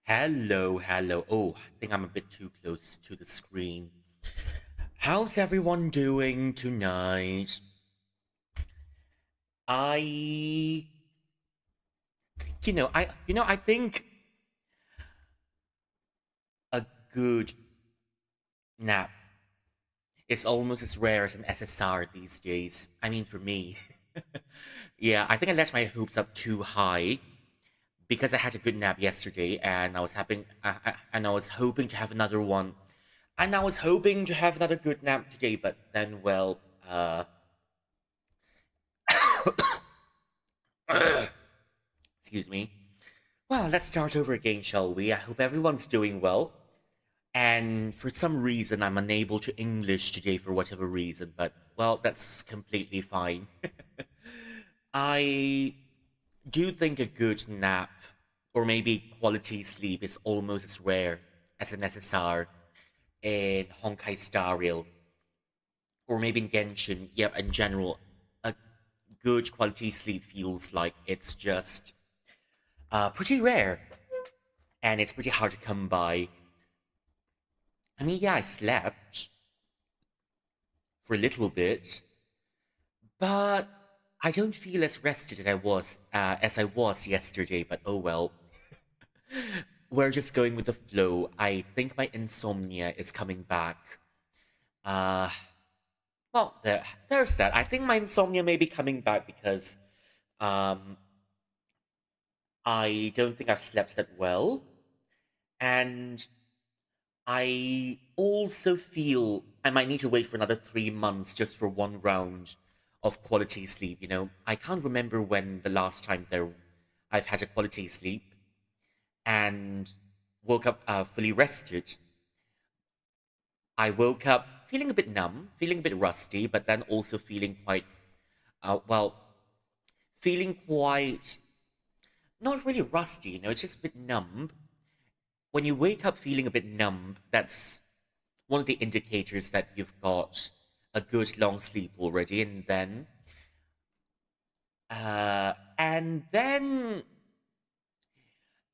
Hello, hello. Oh, I think I'm a bit too close to the screen. How's everyone doing tonight? I, I think a good nap is almost as rare as an SSR these days. I mean, for me. Yeah, I think I let my hopes up too high because I had a good nap yesterday, and I was hoping to have another one, and I was hoping to have another good nap today. But then, well, excuse me. Well, let's start over again, shall we? I hope everyone's doing well. And for some reason, I'm unable to English today for whatever reason, but well, that's completely fine. I do think a good nap or maybe quality sleep is almost as rare as an SSR in Honkai Star Rail or maybe in Genshin. Yeah, in general, a good quality sleep feels like it's just pretty rare and it's pretty hard to come by. I mean, yeah, I slept for a little bit, but I don't feel as rested as I was yesterday. But oh well, we're just going with the flow. I think my insomnia is coming back. Uh, there's that. I think my insomnia may be coming back because um, I don't think I've slept that well, and I also feel I might need to wait for another 3 months just for one round of quality sleep. I can't remember when the last time there I've had a quality sleep and woke up fully rested. I woke up feeling a bit numb, feeling a bit rusty, but then also feeling quite, well, feeling quite not really rusty. It's just a bit numb. When you wake up feeling a bit numb, that's one of the indicators that you've got a good long sleep already. And then,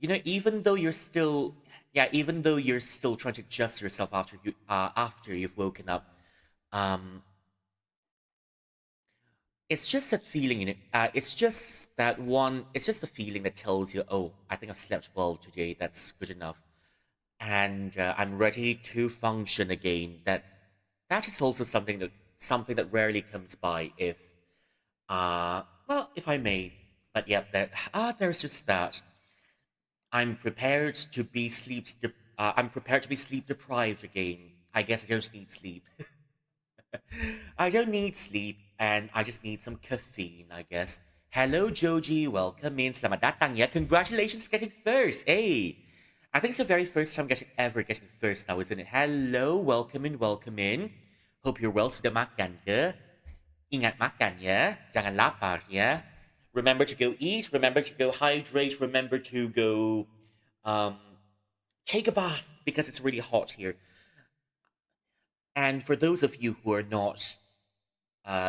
even though you're still trying to adjust yourself after you've woken up, um, it's just that feeling. It's just the feeling that tells you, oh, I think I've slept well today. That's good enough, and I'm ready to function again. That is also something that rarely comes by if I may. But yeah, there's just that. I'm prepared to be sleep deprived again. I guess I don't need sleep. I don't need sleep, and I just need some caffeine, I guess. Hello, Joji. Welcome in. Selamat datang ya. Congratulations getting first. Hey, I think it's the very first time getting first now, isn't it? Hello, welcome in, welcome in. Hope you're well. Sudah makan ke? Ingat makan ya. Jangan lapar ya. Remember to go eat. Remember to go hydrate. Remember to go um, take a bath because it's really hot here. And for those of you who are not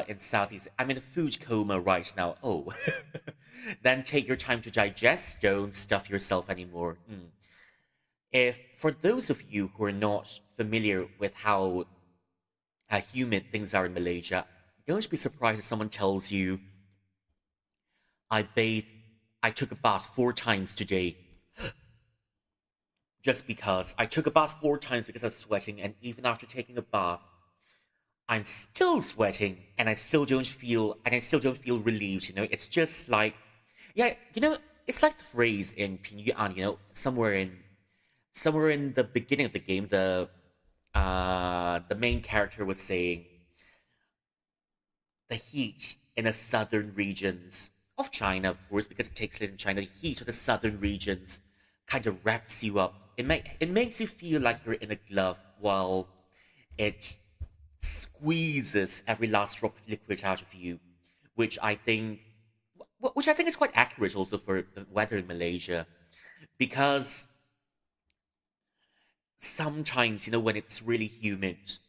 in Southeast, I'm in a food coma right now. Oh, then take your time to digest. Don't stuff yourself anymore. If for those of you who are not familiar with how humid things are in Malaysia, don't be surprised if someone tells you, "I bathed, I took a bath 4 times today." Just because I took a bath 4 times because I was sweating, and even after taking a bath, I'm still sweating, and I still don't feel relieved. It's just like, yeah, it's like the phrase in Pinyuan. Somewhere in the beginning of the game, the main character was saying the heat in the southern regions of China, of course, because it takes place in China. The heat of the southern regions kind of wraps you up. It makes you feel like you're in a glove while it squeezes every last drop of liquid out of you, which I think, which I think is quite accurate also for the weather in Malaysia, because sometimes when it's really humid,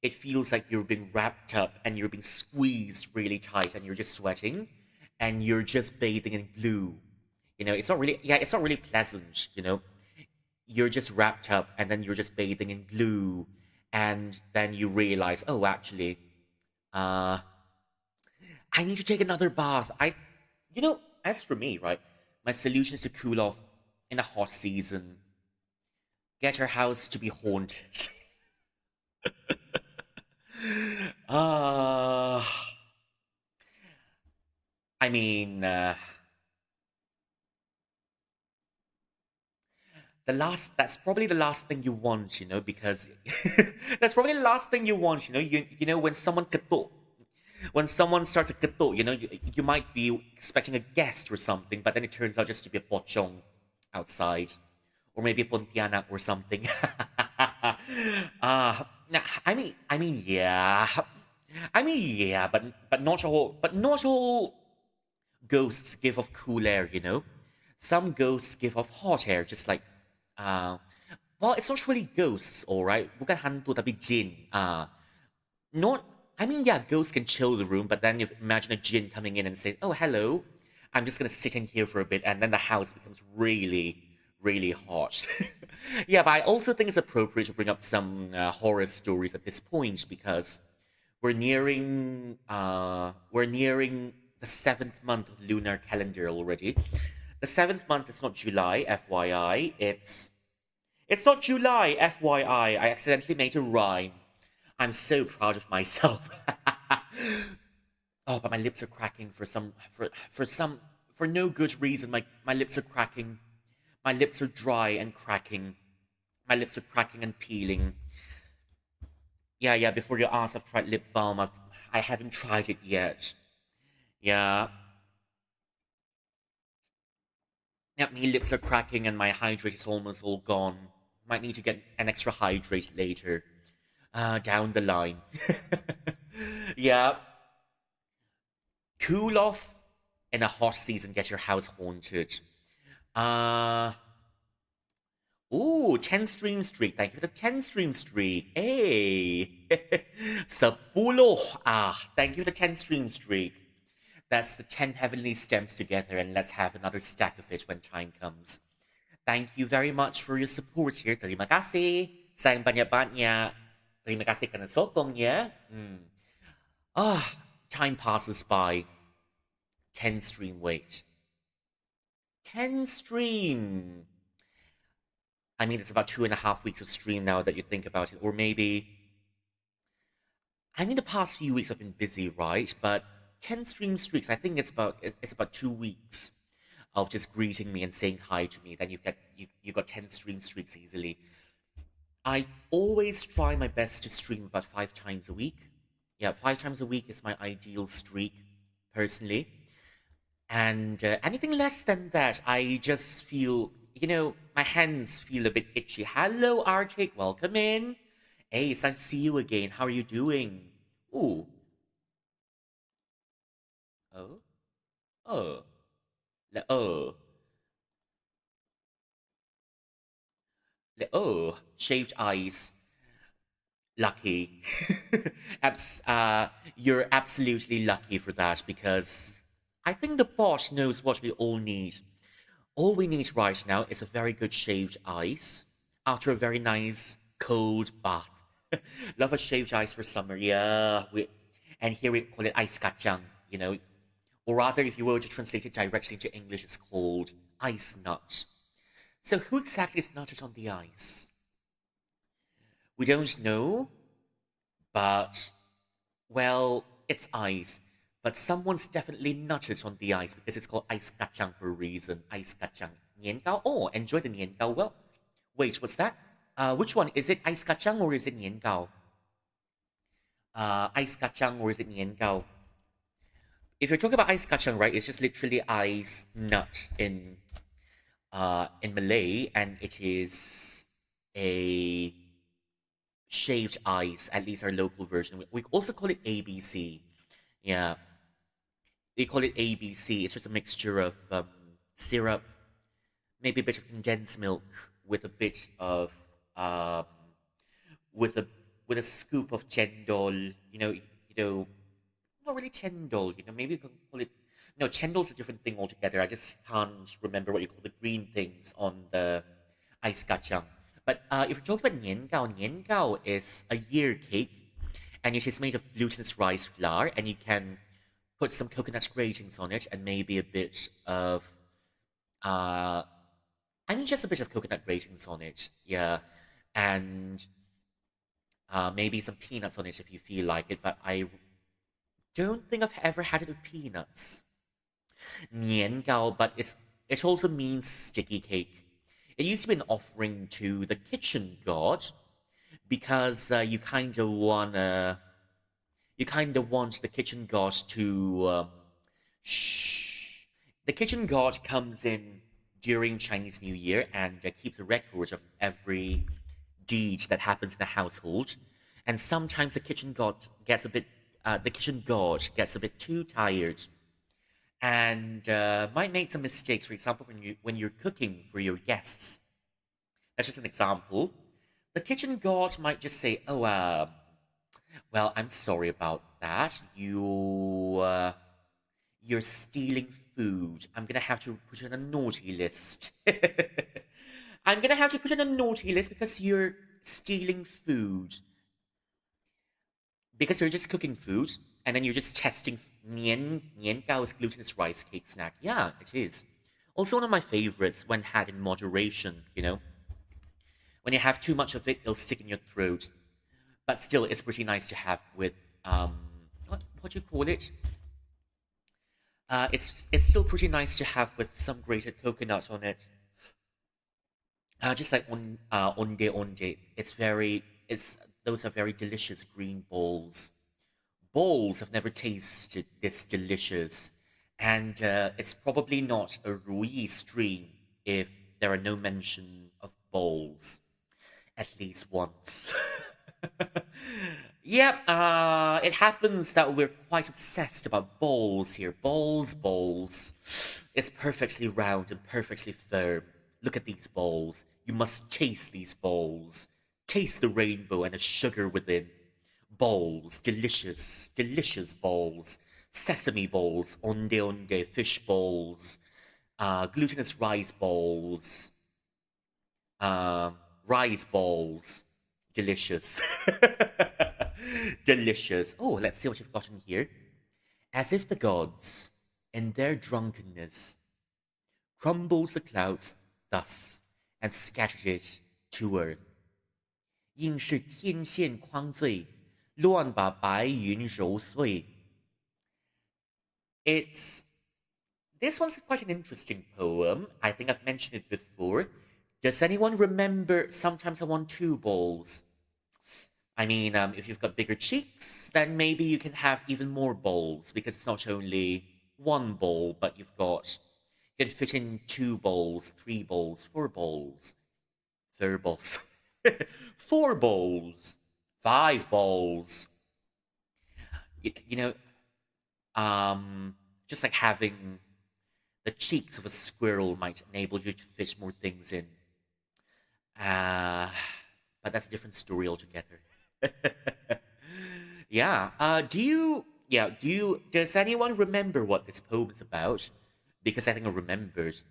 it feels like you're being wrapped up and you're being squeezed really tight and you're just sweating and you're just bathing in glue. It's not really, yeah, it's not really pleasant. you're just wrapped up and then you're just bathing in glue, and then you realize, oh, actually, uh, I need to take another bath. As for me, right, my solution is to cool off in a hot season, get your house to be haunted. uh, I mean, that's probably the last thing you want, because that's probably the last thing you want, when someone kato, when someone starts to kato, you might be expecting a guest or something, but then it turns out just to be a pochong outside, or maybe a pontianak or something. Nah, yeah, yeah, but not all ghosts give off cool air, Some ghosts give off hot air, just like, uh, well, it's not really ghosts, alright? Bukan hantu, tapi jin. Not, yeah, ghosts can chill the room, but then you imagine a jinn coming in and says, oh, hello, I'm just gonna sit in here for a bit, and then the house becomes really, really hot. Yeah, but I also think it's appropriate to bring up some horror stories at this point because we're nearing the seventh month of lunar calendar already. The seventh month is not July, FYI. It's not July, FYI. I accidentally made a rhyme. I'm so proud of myself. Oh, but my lips are cracking for no good reason. My lips are cracking. My lips are dry and cracking. My lips are cracking and peeling. Yeah, yeah. Before you ask, I've tried lip balm. I haven't tried it yet. Yeah, yeah. My lips are cracking and my hydrate is almost all gone. Might need to get an extra hydrate later. Down the line. Yeah. Cool off in a hot season. Get your house haunted. Uh, Ooh, 10 stream streak. Thank you for the 10 stream streak. Hey. Sapulo. Thank you for the 10 stream streak. That's the 10 heavenly stems together, and let's have another stack of it when time comes. Thank you very much for your support here. Terima kasih. Sayang banyak-banyak. Terima kasih kerana sokongnya. Time passes by. 10 stream wait. 10 stream. It's about 2.5 weeks of stream now that you think about it. Or maybe, the past few weeks I've been busy, right? But 10 stream streaks, I think it's about 2 weeks of just greeting me and saying hi to me. Then you got 10 stream streaks easily. I always try my best to stream about 5 times a week. Yeah, 5 times a week is my ideal streak, personally. And anything less than that, I just feel, my hands feel a bit itchy. Hello, Arctic. Welcome in. Hey, it's nice to see you again. How are you doing? Ooh. Oh. Oh. Oh. Oh. Shaved eyes. Lucky. You're absolutely lucky for that because I think the boss knows what we all need. All we need right now is a very good shaved ice after a very nice cold bath. Love a shaved ice for summer, yeah. And here we call it ice kacang, or rather, if you were to translate it directly into English, it's called ice nut. So who exactly is nutted on the ice? We don't know, but well, it's ice. But someone's definitely nutted on the ice because it's called ice kacang for a reason. Ice kacang. Nian gao. Oh, enjoy the nian gao. Well, wait, what's that? Which one? Is it ice kacang or is it nian gao? Ice kacang or is it nian gao? If you're talking about ice kacang, right, it's just literally ice nut in Malay, and it is a shaved ice, at least our local version. We also call it ABC. Yeah, they call it ABC. It's just a mixture of syrup, maybe a bit of condensed milk with a bit of with a with a scoop of chendol. Not really chendol. Maybe you can call it. No, chendol's a different thing altogether. I just can't remember what you call the green things on the ice kacang. But if you're talking about nian gao is a year cake, and it is made of glutinous rice flour, and you can put some coconut gratings on it, and maybe a bit of, uh, I mean, just a bit of coconut gratings on it, yeah, and maybe some peanuts on it if you feel like it. But I don't think I've ever had it with peanuts. Nian gao, but it also means sticky cake. It used to be an offering to the kitchen god because you kind of want the kitchen god to shh. The kitchen god comes in during Chinese New Year and keeps a record of every deed that happens in the household. And sometimes the kitchen god gets a bit too tired and might make some mistakes. For example, when you're cooking for your guests, that's just an example. The kitchen god might just say, "Oh, well, I'm sorry about that. You're stealing food. I'm gonna have to put you on a naughty list. I'm gonna have to put you on a naughty list because you're stealing food. Because you're just cooking food, and then you're just testing nian gao's glutinous rice cake snack. Yeah, it is. Also one of my favorites when had in moderation, you know. When you have too much of it, it'll stick in your throat. But still, it's pretty nice to have with what do you call it? It's still pretty nice to have with some grated coconut on it. Just like onde onde. It's those are very delicious green balls. Balls have never tasted this delicious, and it's probably not a Ruyi stream if there are no mention of bowls, at least once. Yep, it happens that we're quite obsessed about bowls here. Bowls, bowls. It's perfectly round and perfectly firm. Look at these bowls. You must taste these bowls. Taste the rainbow and the sugar within. Bowls, delicious, delicious bowls. Sesame bowls, onde onde, fish bowls, glutinous rice bowls, uh, rice balls. Delicious. Delicious. Oh, let's see what you've got in here. As if the gods, in their drunkenness, crumbles the clouds thus and scattered it to earth. 应是天线匡醉，乱把白云揉碎. It's This one's quite an interesting poem. I think I've mentioned it before. Does anyone remember Sometimes I Want Two Bowls? I mean, if you've got bigger cheeks, then maybe you can have even more bowls because it's not only one bowl, but you can fit in two bowls, three bowls, four bowls, four bowls, four bowls, five bowls. You know, just like having the cheeks of a squirrel might enable you to fit more things in. Uh, but that's a different story altogether. Yeah. Does anyone remember what this poem is about? Because I think I remembered.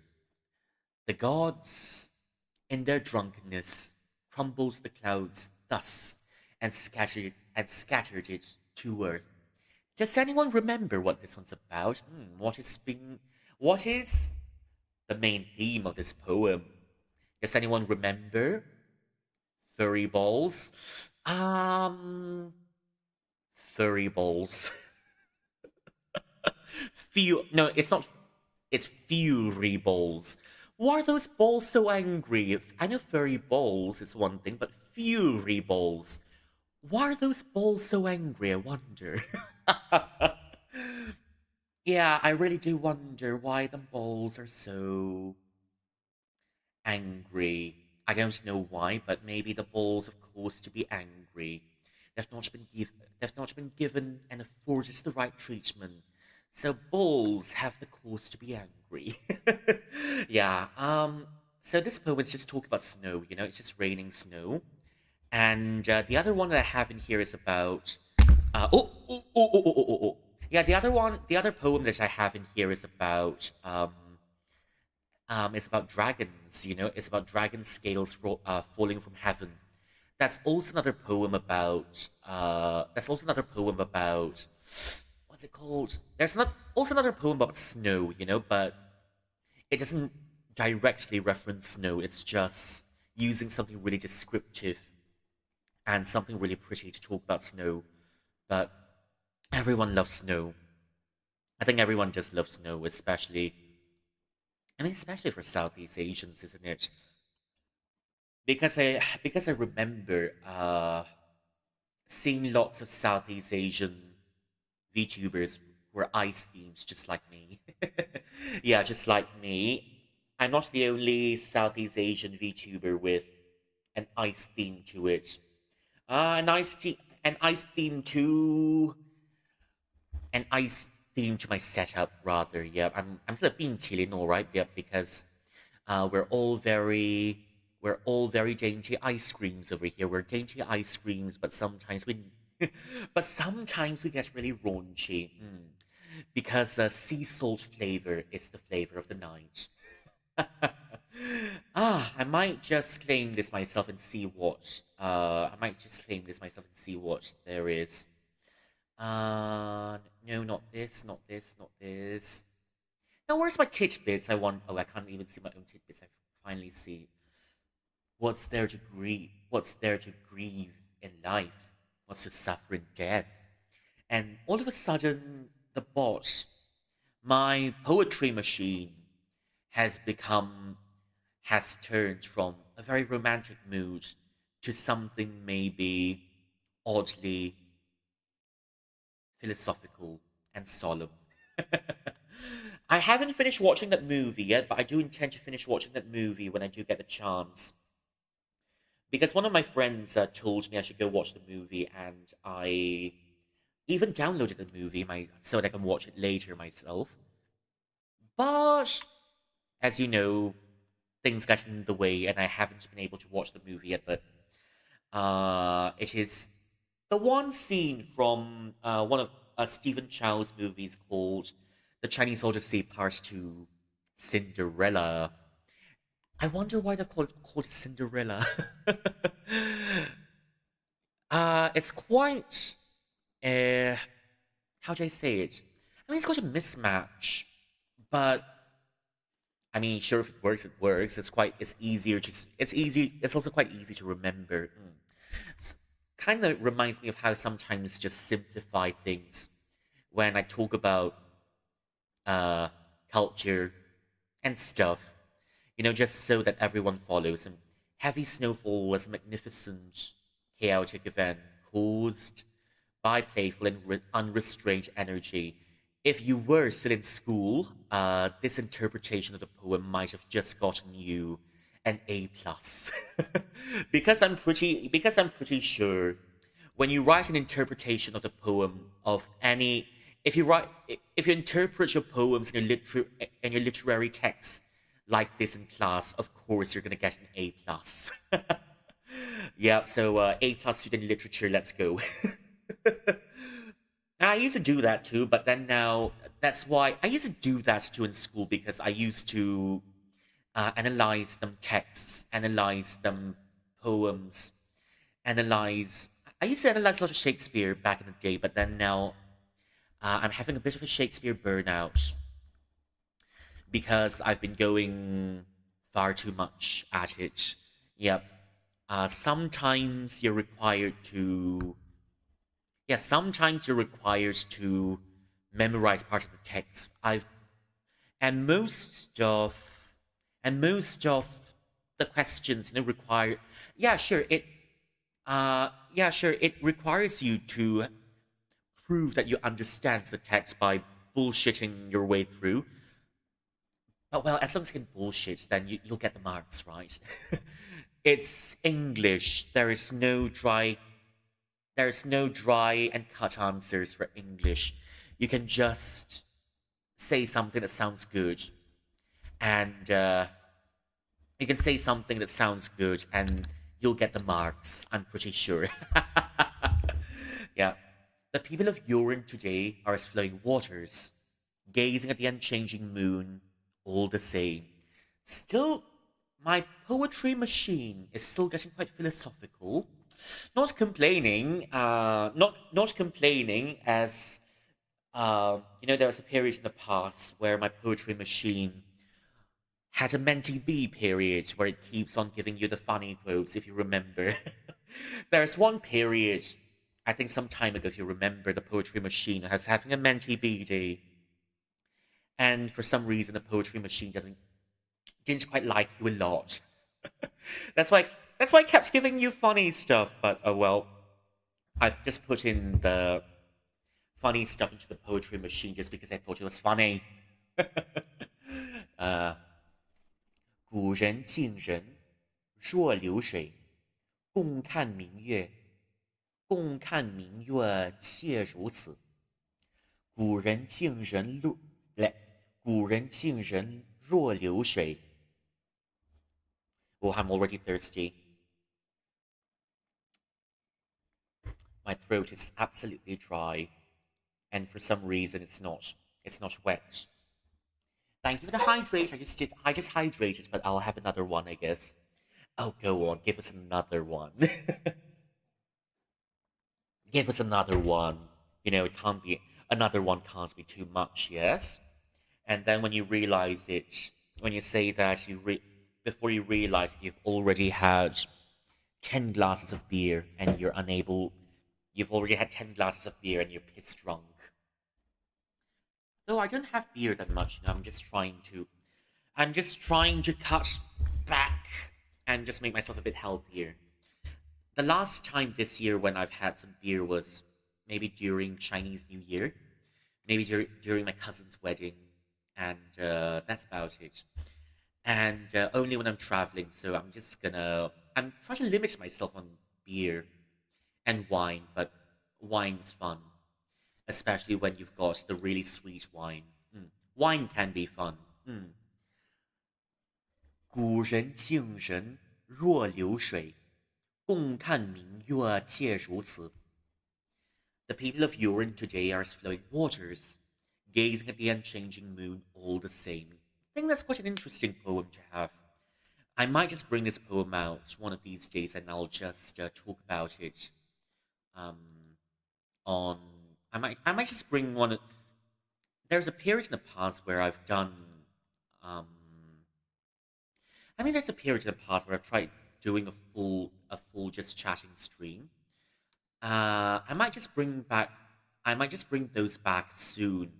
The gods, in their drunkenness, crumbles the clouds thus and scattered it to earth. Does anyone remember what this one's about? What is the main theme of this poem? Does anyone remember? Furry balls? Furry balls. No, it's not. It's fury balls. Why are those balls so angry? I know furry balls is one thing, but fury balls. Why are those balls so angry? I wonder. Yeah, I really do wonder why the balls are so angry. I don't know why, but maybe the balls have cause to be angry. They've not been given and afforded the right treatment. So balls have the cause to be angry. Yeah. So this poem is just talking about snow. You know, it's just raining snow. And the other one that I have in here is about. Yeah, the other poem that I have in here is about It's about dragons, you know, it's about dragon scales falling from heaven. That's also another poem about, that's also another poem about, what's it called? There's not also another poem about snow, you know, but it doesn't directly reference snow. It's just using something really descriptive and something really pretty to talk about snow. But everyone loves snow. I think everyone just loves snow, especially, I mean, especially for Southeast Asians, isn't it? Because I remember seeing lots of Southeast Asian VTubers who are ice themed, just like me. Yeah, just like me. I'm not the only Southeast Asian VTuber with an ice theme to it. An ice theme to an ice theme to my setup rather. Yeah, I'm still being chilling, all right. Yeah, because we're all very dainty ice creams over here. We're dainty ice creams, but sometimes we but sometimes we get really raunchy. Because sea salt flavor is the flavor of the night. I might just claim this myself and see what. I might just claim this myself and see what there is. No, not this, not this, not this. Now, where's my tidbits? I want. Oh, I can't even see my own tidbits. I finally see. What's there to grieve? What's there to grieve in life? What's to suffer in death? And all of a sudden, the bot, my poetry machine, has become, has turned from a very romantic mood to something maybe oddly philosophical and solemn. I haven't finished watching that movie yet, but I do intend to finish watching that movie when I do get the chance. Because one of my friends told me I should go watch the movie, and I even downloaded the movie so that I can watch it later myself. But as you know, things got in the way, and I haven't been able to watch the movie yet. But it is the one scene from one of Stephen Chow's movies called The Chinese Odyssey Part 2, Cinderella. I wonder why they've called it Cinderella. It's quite, uh, how do I say it? I mean, it's quite a mismatch, but I mean, sure, if it works, it works. It's easier to, it's easy, it's also quite easy to remember. Kind of reminds me of how sometimes just simplify things when I talk about uh, culture and stuff, you know, just so that everyone follows. And heavy snowfall was a magnificent, chaotic event caused by playful and unrestrained energy. If you were still in school, this interpretation of the poem might have just gotten you an A plus, because I'm pretty sure when you write an interpretation of the poem of any, if you interpret your poems in your literary text like this in class, of course you're gonna get an A plus. Yeah, so A plus student literature, let's go. I used to do that too, but then now that's why I used to do that too in school because I used to analyze them texts, analyze them poems, analyze. I used to analyze a lot of Shakespeare back in the day, but then now I'm having a bit of a Shakespeare burnout because I've been going far too much at it. Yep. Sometimes you're required to. Yeah, sometimes you're required to memorize part of the text. I've and most of the questions, you know, require. Yeah, sure. It requires you to prove that you understand the text by bullshitting your way through. But well, as long as you can bullshit, then you'll get the marks, right? It's English. There's no dry and cut answers for English. You can just say something that sounds good, and you can say something that sounds good, and you'll get the marks. I'm pretty sure. Yeah. The people of Uran today are as flowing waters, gazing at the unchanging moon, all the same. Still, my poetry machine is still getting quite philosophical. Not complaining, not complaining as there was a period in the past where my poetry machine had a mentee B period where it keeps on giving you the funny quotes, if you remember. There's one period, I think some time ago, if you remember, the poetry machine has having a mentee B day, and for some reason the poetry machine didn't quite like you a lot. that's why that's why I kept giving you funny stuff. But oh well, I've just put in the funny stuff into the poetry machine just because I thought it was funny. 古人敬人若流水，共看明月，共看明月且如此。古人敬人若来，古人敬人若流水。Oh, I'm already thirsty. My throat is absolutely dry, and for some reason it's not. It's not wet. Thank you for the hydrate. I just hydrated, but I'll have another one, I guess. Oh, go on, give us another one. Give us another one. It can't be another one. Can't be too much, yes. And then when you realize it, when you say that, before you realize you've already had 10 glasses of beer and you're unable. You've already had 10 glasses of beer and you're piss drunk. Though I don't have beer that much now. I'm just trying to cut back and just make myself a bit healthier. The last time this year when I've had some beer was maybe during Chinese New Year, maybe during my cousin's wedding, and that's about it. And only when I'm traveling, so I'm trying to limit myself on beer and wine, but wine's fun, especially when you've got the really sweet wine. Wine can be fun. 古人敬人若流水，共看明月且如此。The people of Uran today are as flowing waters, gazing at the unchanging moon all the same. I think that's quite an interesting poem to have. I might just bring this poem out one of these days and I'll just talk about it um, on. I might just bring one. There's a period in the past where I've done. Um, there's a period in the past where I've tried doing a full just chatting stream. I might just bring back. I might just bring those back soon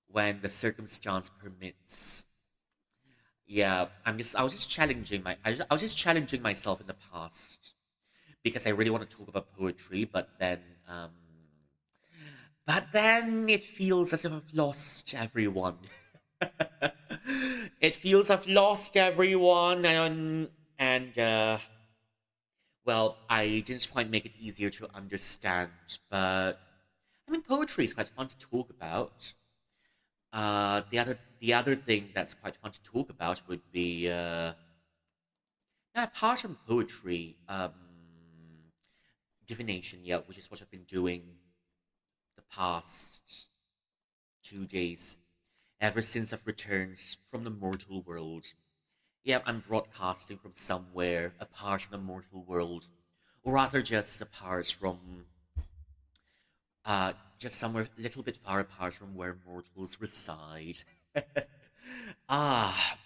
when the circumstance permits. Yeah, I was just challenging I was just challenging myself in the past because I really want to talk about poetry, but then it feels as if I've lost everyone. It feels I've lost everyone, and well, I didn't quite make it easier to understand, but poetry is quite fun to talk about. The other thing that's quite fun to talk about would be apart from poetry, divination, yeah, which is what I've been doing the past 2 days, ever since I've returned from the mortal world. Yeah, I'm broadcasting from somewhere apart from the mortal world, or rather, just somewhere a little bit far apart from where mortals reside. Ah,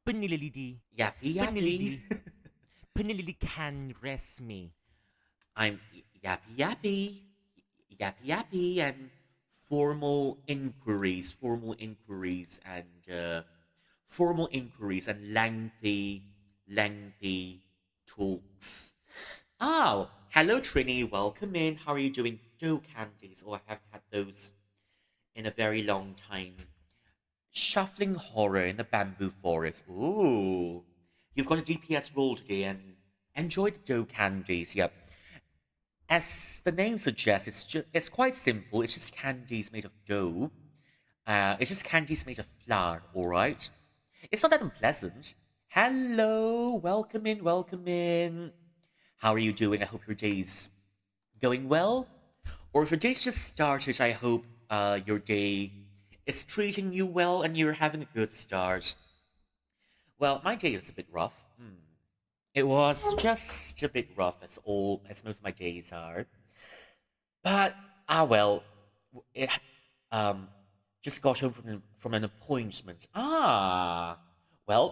Panililidi. yappy yappy. Panililidi. Panilili can rest me. I'm yappy yappy, yappy yappy, and formal inquiries and lengthy talks. Oh, hello Trini, welcome in. How are you doing? Dough candies. Oh, I haven't had those in a very long time. Shuffling horror in the bamboo forest. Ooh, you've got a DPS roll today and enjoy the dough candies. Yep. As the name suggests, it's quite simple. It's just candies made of dough. It's just candies made of flour, alright? It's not that unpleasant. Hello, welcome in, welcome in. How are you doing? I hope your day's going well. Or if your day's just started, I hope your day is treating you well and you're having a good start. Well, my day was a bit rough. It was just a bit rough, as most of my days are. But well, it um just got home from an appointment. Well,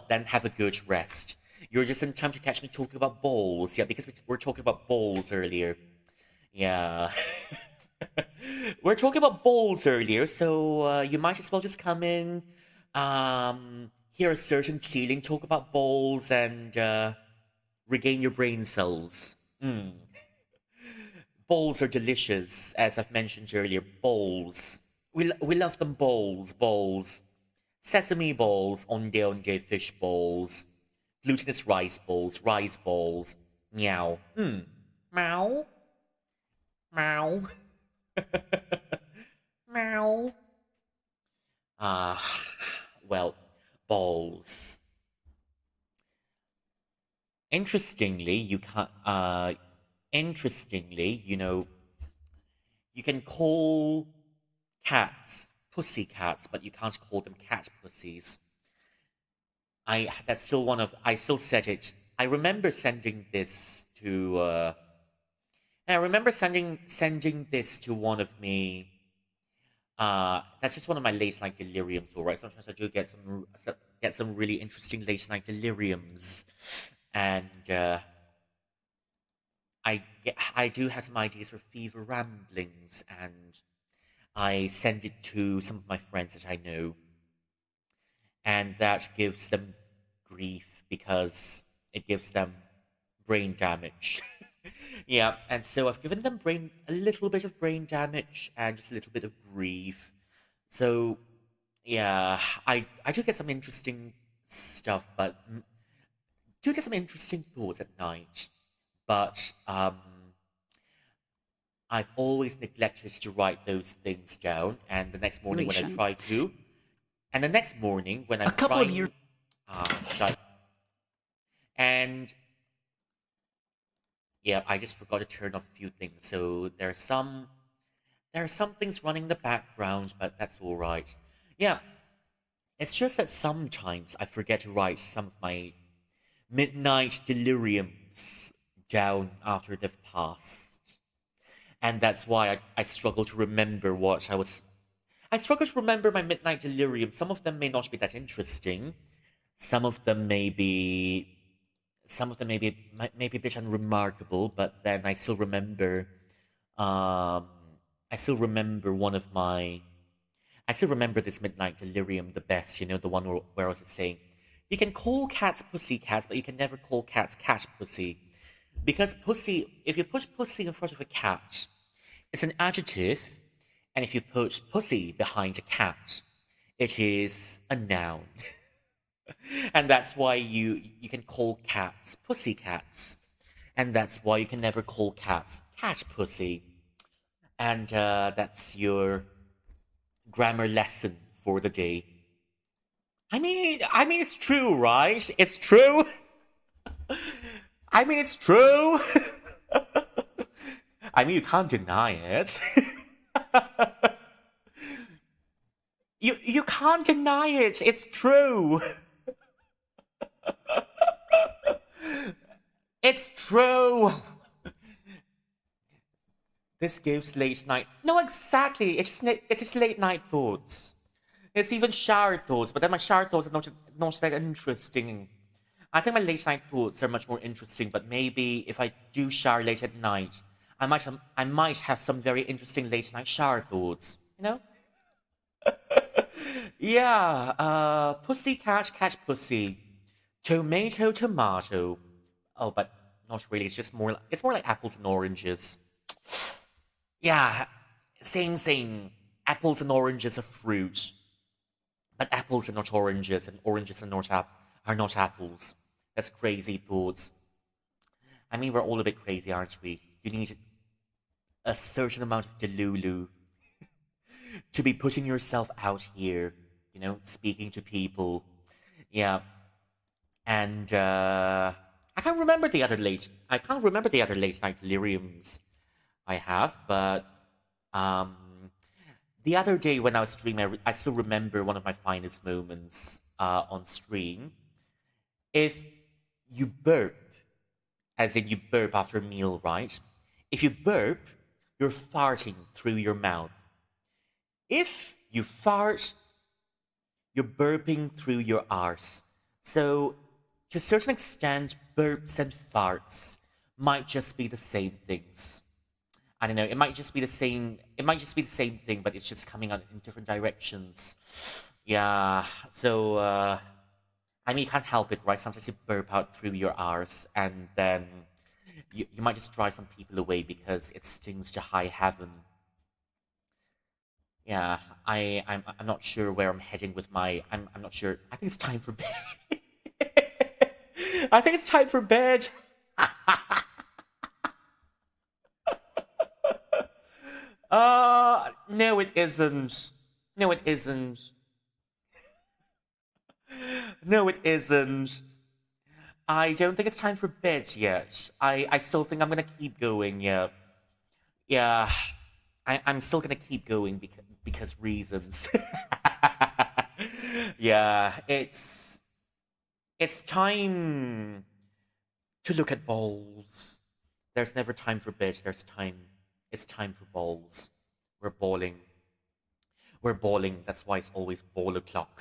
then have a good rest. You're just in time to catch me talking about balls. Yeah, because we were talking about balls earlier. Yeah. We're talking about balls earlier, so you might as well just come in, hear a certain feeling, talk about balls, and regain your brain cells. Balls are delicious, as I've mentioned earlier. Balls. We love them balls, balls. Sesame balls, onde fish balls, glutinous rice balls. Meow. Meow. Meow. Meow. Ah, well, balls. Interestingly, you can interestingly, you can call cats pussy cats, but you can't call them cat pussies. I still said it. I remember sending this to I remember sending this to one of me. That's just one of my late night deliriums, all right. Sometimes I do get some really interesting late night deliriums, and I do have some ideas for fever ramblings, and I send it to some of my friends that I know, and that gives them grief because it gives them brain damage. Yeah, and so I've given them a little bit of brain damage and just a little bit of grief. So yeah, I do get some interesting stuff, but do get some interesting thoughts at night. But I've always neglected to write those things down, and the next morning when I Relation. try to, and the next morning when A I'm couple of years. trying, shut, and yeah, I just forgot to turn off a few things. So there are some things running in the background, but that's all right. Yeah, it's just that sometimes I forget to write some of my midnight deliriums down after they've passed. And that's why I struggle to remember what I was. I struggle to remember my midnight delirium. Some of them may not be that interesting. Some of them may be. Some of them may be a bit unremarkable, but then Um, I still remember one of my. I still remember this midnight delirium the best. You know, the one where I was saying, you can call cats pussy cats, but you can never call cats cat pussy. Because pussy, if you put pussy in front of a cat, it's an adjective, and if you put pussy behind a cat, it is a noun. And that's why you can call cats pussy cats. And that's why you can never call cats cat pussy. And that's your grammar lesson for the day. I mean, it's true, right? It's true. I mean, it's true. I mean, you can't deny it. You can't deny it. It's true. It's true. This gives late night. No, exactly. It's just late night thoughts. It's even shower thoughts, but then my shower thoughts are not that interesting. I think my late night thoughts are much more interesting, but maybe if I do shower late at night, I might have some very interesting late night shower thoughts. You know? Yeah. Pussy cat pussy, tomato tomato. Oh, but not really. It's more like apples and oranges. Yeah, same. Apples and oranges are fruit, but apples are not oranges, and oranges are not apples. That's crazy thoughts. I mean, we're all a bit crazy, aren't we? You need a certain amount of delulu to be putting yourself out here, speaking to people. Yeah, and I can't remember the other late night deliriums I have, but um, the other day when I was streaming, I still remember one of my finest moments on stream. If you burp, as in you burp after a meal, right? If you burp, you're farting through your mouth. If you fart, you're burping through your arse. So, to a certain extent, burps and farts might just be the same things. I don't know. It might just be the same. It might just be the same thing, but it's just coming out in different directions. Yeah. So, I mean, you can't help it, right? Sometimes you burp out through your arse, and then you might just drive some people away because it stings to high heaven. Yeah, I'm not sure where I'm heading with my I'm not sure. I think it's time for bed. I think it's time for bed. No it isn't. No it isn't. No it isn't. I don't think it's time for bed yet. I still think I'm gonna keep going, yeah. Yeah. I'm still gonna keep going because reasons. Yeah, it's time to look at balls. There's never time for bed. There's time. It's time for balls. We're balling. We're balling. That's why it's always ball o'clock.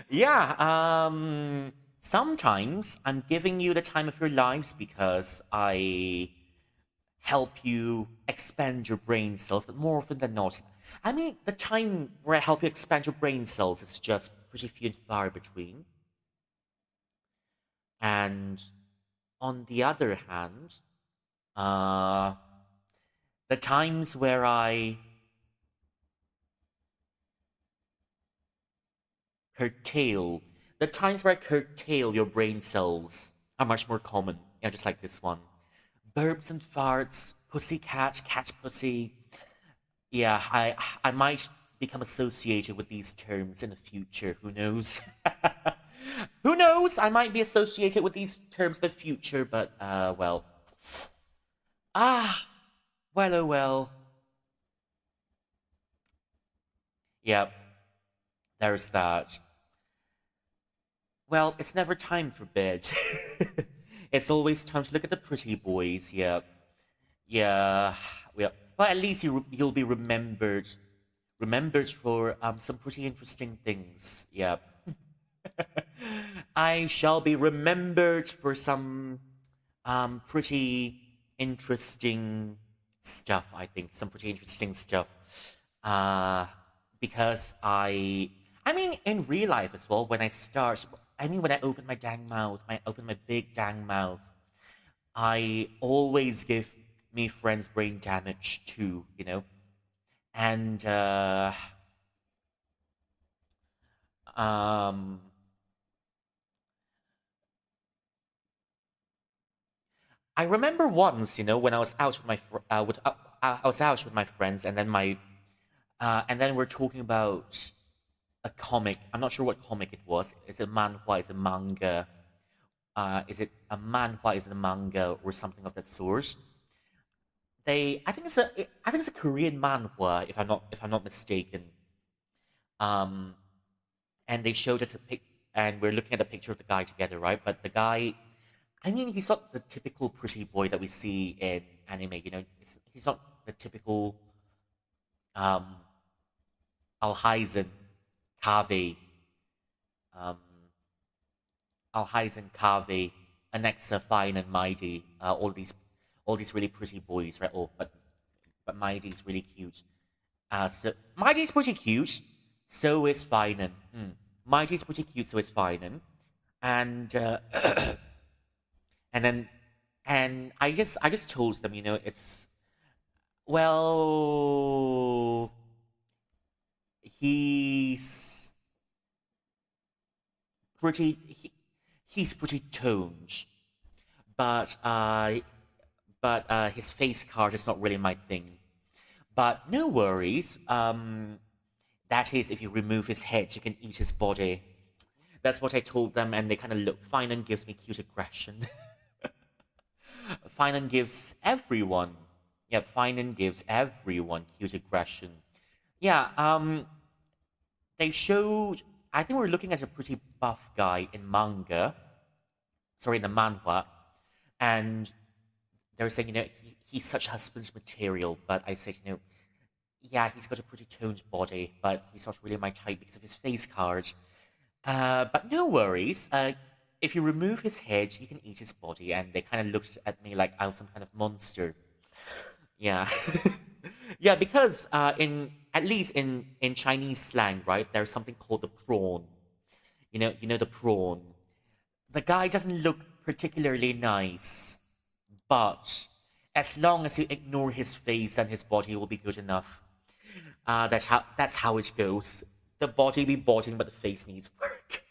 Yeah. Sometimes I'm giving you the time of your lives because I help you expand your brain cells, but more often than not, I mean, the time where I help you expand your brain cells is just pretty few and far between. And on the other hand, uh, the times where I curtail, the times where I curtail your brain cells are much more common. Yeah, just like this one. Burps and farts, pussy cat pussy. Yeah, I might become associated with these terms in the future. Who knows? Who knows? I might be associated with these terms in the future, but well. Ah, well, oh well. Yeah, there's that. Well, it's never time for bed. It's always time to look at the pretty boys. Yeah, yeah, yeah. Well, at least you'll be remembered for some pretty interesting things. Yeah. I shall be remembered for some pretty interesting stuff, I think. Some pretty interesting stuff. Uh, because I mean, in real life as well, when I open my dang mouth, when I open my big dang mouth, I always give me friends brain damage too, you know? And, um, I remember once, when I was out with I was out with my friends, and then we're talking about a comic. I'm not sure what comic it was. Is it manhwa? Is it manga? Is it a manhwa? Is it a manga or something of that sort? I think it's a Korean manhwa, if I'm not mistaken. Um, and they showed us and we're looking at a picture of the guy together, right? But the guy, I mean, he's not the typical pretty boy that we see in anime. He's not the typical um, Alhaizen, Kave, um, Alhaizen, Kave, Anexa, Fine, and Maidi. All these really pretty boys, right? Oh, but Maidi's really cute. So Maidi's pretty cute. So is Finan. Maidi's pretty cute. So is Finan. And and then and I just told them, it's well, he's pretty he, he's pretty toned, but his face card is not really my thing. But no worries. That is, if you remove his head, you can eat his body. That's what I told them, and they kind of look. Fine and gives me cute aggression. Fine and gives everyone. Yeah, Fine and gives everyone cute aggression. Yeah. They showed. I think we're looking at a pretty buff guy in manga, sorry, in the manhwa, and they're saying, he's such husband's material, but I said, yeah, he's got a pretty toned body, but he's not really my type because of his face card. But no worries. If you remove his head, you can eat his body, and they kind of looked at me like I was some kind of monster. Yeah, yeah, because in at least in Chinese slang, right, there's something called the prawn. You know the prawn. The guy doesn't look particularly nice, but as long as you ignore his face, and his body will be good enough. That's how it goes. The body be bodying, but the face needs work.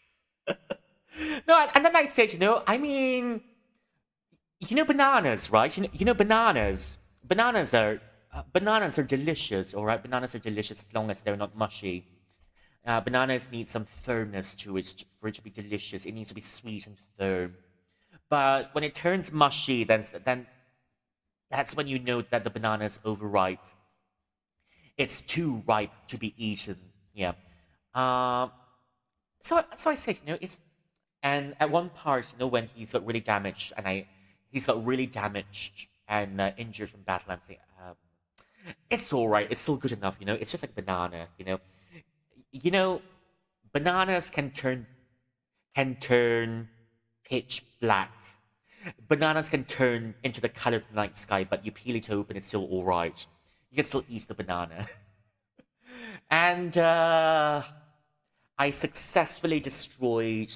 No, and then I said, I mean, bananas, right? Bananas. Bananas are delicious, all right. Bananas are delicious as long as they're not mushy. Bananas need some firmness to it for it to be delicious. It needs to be sweet and firm. But when it turns mushy, then that's when you know that the banana is overripe. It's too ripe to be eaten. Yeah. Um. So I said, it's and at one part, when he's got really damaged and injured from battle. I'm saying, it's all right. It's still good enough. It's just like banana. You know, bananas can turn pitch black. Bananas can turn into the color of the night sky, but you peel it open, it's still all right. You can still eat the banana. And I successfully destroyed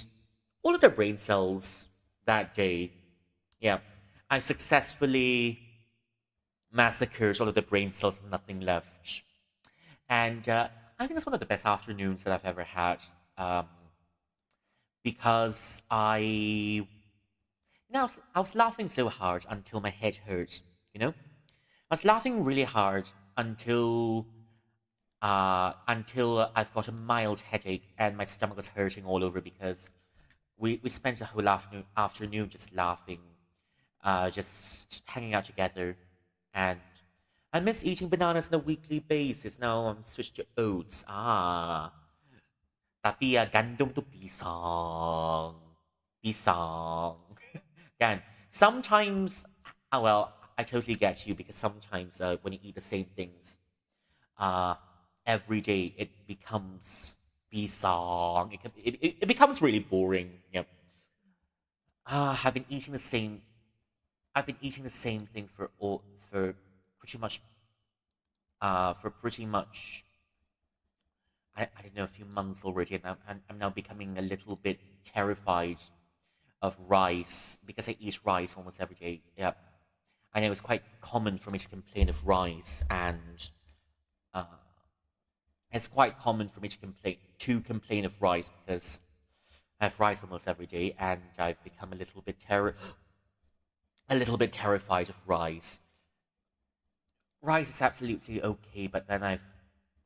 all of their brain cells that day. Yeah, I successfully massacred all of the brain cells, nothing left. And I think it's one of the best afternoons that I've ever had. Um, because I was laughing so hard until my head hurt. I was laughing really hard until I've got a mild headache and my stomach was hurting all over because we spent the whole afternoon just laughing, just hanging out together, and I miss eating bananas on a weekly basis. Now I'm switched to oats. Tapi gandum to pisang. Pisang. Again, sometimes, well, I totally get you because sometimes when you eat the same things uh, every day, it becomes pisang. It becomes really boring. Yeah. I've been eating the same. I've been eating the same thing for pretty much for pretty much I don't know, a few months already, and I'm now becoming a little bit terrified of rice because I eat rice almost every day. Yeah, I know it's quite common for me to complain of rice, and uh, it's quite common for me to complain of rice because I have rice almost every day, and I've become a little bit terrified of rice. Rice is absolutely okay, but then I've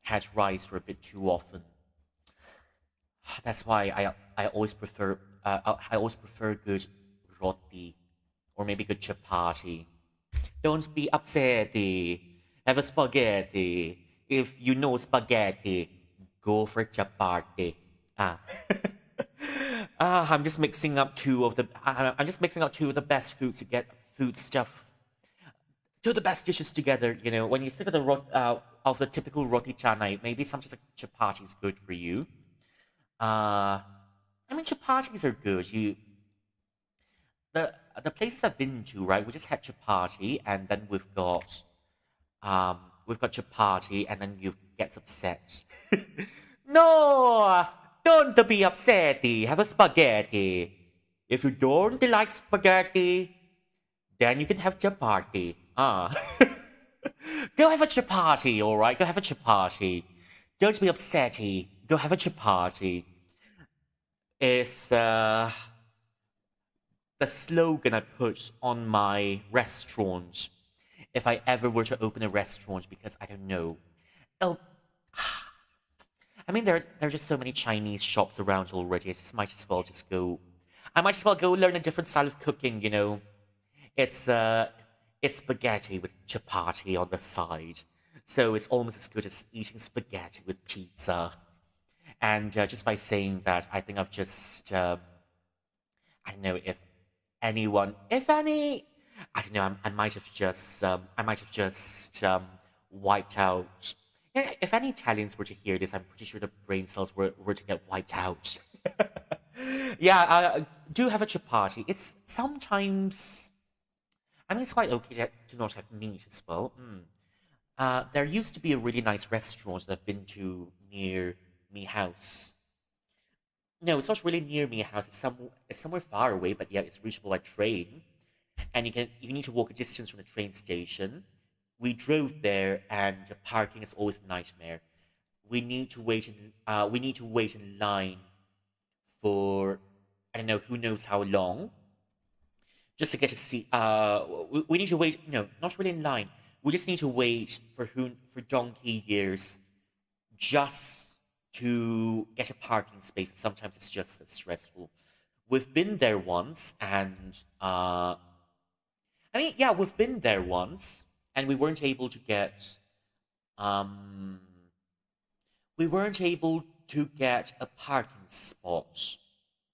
had rice for a bit too often. That's why I always prefer good roti or maybe good chapati. Don't be upsetty. Have a spaghetti. If you know spaghetti, go for chapati. Ah. I'm just mixing up two of the best food stuff, two of the best dishes together. When you stick with of the typical roti canai, maybe something like chapati is good for you. Uh, I mean, chapatis are good. The the places I've been to, right? We just had chapati, and then we've got chapati, and then you get upset. No, don't be upsetty. Have a spaghetti. If you don't like spaghetti, then you can have chapati. Go have a chapati, all right? Go have a chapati. Don't be upsetty. Go have a chapati. Is the slogan I put on my restaurant if I ever were to open a restaurant because I don't know. Oh, I mean, there are just so many Chinese shops around already. I might as well go learn a different style of cooking. It's it's spaghetti with chapati on the side. So it's almost as good as eating spaghetti with pizza. And just by saying that, I think I've just, I don't know if anyone, if any, I don't know, I might have just wiped out. Yeah, if any Italians were to hear this, I'm pretty sure the brain cells were to get wiped out. Yeah, I do have a chapati. It's sometimes, I mean, it's quite okay to not have meat as well. There used to be a really nice restaurant that I've been to near me house. No, it's not really near me house. It's somewhere far away, but yeah, it's reachable by train. And you need to walk a distance from the train station. We drove there, and the parking is always a nightmare. We need to wait in line for I don't know who knows how long just to get to see. We need to wait. No, not really in line. We just need to wait for donkey years just to get a parking space. Sometimes it's just as stressful. We've been there once, and I mean, yeah, we've been there once, and um, we weren't able to get a parking spot,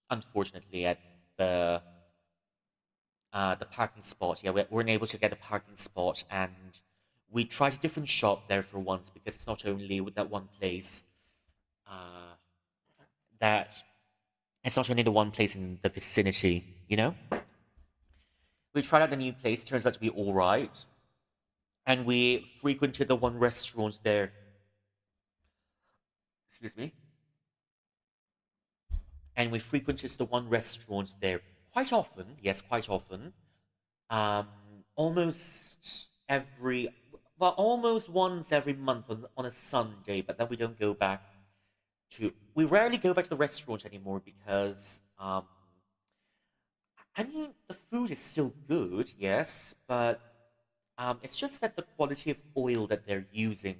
unfortunately, at the the parking spot. Yeah, we weren't able to get a parking spot, and we tried a different shop there for once because it's not only with that one place. Uh, that it's not only the one place in the vicinity. You know, we tried out the new place. Turns out to be all right, and we frequented the one restaurant there. Excuse me. And we frequented the one restaurant there quite often. Yes, quite often. Um, almost every, well, almost once every month on a Sunday. But then we don't go back to. We rarely go back to the restaurant anymore because, I mean, the food is still good, yes, but it's just that the quality of oil that they're using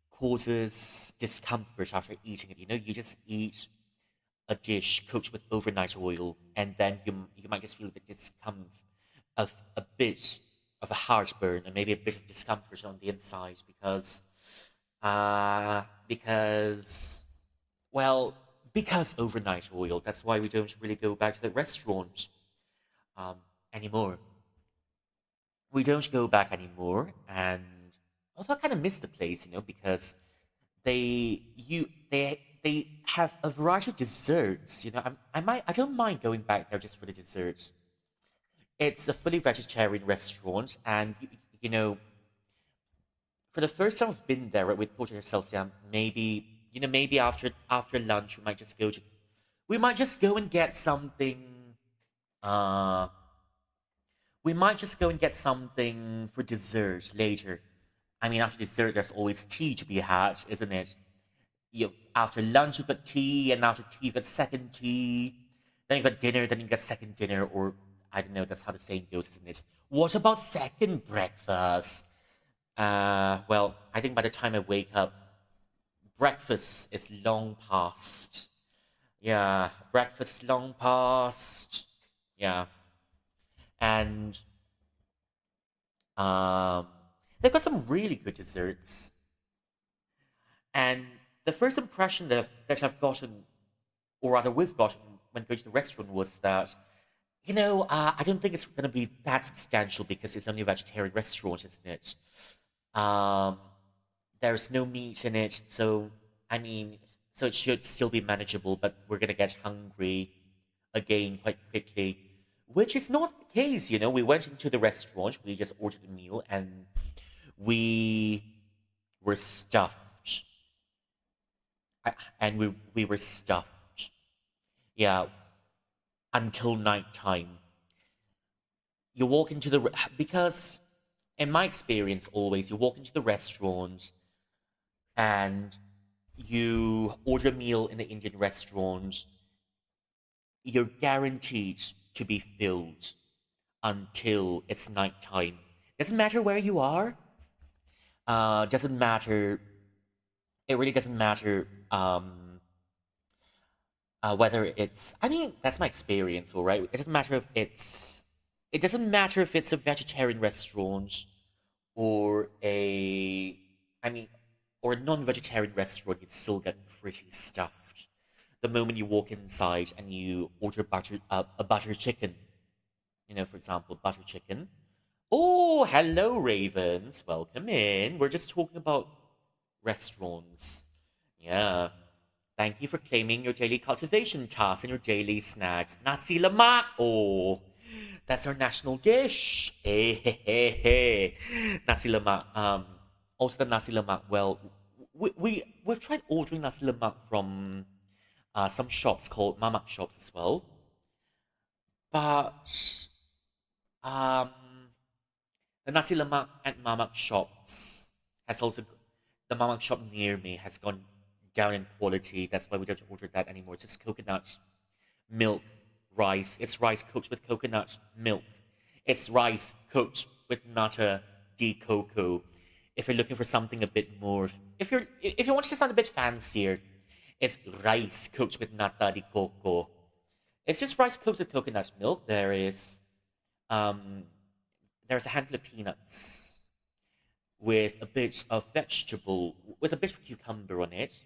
causes discomfort after eating it. You know, you just eat a dish cooked with overnight oil, and then you might just feel a bit of a bit of a heartburn and maybe a bit of discomfort on the inside because well because overnight oil. That's why we don't really go back to the restaurant um, anymore. We don't go back anymore, and although I kind of miss the place, you know, because they have a variety of desserts. You know, I don't mind going back there just for the desserts. It's a fully vegetarian restaurant, and you know, for the first time I've been there, we thought to ourselves, yeah, maybe maybe after lunch we might just go and get something. Uh, we might just go and get something for dessert later. I mean, after dessert, there's always tea to be had, isn't it? After lunch you've got tea, and after tea you've got second tea, then you've got dinner, then you get second dinner, or I don't know, that's how the saying goes, isn't it? What about second breakfast? Well, I think by the time I wake up, breakfast is long past. Yeah, breakfast is long past. Yeah, and um, they've got some really good desserts. And the first impression that I've gotten, or rather we've gotten when going to the restaurant, was that, I don't think it's going to be that substantial because it's only a vegetarian restaurant, isn't it? Um, there's no meat in it, so I mean, so it should still be manageable, but we're going to get hungry again quite quickly, which is not the case, you know. We went into the restaurant, we just ordered a meal, and we were stuffed. And we were stuffed. Yeah, until nighttime. You walk into because in my experience always you walk into the restaurant and you order a meal in the Indian restaurant, you're guaranteed to be filled until it's nighttime. Doesn't matter where you are. Doesn't matter. It really doesn't matter whether it's. I mean, that's my experience, all right. It doesn't matter if it's. It doesn't matter if it's a vegetarian restaurant or a. I mean, or a non-vegetarian restaurant, you still get pretty stuffed. The moment you walk inside and you order a butter chicken, for example, butter chicken. Oh, hello, Ravens. Welcome in. We're just talking about restaurants. Yeah. Thank you for claiming your daily cultivation tasks and your daily snacks. Nasi lemak. Oh, that's our national dish. Hey, hey, hey, hey. Nasi lemak. Also the nasi lemak. Well, we've tried ordering nasi lemak from some shops called mamak shops as well, but um, the nasi lemak at mamak shops has also the mamak shop near me has gone down in quality. That's why we don't order that anymore. It's just coconut milk, rice. It's rice cooked with coconut milk. It's rice cooked with nata de coco. If you're looking for something a bit more, if you want to sound a bit fancier, it's rice cooked with nata de coco. It's just rice cooked with coconut milk. Um, there's a handful of peanuts with a bit of vegetable, with a bit of cucumber on it,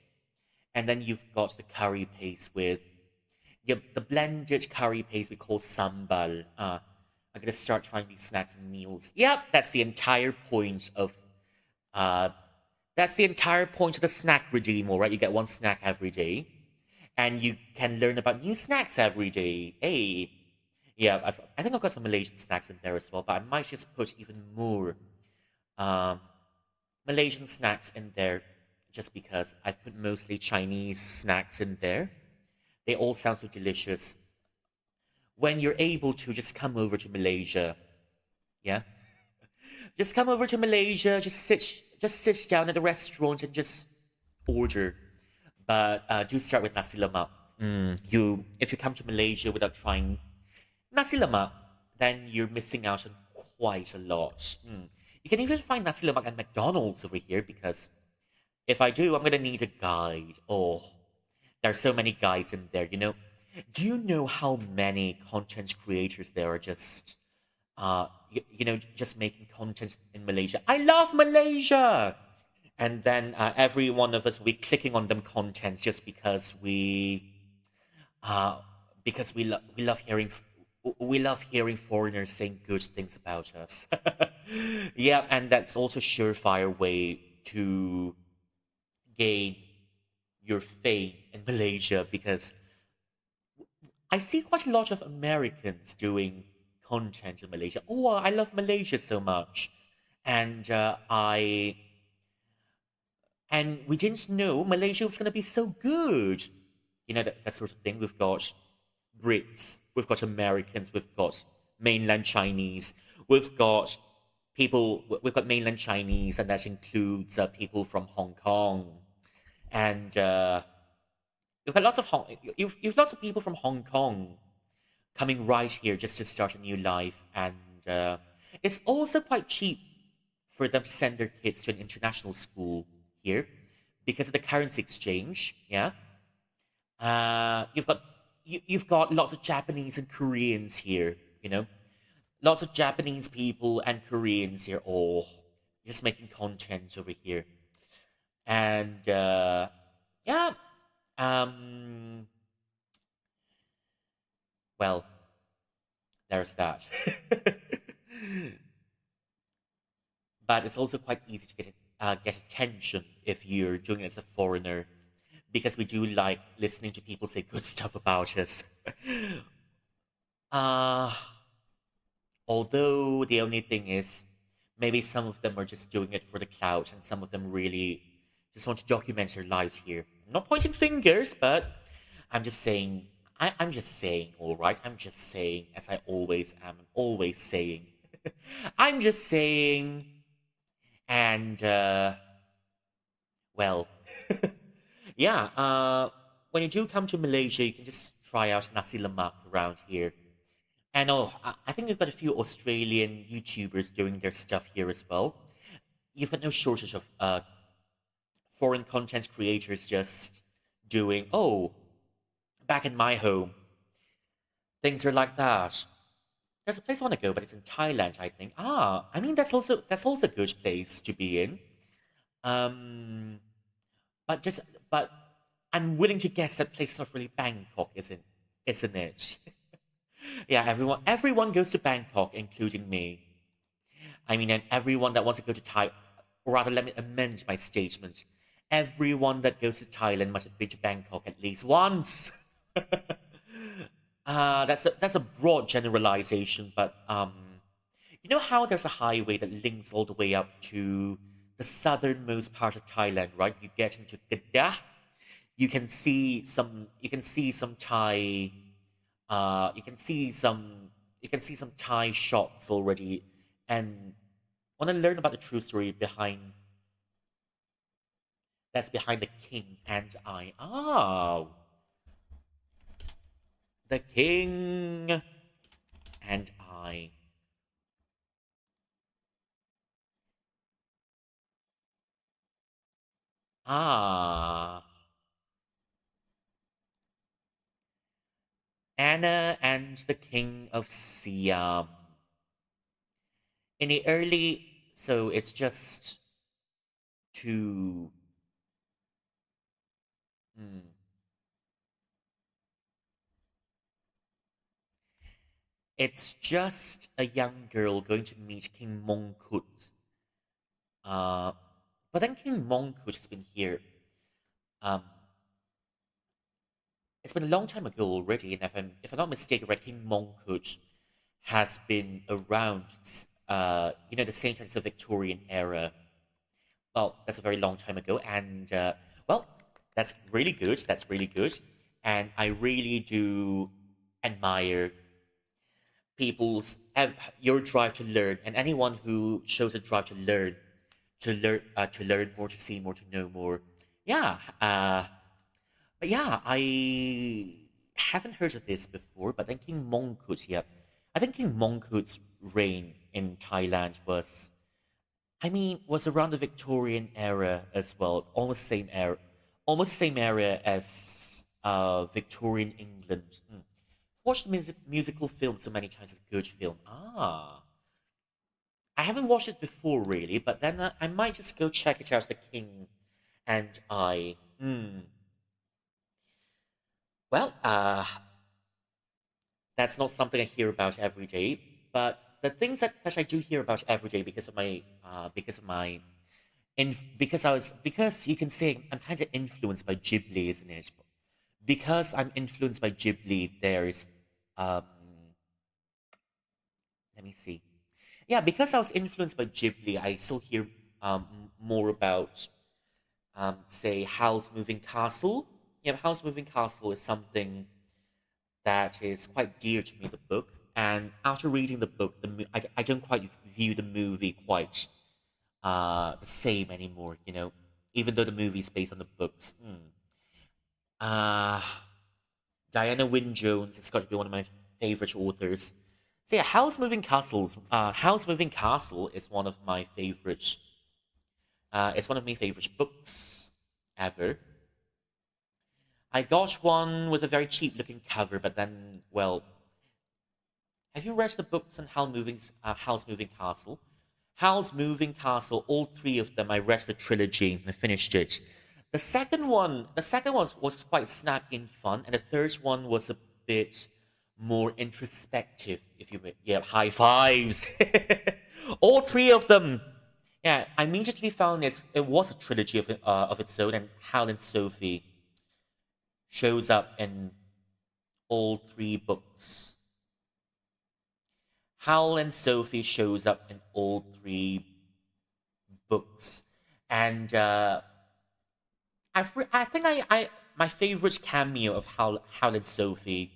and then you've got the curry paste with the blended curry paste we call sambal. I'm gonna start trying these snacks and meals. Yep, uh, that's the entire point of the snack redeem, right? You get one snack every day, and you can learn about new snacks every day. Hey, yeah, I think I've got some Malaysian snacks in there as well, but I might just put even more um, Malaysian snacks in there just because I've put mostly Chinese snacks in there. They all sound so delicious. When you're able to just come over to Malaysia, yeah, just come over to Malaysia, just sit down at a restaurant and just order. But do start with nasi lemak. If you come to Malaysia without trying nasi lemak, then you're missing out on quite a lot. You can even find nasi lemak at McDonald's over here because if I do, I'm gonna need a guide. Oh, there are so many guides in there. Do you know how many content creators there are just making content in Malaysia? I love Malaysia, and then every one of us we clicking on them contents just uh, because we love hearing foreigners saying good things about us. Yeah, and that's also surefire way to gain your fame in Malaysia because I see quite a lot of Americans doing content in Malaysia. Oh, I love Malaysia so much, and we didn't know Malaysia was going to be so good. That sort of thing. We've got Brits, we've got Americans, we've got mainland Chinese, we've got mainland Chinese, and that includes people from Hong Kong, and you've got you've lots of people from Hong Kong coming right here just to start a new life, and it's also quite cheap for them to send their kids to an international school here because of the currency exchange. Yeah, you've got lots of Japanese and Koreans here. Lots of Japanese people and Koreans here. Oh, just making content over here, and yeah, um, well, there's that. But it's also quite easy to get attention if you're doing it as a foreigner, because we do like listening to people say good stuff about us. uh, Although the only thing is, maybe some of them are just doing it for the clout, and some of them really just want to document their lives here. I'm not pointing fingers, but I'm just saying. I'm just saying, all right. I'm just saying, as I always am, always saying. I'm just saying, and well, yeah. When you do come to Malaysia, you can just try out nasi lemak around here. And oh, I think we've got a few Australian YouTubers doing their stuff here as well. You've got no shortage of foreign content creators just doing, oh, back in my home, things are like that. There's a place I want to go, but it's in Thailand, I think. I mean that's also a good place to be in. Um, but just but I'm willing to guess that place is not really Bangkok, isn't it? Yeah, everyone goes to Bangkok, including me. I mean, and everyone that wants to go to Thai, or rather, let me amend my statement. Everyone that goes to Thailand must have been to Bangkok at least once. That's a broad generalization, but you know how there's a highway that links all the way up to the southernmost part of Thailand, right? You get into Kedah, you can see some Thai, uh, you can see some you can see some Thai shops already, and want to learn about the true story behind the king and I. Oh, the king and I. Ah, Anna and the king of Siam. In the early, so it's just to, hmm, it's just a young girl going to meet King Mongkut. Uh, but then King Mongkut has been here. Um, it's been a long time ago already, and if I'm not mistaken, right, King Mongkut has been around, the same time as the Victorian era. Well, that's a very long time ago, and well, that's really good. That's really good, and I really do admire your drive to learn, and anyone who shows a drive to learn more, to see more, to know more. Yeah, but yeah, I haven't heard of this before. But then King Mongkut, yeah, I think King Mongkut's reign in Thailand was around the Victorian era as well, almost same era as Victorian England. Watched the musical film so many times. It's a good film. I haven't watched it before really, but then I might just go check it out. The King and I. Well, that's not something I hear about every day. But the things that I do hear about every day because you can say I'm kind of influenced by Ghibli, isn't it? Because I'm influenced by Ghibli, there's um let me see. Yeah, because I was influenced by Ghibli, I still hear more about say Howl's Moving Castle. Yeah, Howl's Moving Castle is something that is quite dear to me, the book. And after reading the book, I don't quite view the movie quite the same anymore, even though the movie is based on the books. Uh, Diana Wynne Jones has got to be one of my favorite authors. So yeah, House Moving Castle is one of my favorite. It's one of my favorite books ever. I got one with a very cheap looking cover, but then, well, have you read the books on House Moving Castle? House Moving Castle, all three of them, I read the trilogy and I finished it. The second one was quite snappy and fun, and the third one was a bit more introspective, if you will. Yeah, high fives. All three of them. Yeah, I immediately found it was a trilogy of its own, and Hal and Sophie shows up in all three books. Hal and Sophie shows up in all three books, and I think my favorite cameo of Hal and Sophie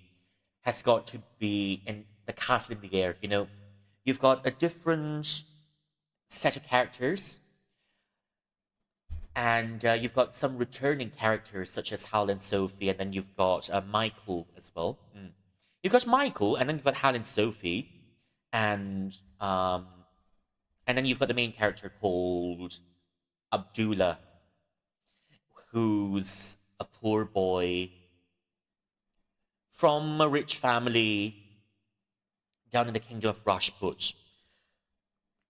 has got to be in the Castle in the Air. You've got a different set of characters, and you've got some returning characters such as Hal and Sophie, and then you've got Michael as well. You've got Michael, and then you've got Hal and Sophie, and um, and then you've got the main character called Abdullah, who's a poor boy from a rich family down in the kingdom of Rajput.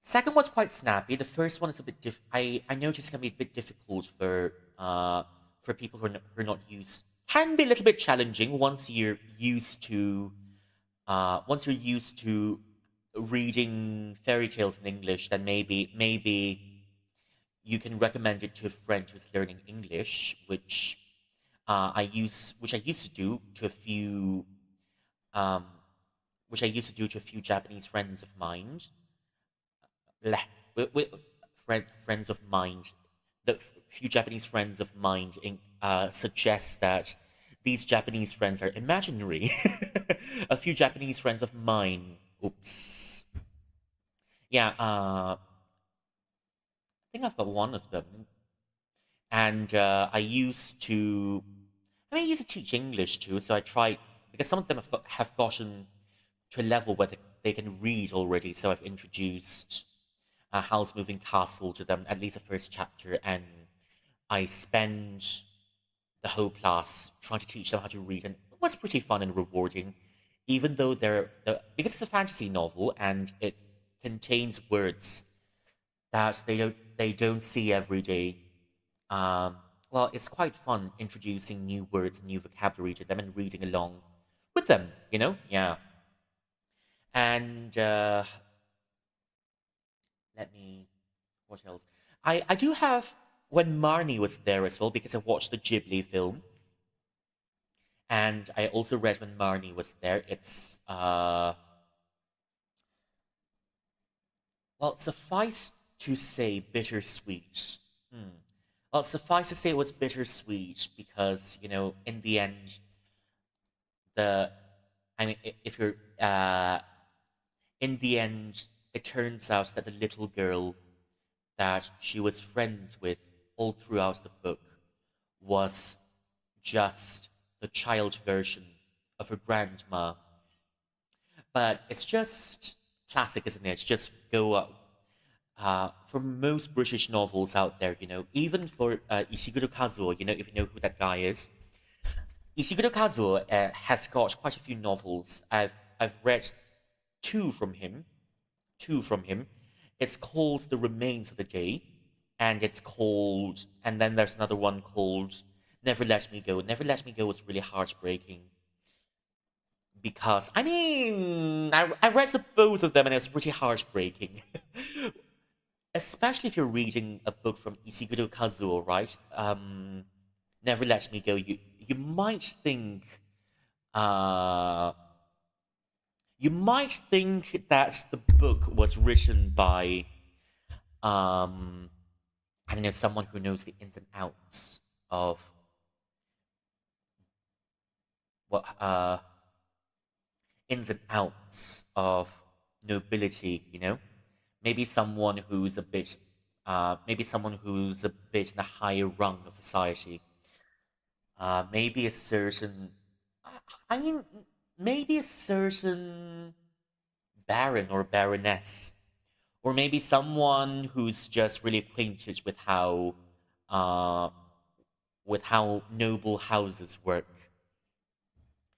Second was quite snappy. The first one is a bit I noticed can be a bit difficult for for people who are not used, can be a little bit challenging once you're used to reading fairy tales in English. Then maybe you can recommend it to a friend who's learning English, which I used to do to a few um, Japanese friends of mine. Le- friends of mine. The few Japanese friends of mine suggest that these Japanese friends are imaginary. A few Japanese friends of mine. Oops. Yeah. I think I've got one of them, and I used to teach English too, so I tried because some of them have gotten to a level where they can read already. So I've introduced Howl's Moving Castle to them, at least the first chapter, and I spend the whole class trying to teach them how to read, and it was pretty fun and rewarding. Even though because it's a fantasy novel and it contains words that they don't see every day. Um, well, it's quite fun introducing new words and new vocabulary to them and reading along with them. Yeah. And let me what else? I do have when Marnie was there as well because I watched the Ghibli film, and I also read when Marnie was there. It's well, suffice to say, bittersweet. Hmm. Well, suffice to say, it was bittersweet because in the end, the I mean, if you're in the end, it turns out that the little girl that she was friends with all throughout the book was just the child version of her grandma. But it's just classic, isn't it? It's just go up. For most British novels out there, even for Ishiguro Kazuo, if you know who that guy is, Ishiguro Kazuo has got quite a few novels. I've read two from him. Two from him. It's called The Remains of the Day, and then there's another one called Never Let Me Go. Never Let Me Go was really heartbreaking because I read both of them and it was pretty heartbreaking. Especially if you're reading a book from Ishiguro Kazuo, right? Never Let Me Go. You might think uh you might think that the book was written by um I don't know, someone who knows the ins and outs of what ins and outs of nobility, maybe someone who's a bit in a higher rung of society. Maybe a certain I mean maybe a certain baron or baroness, or maybe someone who's just really acquainted uh with how noble houses work.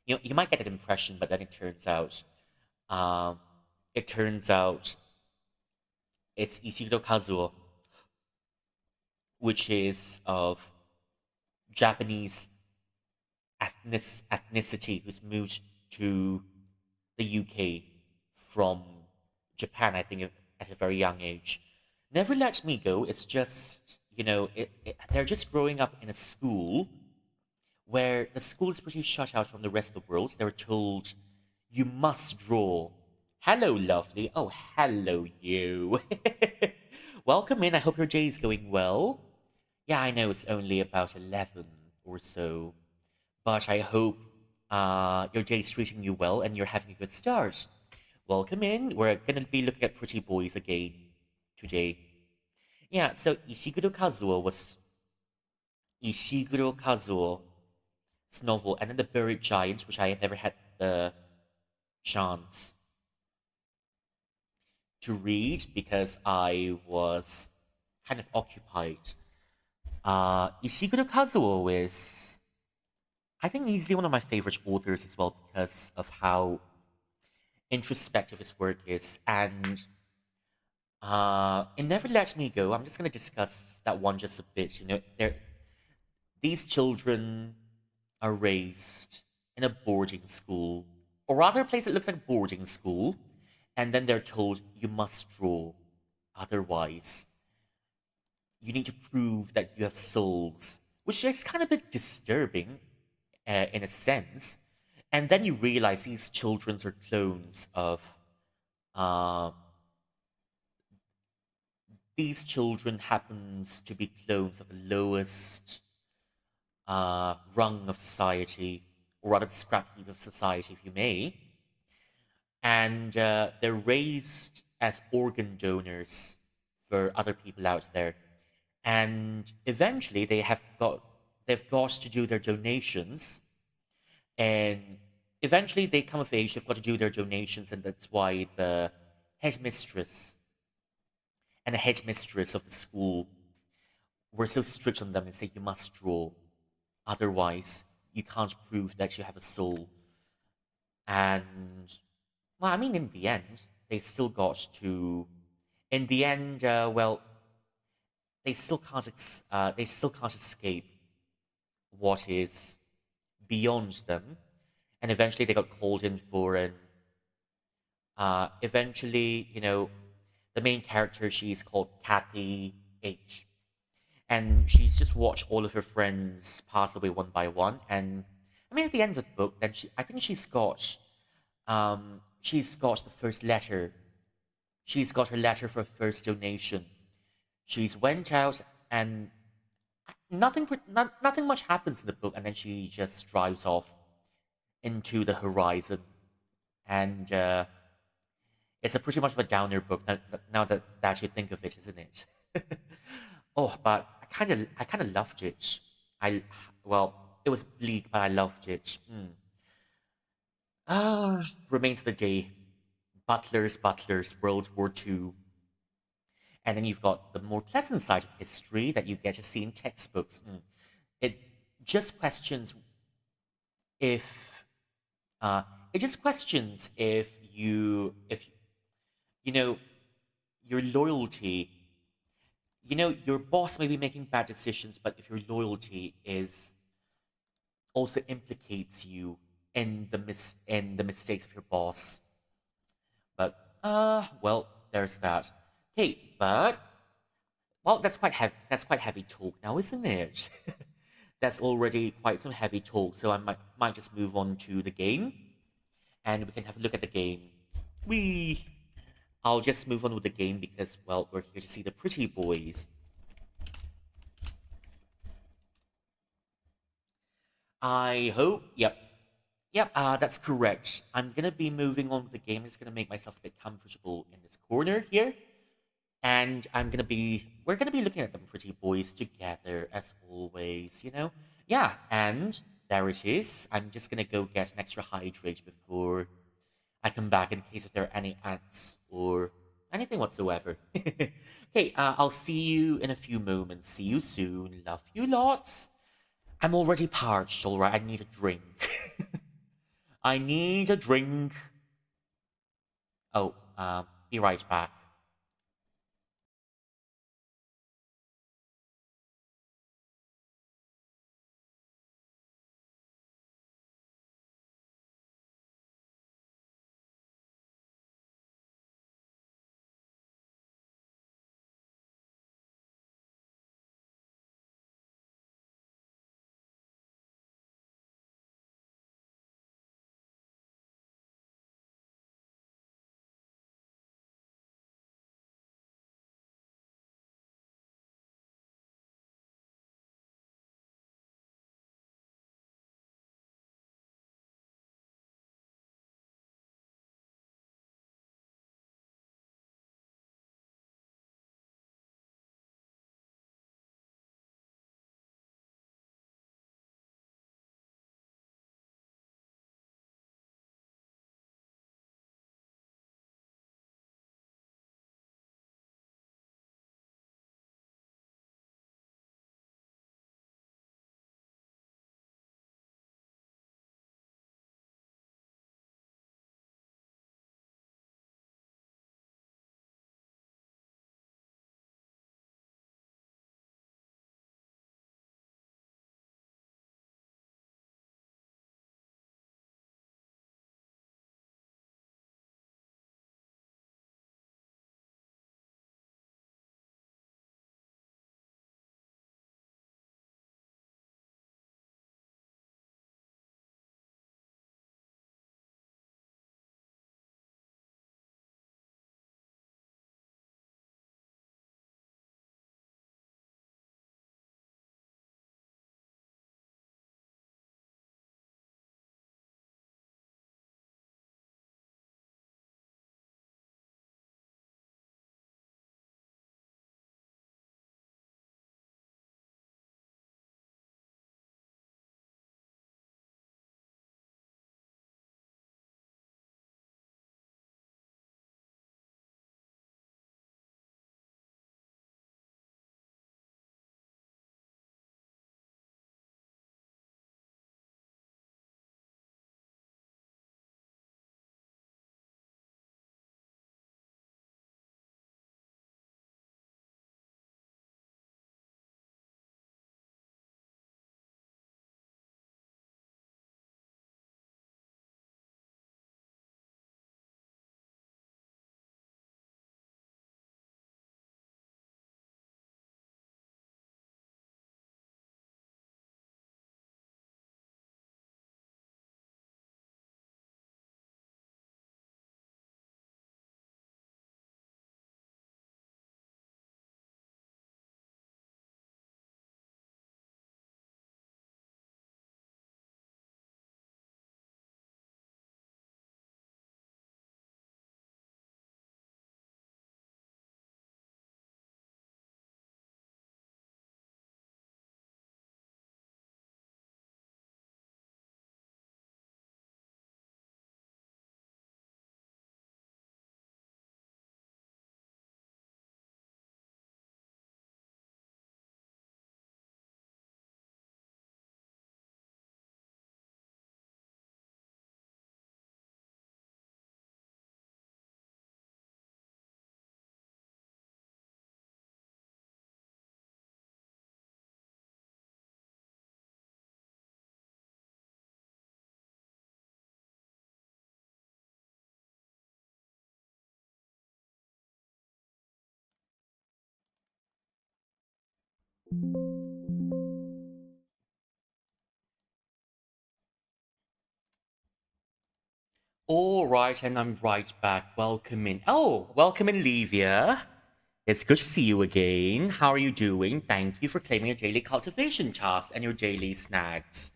You might get that impression, but then um, it turns out it's Ishiguro Kazuo, which is of Japanese ethnicity, who's moved to the UK from Japan, I think, at a very young age. Never Let Me Go. It's just they're just growing up in a school where the school is pretty shut out from the rest of the world. They're told, you must draw. Hello, lovely. Oh, hello, you. Welcome in. I hope your day is going well. Yeah, I know it's only about 11 or so, but I hope your day is treating you well and you're having a good start. Welcome in. We're going to be looking at pretty boys again today. Yeah, so Ishiguro Kazuo novel, and then The Buried Giant, which I had never had the chance to read because I was kind of occupied. Ishiguro Kazuo is, I think, easily one of my favorite authors as well because of how introspective his work is. And in Never Let Me Go, I'm just going to discuss that one just a bit. these children are raised in a boarding school, or rather a place that looks like boarding school, and then they're told you must draw. Otherwise, you need to prove that you have souls, which is kind of a bit disturbing in a sense. And then you realize these children are clones of. Uh, these children happens to be clones of the lowest rung of society, or rather the scrap heap of society, if you may. And they're raised as organ donors for other people out there. And eventually they've got to do their donations, and eventually they come of age, they've got to do their donations, and that's why headmistress the headmistress of the school were so strict on them and say you must draw, otherwise you can't prove that you have a soul. And well, I mean, in the end, they still got to. In the end, well, they still can't escape what is beyond them, and eventually they got called in for an. Eventually, the main character, she's called Kathy H, and she's just watched all of her friends pass away one by one. And I mean, at the end of the book, then I think she's got the first letter. She's got her letter for her first donation. She's went out, and nothing much happens in the book, and then she just drives off into the horizon. And it's a pretty much of a downer book now that you think of it, isn't it? Oh, but I kind of loved it. I well, it was bleak, but I loved it. Remains of the day. Butlers, World War II. And then you've got the more pleasant side of history that you get to see in textbooks. It just questions if uh, it just questions if you know your loyalty. Your boss may be making bad decisions, but if your loyalty is also implicates you in the mistakes of your boss. But well, there's that. Hey, but well, that's quite heavy talk now, isn't it? That's already quite some heavy talk, so I might just move on to the game, and we can have a look at the game. We I'll just move on with the game because, well, we're here to see the pretty boys. I hope. Yep. Yep, that's correct. I'm gonna be moving on with the game. I'm just gonna make myself a bit comfortable in this corner here. And we're gonna be looking at them pretty boys together as always. Yeah, and there it is. I'm just gonna go get an extra hydrate before I come back in case if there are any ants or anything whatsoever. Okay, I'll see you in a few moments. See you soon. Love you lots. I'm already parched, alright? I need a drink. I need a drink. Oh, be right back. All right, and I'm right back. Welcome in. Oh, welcome in, Livia. It's good to see you again. How are you doing? Thank you for claiming your daily cultivation tasks and your daily snacks.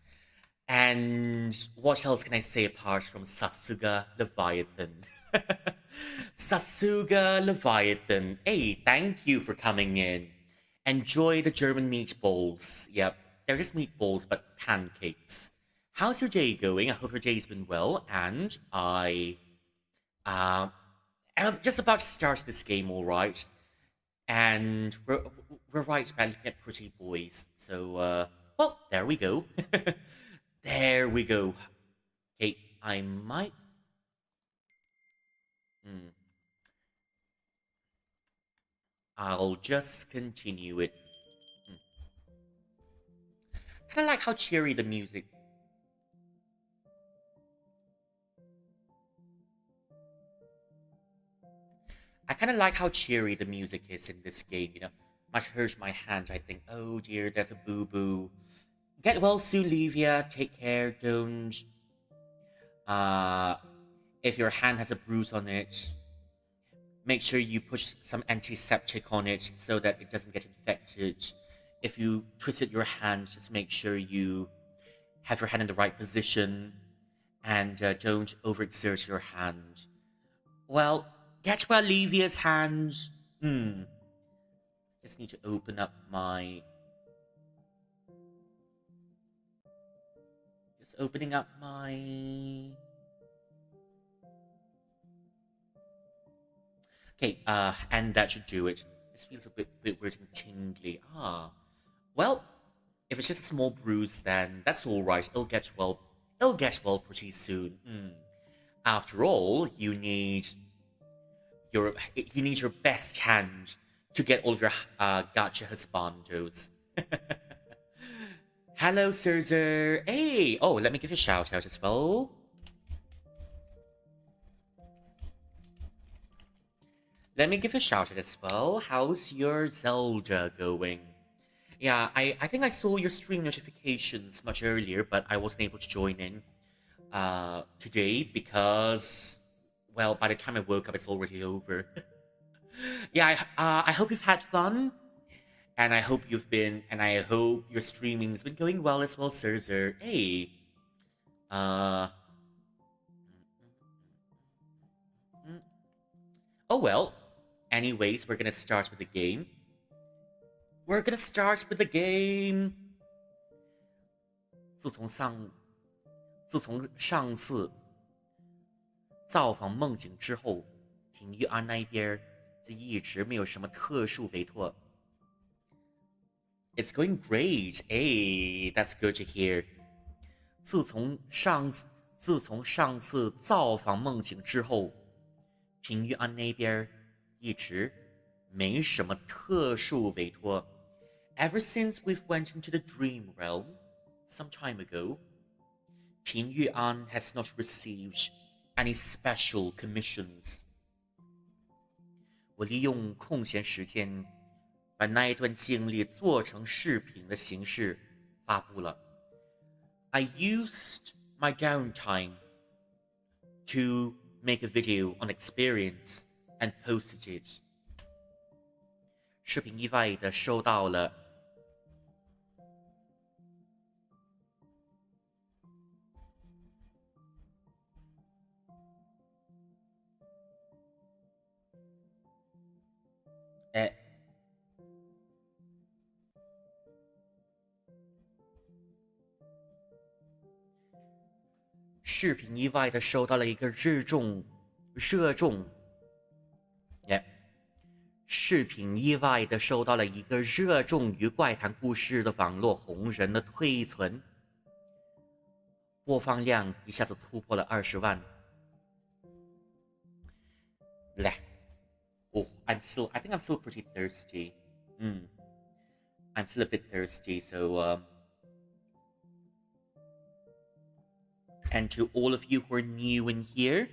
And what else can I say apart from Sasuga Leviathan? Sasuga Leviathan. Hey, thank you for coming in. Enjoy the German meatballs. Yep, they're just meatballs, but pancakes. How's your day going? I hope your day's been well. And uh, I'm just about to start this game, all right. And we're right about looking at pretty boys. So, well, there we go. There we go. Okay, I might. Hmm, I'll just continue it. Hmm. Kind of like how cheery the music. I kind of like how cheery the music is in this game. Much hurts my hand. I think, oh dear, there's a boo boo. Get well soon, Livia. Take care. Don't. Uh, if your hand has a bruise on it, make sure you push some antiseptic on it so that it doesn't get infected. If you twisted your hand, just make sure you have your hand in the right position and don't overexert your hand. Well, get well, Livia's hand. Hmm. Just need to open up my. Just opening up my. Okay, and that should do it. This feels a bit weird and tingly. Ah, well, if it's just a small bruise, then that's all right. It'll get well. It'll get well pretty soon. After all, you need your best hand to get all of your gotcha husbandos. Hello, Sirzer. Hey, oh, let me give you a shout out as well. Let me give a shout out as well. How's your Zelda going? Yeah, I think I saw your stream notifications much earlier, but I wasn't able to join in today because, well, by the time I woke up, it's already over. Yeah, I hope you've had fun, and I hope your streaming's been going well as well, Sir. Hey, uh, mm, oh well. Anyways, we're gonna start with the game. We're gonna start with the game. 自从上自从上次造访梦境之后，平玉安那边就一直没有什么特殊委托。It's going great. Hey, that's good to hear. 自从上次自从上次造访梦境之后，平玉安那边一直没什么特殊委托。Ever since we've went into the dream realm some time ago, Ping Yuan has not received any special commissions. 我利用空闲时间把那一段经历做成视频的形式发布了。I used my downtime to make a video on experience and posted it. 视频意外的收到了视频意外的收到了一个热衷，yeah, 视频意外的收到了一个热衷于怪谈故事的网络红人的推存，播放量一下子突破了20万。来，Oh, I think I'm still pretty thirsty. I'm still a bit thirsty, so and to all of you who are new in here,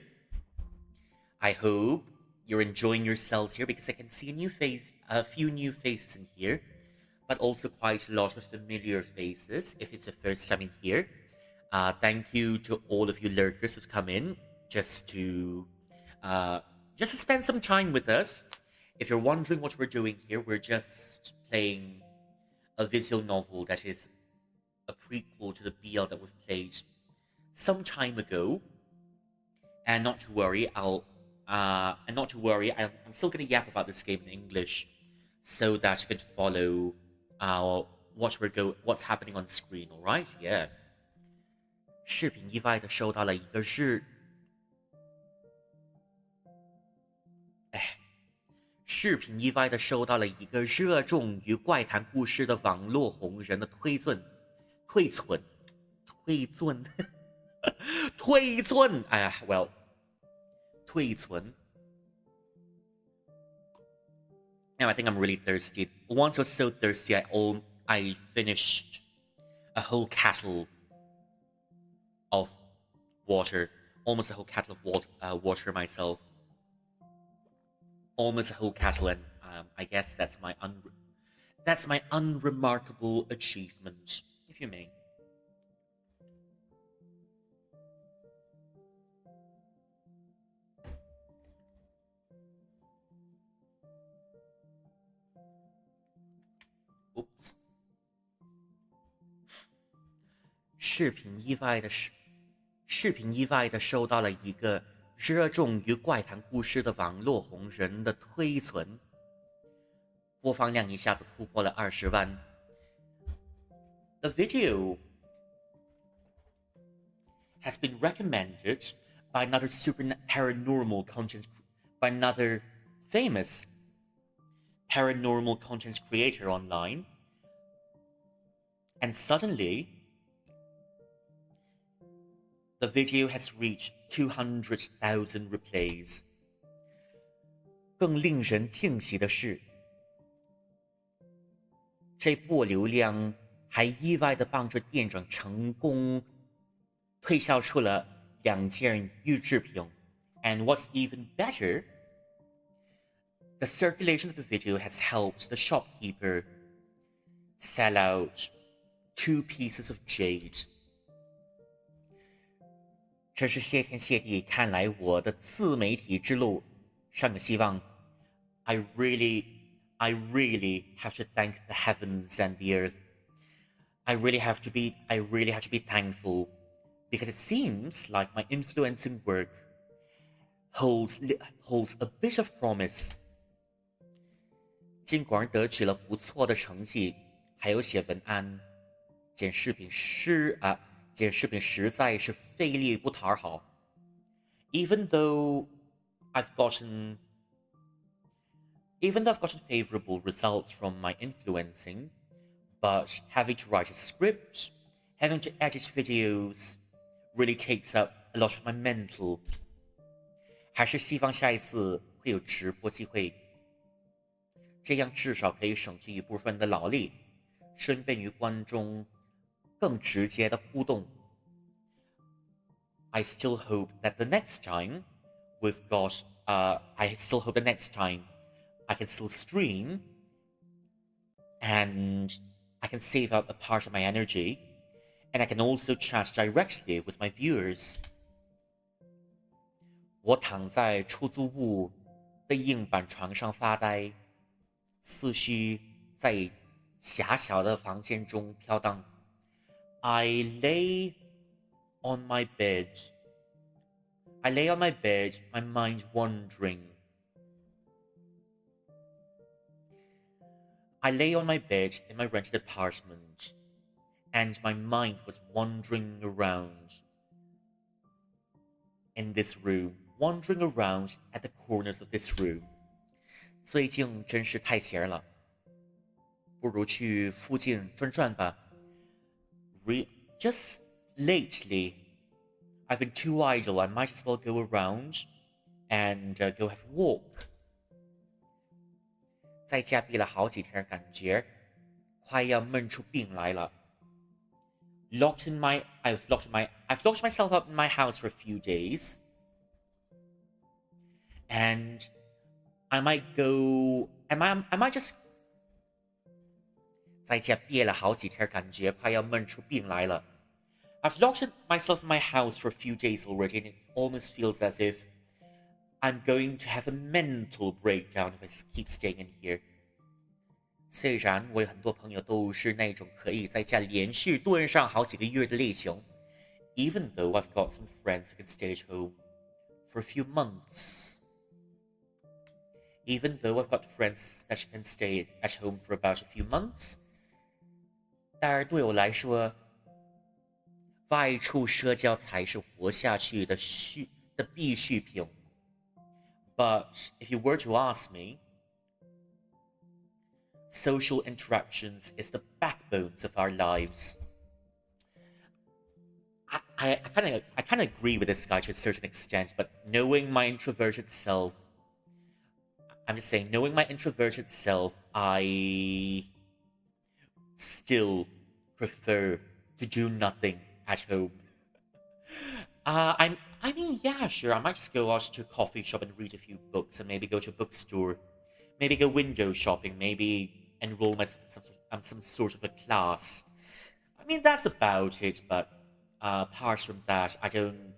I hope you're enjoying yourselves here because I can see a few new faces in here. but also quite a lot of familiar faces if it's your first time in here. Thank you to all of you lurkers who've come in just to uh, just to spend some time with us. If you're wondering what we're doing here, we're just playing a visual novel that is a prequel to the BL that we've played some time ago. And not to worry, I'm still gonna yap about this game in English, so that you can follow what's happening on screen. All right, yeah. 视频意外的收到了一个日，哎，视频意外的收到了一个热衷于怪谈故事的网络红人的推存，推尊，推尊。哎呀，well，推存。Now I think I'm really thirsty. Once I was so thirsty, I finished a whole kettle of water, almost a whole kettle of water myself, almost a whole kettle, and I guess that's my unremarkable achievement, if you may. 视频意外的收到了一个热衷于怪谈故事的网络红人的推存，播放量一下子突破了20万。The video has been recommended by another by another famous paranormal content creator online, and suddenly the video has reached 200,000 replays. 更令人惊喜的是，这波流量还意外的帮助店长成功推销出了2件预制品。And what's even better, the circulation of the video has helped the shopkeeper sell out 2 pieces of jade. 真是谢天谢地，看来我的自媒体之路尚有希望。I really have to thank the heavens and the earth. I really have to be thankful, because it seems like my influencing work holds a bit of promise. 尽管得取了不错的成绩，还有写文案，剪视频实在是费力不讨好。Even though I've gotten favorable results from my influencing, but having to write a script, having to edit videos, really takes up a lot of my mental. 还是希望下一次会有直播机会，这样至少可以省去一部分的劳力，顺便与观众更直接的互动。I still hope that the next time I can still stream and I can save up a part of my energy, and I can also chat directly with my viewers. 我躺在出租屋的硬板床上发呆，思绪在狭小的房间中飘荡。I lay on my bed, my mind wandering. I lay on my bed in my rented apartment, and my mind was wandering around in this room, wandering around at the corners of this room. 最近真是太闲了，不如去附近转转吧。Just lately, I've been too idle. I might as well go around and go have a walk. 在家憋了好几天，感觉快要闷出病来了。I've locked myself up in my house for a few days, and I might just 在家憋了好几天，感觉快要闷出病来了。I've locked myself in my house for a few days already, and it almost feels as if I'm going to have a mental breakdown if I keep staying in here. 虽然我有很多朋友都是那种可以在家连续蹲上好几个月的类型 ，even though I've got some friends who can stay at home for a few months. Even though I've got friends that can stay at home for about a few months. 但是对我来说，外出社交才是活下去的必需品。But if you were to ask me, social interactions is the backbones of our lives. I kind of agree with this guy to a certain extent, but knowing my introverted self, I'm just saying, knowing my introverted self, I still prefer to do nothing at home. I mean, yeah, sure. I might just go out to a coffee shop and read a few books, and maybe go to a bookstore, maybe go window shopping, maybe enroll myself in some sort of a class. I mean, that's about it. But apart from that, I don't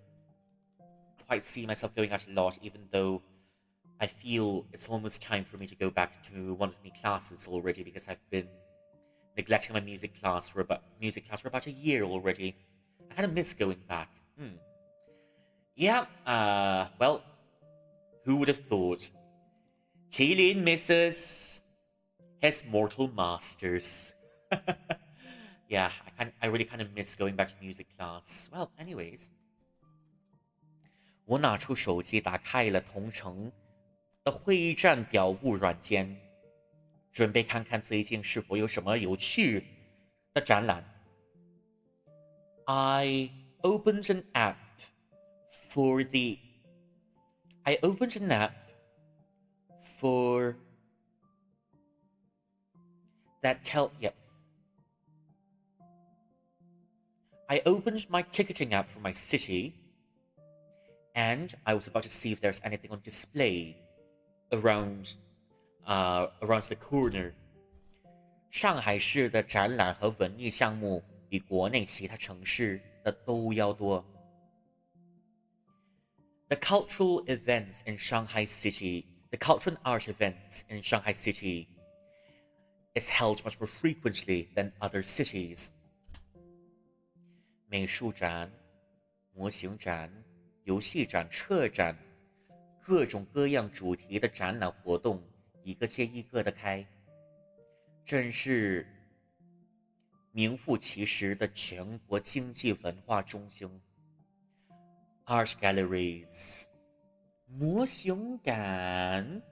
quite see myself going out a lot, even though I feel it's almost time for me to go back to one of my classes already, because I've been neglecting my music class for about a year already. I kind of miss going back. Yeah, well, who would have thought? Jillian misses his mortal masters. Yeah, I really kind of miss going back to music class. Well, anyways. 我拿出手机，打开了同城的会议站表务软件，准备看看最近是否有什么有趣的展览。I opened an app for I opened my ticketing app for my city, and I was about to see if there's anything on display around the corner. 上海市的展览和文艺项目比国内其他城市的都要多。The cultural and art events in Shanghai City is held much more frequently than other cities. 美术展、模型展、游戏展、车展，各种各样主题的展览活动一个接一个的开，真是名副其实的全国经济文化中心。Art galleries， 模型展。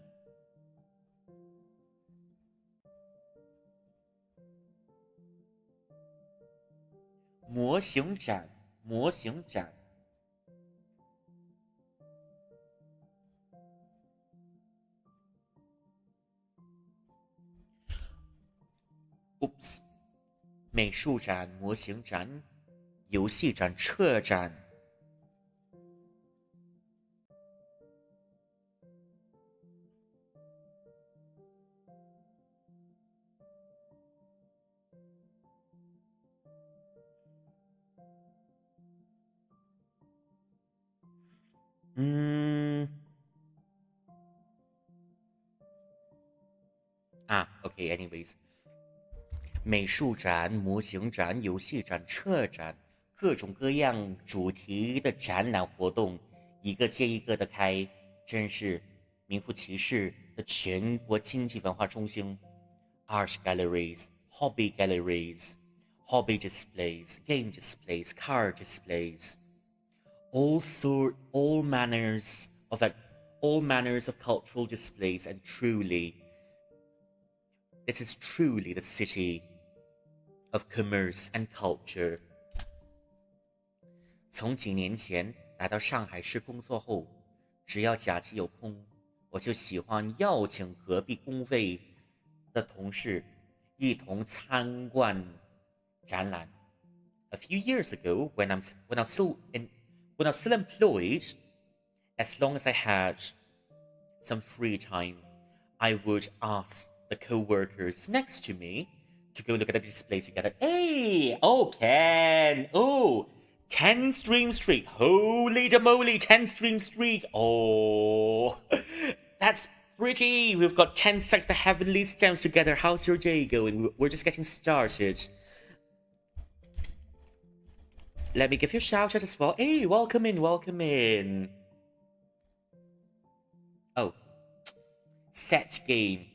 模型展，模型展。Oops， 美术展、模型展、游戏展、车展。OK，anyways， 美术展、模型展、游戏展、车展，各种各样主题的展览活动，一个接一个的开，真是名副其实的全国经济文化中心。Art galleries, hobby galleries, hobby displays, game displays, car displays, all manners of cultural displays, and this is truly the city of commerce and culture. 从几年前来到上海市工作后，只要假期有空，我就喜欢邀请隔壁工位的同事一同参观展览。A few years ago, when I was still employed, as long as I had some free time, I would ask the co-workers next to me to go look at the display together. Hey! Oh, Ken! Oh! 10 stream streak. Holy moly, 10 stream streak. Oh, that's pretty. We've got 10 stacks of the heavenly stems together. How's your day going? We're just getting started. Let me give you a shout out as well. Hey, welcome in, welcome in. Oh, set game.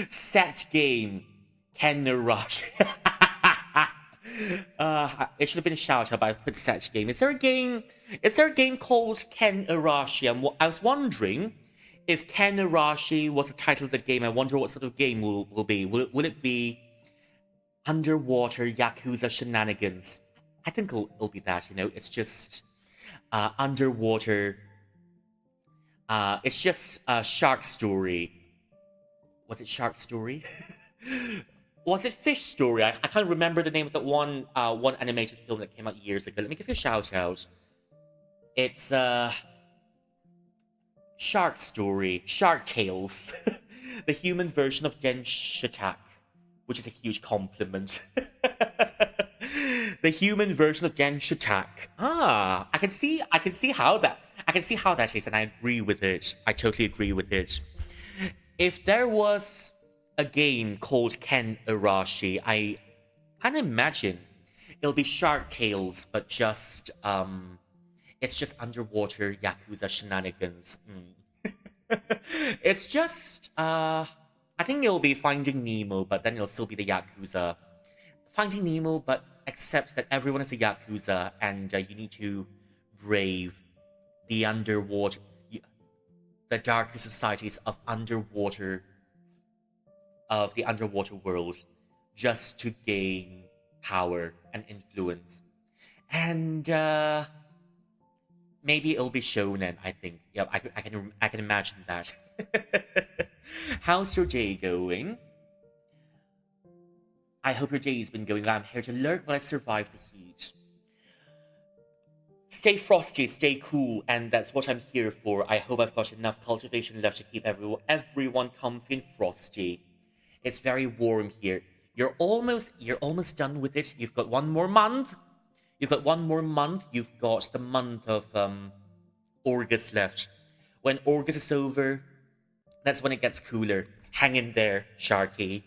Set game. Ken Rush. It should have been a shout out, but I put set game. Is there a game? Is there a game called Ken Arashi? I was wondering if Ken Arashi was the title of the game. I wonder what sort of game will be. Will it be underwater Yakuza shenanigans? I think it'll be that. You know, it's just underwater. It's just a shark story. Was it Shark Story? Was it Fish Story? I can't remember the name of that one animated film that came out years ago. Let me give you a shout out. It's Shark Story, Shark Tales, the human version of Genshin Attack, which is a huge compliment. The human version of Genshin Attack. I can see how that is, and I agree with it. I totally agree with it. If there was a game called Ken Arashi, I kind of imagine it'll be Shark Tales, but just it's just underwater Yakuza shenanigans. It's just I think it'll be Finding Nemo, but then it'll still be the Yakuza. Finding Nemo, but accepts that everyone is a Yakuza, and you need to brave the underwater, the darker societies of the underwater world, just to gain power and influence. And maybe it'll be shonen, I think. Yeah, I can imagine that. How's your day going? I hope your day has been going well. I'm here to lurk while I survive the heat. Stay frosty, stay cool, and that's what I'm here for. I hope I've got enough cultivation left to keep everyone comfy and frosty. It's very warm here. You're almost done with it. You've got one more month. You've got the month of August left. When August is over, that's when it gets cooler. Hang in there, Sharky.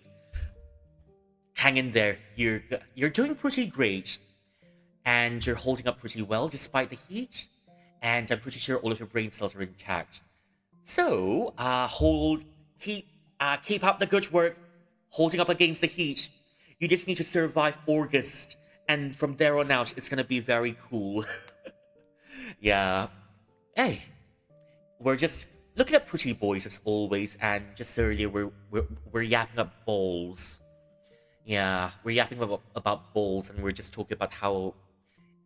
Hang in there. You're doing pretty great. And you're holding up pretty well despite the heat. And I'm pretty sure all of your brain cells are intact. So, keep up the good work. Holding up against the heat. You just need to survive August. And from there on out, it's going to be very cool. Yeah. Hey. We're just looking at pretty boys as always. And just earlier, we're yapping up balls. Yeah, we're yapping about balls. And we're just talking about how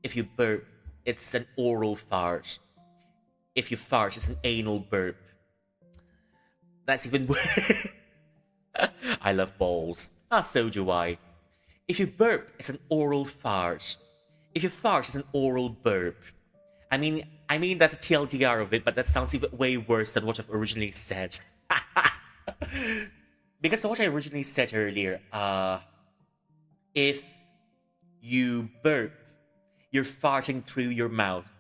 if you burp, it's an oral fart. If you fart, it's an anal burp. That's even worse. I love balls. So do I. If you burp, it's an oral fart. If you fart, it's an oral burp. I mean that's a TLDR of it, but that sounds even way worse than what I've originally said. Because of what I originally said earlier, if you burp, you're farting through your mouth.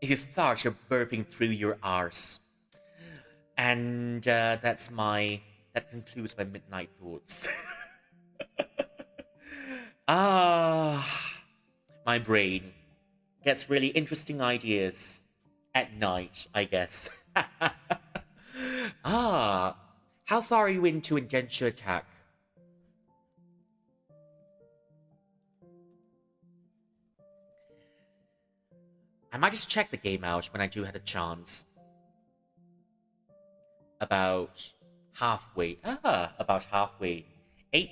If you fart, you're burping through your arse. And that concludes my midnight thoughts. My brain gets really interesting ideas at night, I guess. How far are you into Genshin Attack? I might just check the game out when I do have a chance. About halfway. About halfway. Hey,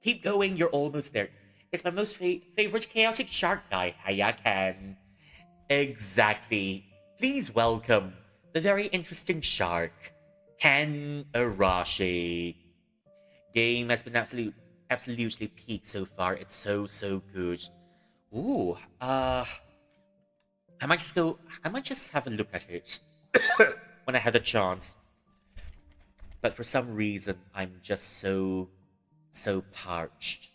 keep going, you're almost there. It's my most favorite chaotic shark guy, Hayakan. Exactly. Please welcome the very interesting shark, Ken Arashi. Game has been absolutely peak so far. It's so good. Ooh, I might just have a look at it when I have the chance. but for some reason, I'm just so parched.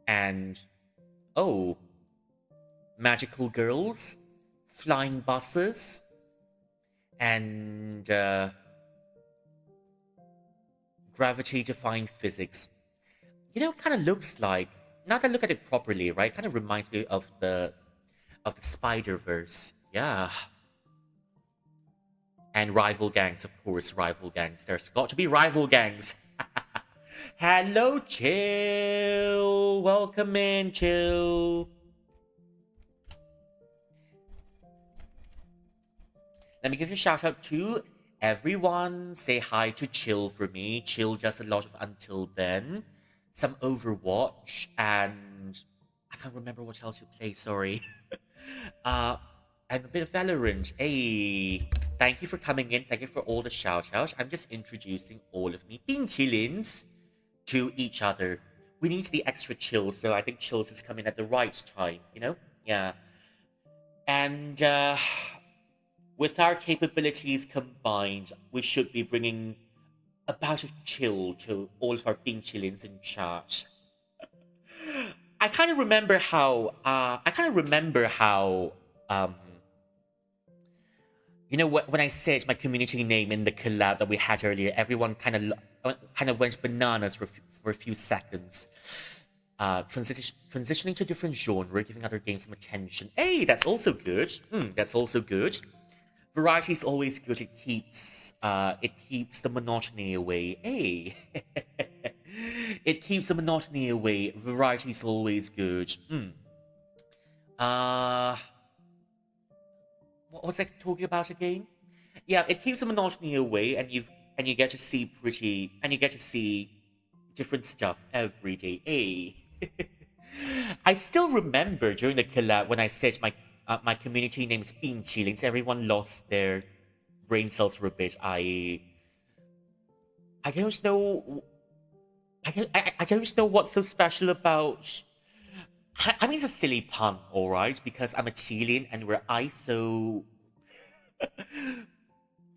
And oh, magical girls, flying buses, and gravity-defying physics. Kind of looks like, now that I look at it properly, right? Kind of reminds me of the Spider-Verse. Yeah. And rival gangs, of course, rival gangs. There's got to be rival gangs. Hello, Chill. Welcome in, Chill. Let me give you a shout out to everyone. Say hi to Chill for me. Chill does a lot of Until Then, some Overwatch, and I can't remember what else you play, sorry. uh, and a bit of Valorant. Hey, thank you for coming in. Thank you for all the shout outs. I'm just introducing all of me being chillins to each other. We need the extra chills, so I think chills is coming at the right time, Yeah. And with our capabilities combined, we should be bringing a bout of chill to all of our being chillins in chat. I kind of remember how. Um, when I said my community name in the collab that we had earlier, everyone kind of went bananas for a few seconds. Transitioning to a different genre, giving other games some attention. Hey, that's also good. That's also good. Variety is always good. It keeps the monotony away. Hey, it keeps the monotony away. Variety is always good. Uh, what was I talking about again? Yeah, it keeps the monotony away, and you get to see different stuff every day. Hey. I still remember during the collab when I said my community name is Bean Chillings, everyone lost their brain cells for a bit. I don't know. I don't know what's so special about. I mean, it's a silly pun, all right, because I'm a Chilean and we're ISO.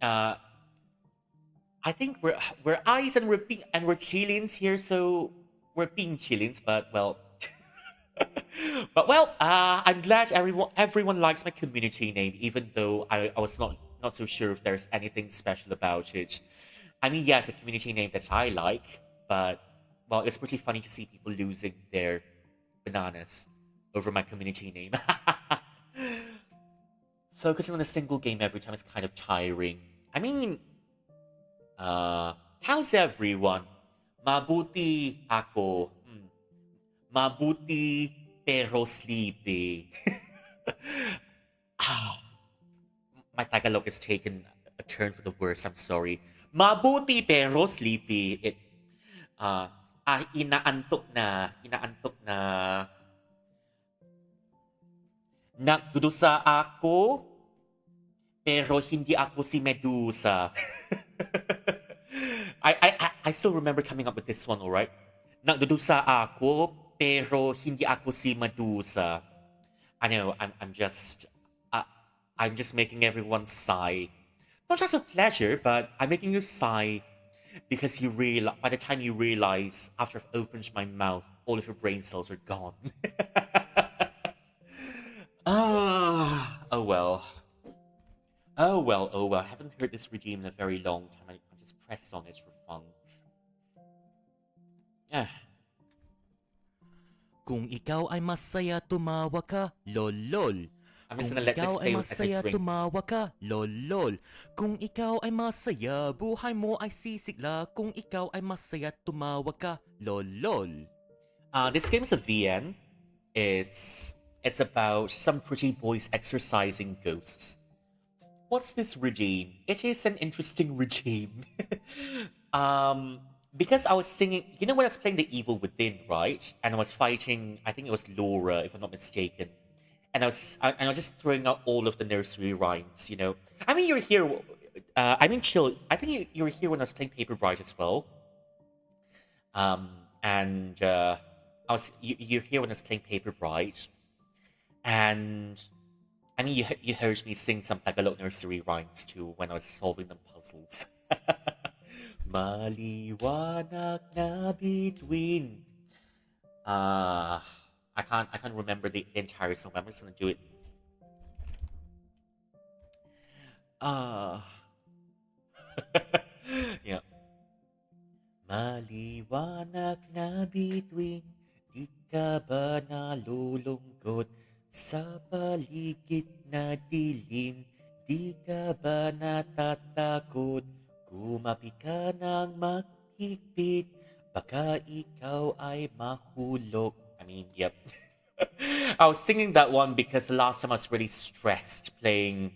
uh, I think we're eyes and we're Chileans here, so we're being Chileans. But well, I'm glad everyone likes my community name, even though I was not so sure if there's anything special about it. I mean, yes, a community name that I like, but well, it's pretty funny to see people losing their bananas over my community name. Focusing on a single game every time is kind of tiring. I mean, how's everyone? Mabuti ako. Mabuti pero sleepy. Ah, my Tagalog has taken a turn for the worse. I'm sorry. Mabuti pero sleepy. Inaantok na. Nagdudusa ako, pero hindi ako si Medusa. I still remember coming up with this one, alright? Nagdudusa ako, pero hindi ako si Medusa. I know, I'm just making everyone sigh. Not just for pleasure, but I'm making you sigh because by the time you realize, after I've opened my mouth, all of your brain cells are gone. Oh well. Oh well, oh well. I haven't heard this regime in a very long time. I just pressed on it for fun. Yeah. Kung ikaw ay masaya, tumawa ka, lol lol. I'm just Kung gonna let this ikaw ay play as I masaya, drink. tumawa ka, lol lol. Kung ikaw ay masaya, buhay mo ay sisigla. Kung ikaw ay masaya, tumawa ka, lol lol. This game is a VN. It's about some pretty boys exercising ghosts. What's this regime? It is an interesting regime. Because I was singing, when I was playing The Evil Within, right? And I was fighting, I think it was Laura, if I'm not mistaken. And I was just throwing out all of the nursery rhymes, I mean, you're here. Chill. I think you were here when I was playing Paper Bride as well. You're here when I was playing Paper Bride. And I mean, you heard me sing some Tagalog nursery rhymes too when I was solving the puzzles. Maliwanag na between. Uh, I can't remember the entire song, but I'm just gonna do it. Uh, yeah. Maliwanag na bituin, di ka ba nalulungkot sa paligid na dilim? Di ka ba natatakot? Kumapi ka ng maghigpit, baka ikaw ay mahulog. I mean, yep. I was singing that one because the last time I was really stressed playing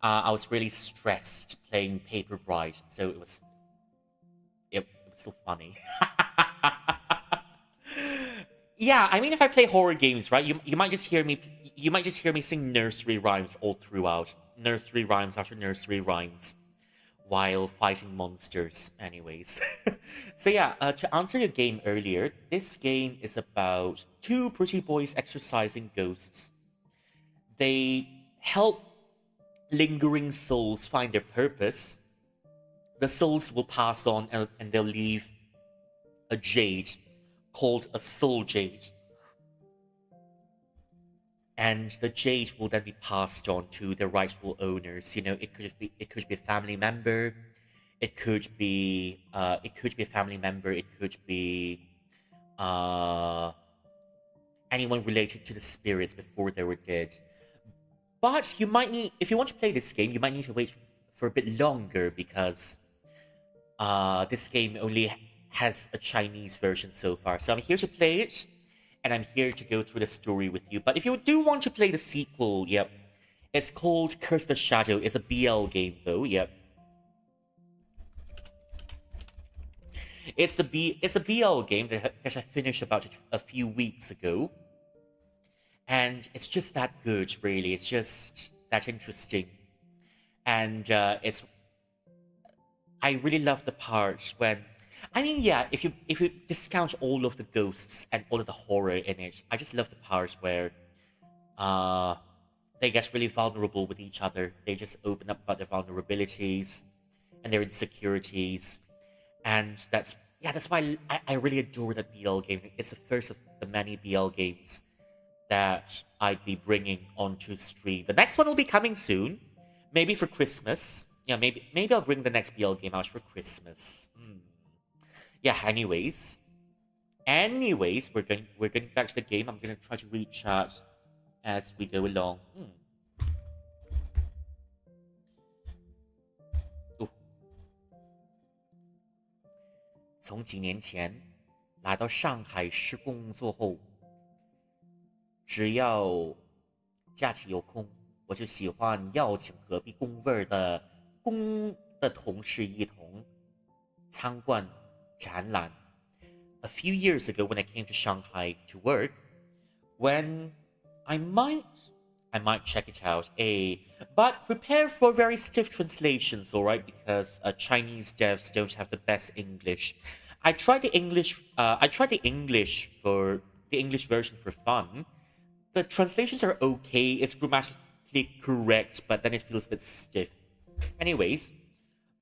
I was really stressed playing Paper Bride, so it was so funny. Yeah, I mean, if I play horror games, right, you might just hear me sing nursery rhymes all throughout, nursery rhymes after nursery rhymes, while fighting monsters. Anyways, so yeah, to answer your game earlier, this game is about two pretty boys exercising ghosts. They help lingering souls find their purpose. The souls will pass on and they'll leave a jade called a soul jade. And the jade will then be passed on to the rightful owners. You know, it could be a family member, it could be a family member, it could be uh anyone related to the spirits before they were dead. But you might need, if you want to play this game, you might need to wait for a bit longer because this game only has a Chinese version so far. So I'm here to play it, and I'm here to go through the story with you. But if you do want to play the sequel, yep, it's called Curse of the Shadow. It's a BL game though, yep. It's a BL game that I finished about a few weeks ago. And it's just that good, really. It's just that interesting. And I really love the part when, I mean, yeah, if you discount all of the ghosts and all of the horror in it, I just love the part where uh they get really vulnerable with each other. They just open up about their vulnerabilities and their insecurities, and that's why I really adore that BL game. It's the first of the many BL games that I'd be bringing onto stream. The next one will be coming soon, maybe for Christmas. Yeah, maybe I'll bring the next BL game out for Christmas. Yeah. Anyways, we're getting back to the game. I'm gonna try to read chat as we go along. Oh. 从几年前来到上海市工作后，只要假期有空，我就喜欢邀请隔壁工位儿的同事一同参观展览。A few years ago, when I came to Shanghai to work, when I might I might check it out. But prepare for very stiff translations, all right? Because Chinese devs don't have the best English. I tried the English. I tried the English for the English version for fun. The translations are okay. It's grammatically correct, but then it feels a bit stiff. Anyways,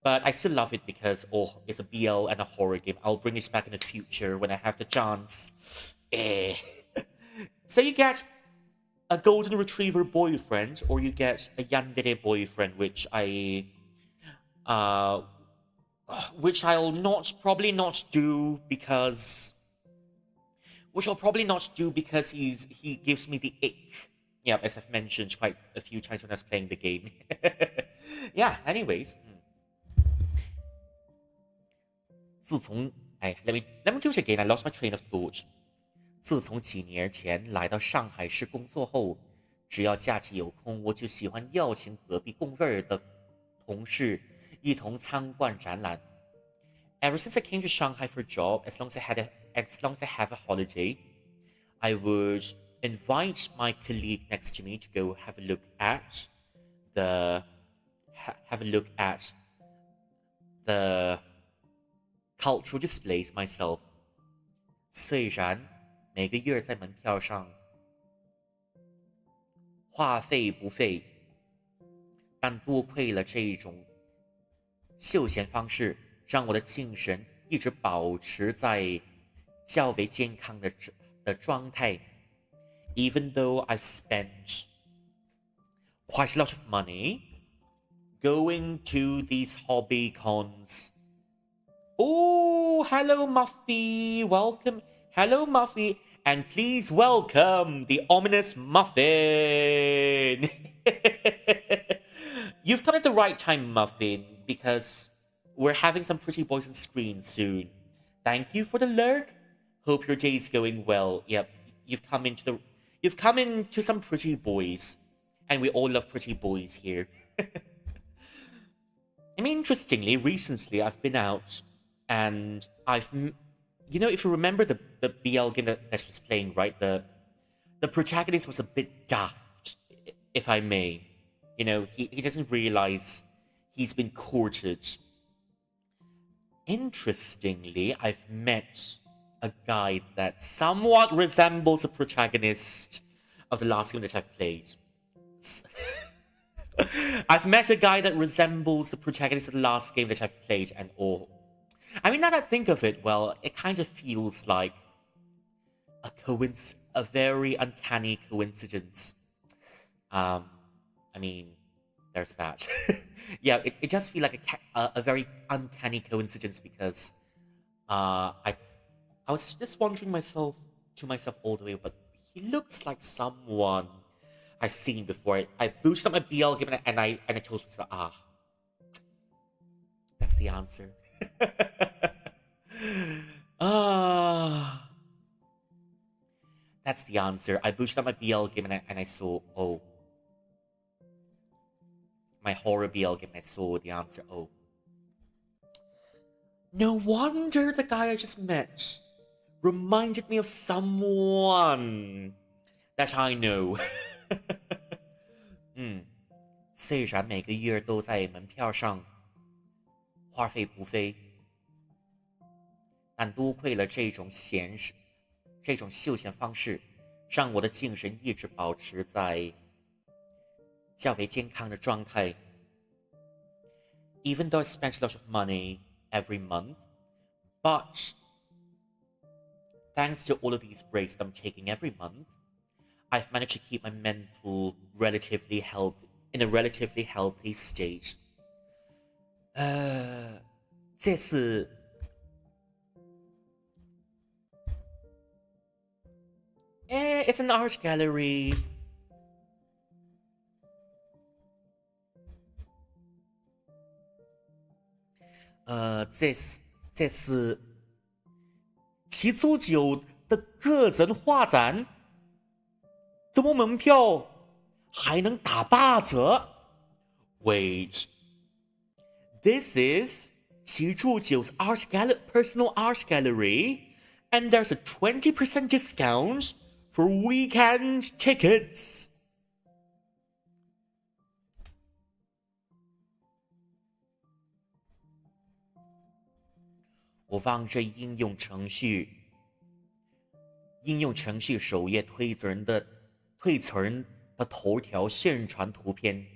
but I still love it because it's a BL and a horror game. I'll bring it back in the future when I have the chance. So you get a golden retriever boyfriend, or you get a yandere boyfriend, uh, which I'll not probably not do because, which I'll probably not do because he gives me the ick. Yeah, as I've mentioned quite a few times when I was playing the game. Yeah. Anyways. 自从let me do it again. I lost my train of thought. 自从几年前来到上海市工作后，只要假期有空，我就喜欢邀请隔壁工位儿的同事一同参观展览。Ever since I came to Shanghai for a job, as long as I have a holiday, I would invite my colleague next to me to go have a look at the cultural displays myself. 虽然每个月在门票上话费不菲，但多亏了这种休闲方式让我的精神一直保持在较为健康的状态。Even though I've spent quite a lot of money going to these hobby cons. Oh, hello, Muffy. Welcome. Hello, Muffy. And please welcome the ominous Muffin. You've come at the right time, Muffin, because we're having some pretty boys on screen soon. Thank you for the lurk. Hope your day's going well. Yep, you've come into some pretty boys, and we all love pretty boys here. I mean, interestingly, recently I've been out, and if you remember the BL game that was playing, right? The protagonist was a bit daft, if I may. He doesn't realize he's been courted. Interestingly, I've met a guy that somewhat resembles the protagonist of the last game that I've played. I've met a guy that resembles the protagonist of the last game that I've played, and oh, I mean, now that I think of it, well, it kind of feels like a very uncanny coincidence. I mean, there's that. Yeah, it just feels like a very uncanny coincidence because I was just wondering to myself all the way, but he looks like someone I've seen before. I boosted up my BL game and I told myself, that's the answer. That's the answer. I boosted up my BL game and I saw, my horror BL game, I saw the answer, No wonder the guy I just met reminded me of someone that I know. 虽然每个月都在门票上花费不菲，但多亏了这种休闲方式，让我的精神一直保持在较为健康的状态。Even though I spent a lot of money every month, but thanks to all of these breaks that I'm taking every month, I've managed to keep my mental in a relatively healthy state. 这次it's an art gallery. Uh, 这次七足九的个人画展，怎么门票还能打8折 ？Wait, this is 七足九's personal art gallery, and there's a 20% discount for weekend tickets. 我望着应用程序首页推存的头条宣传图片，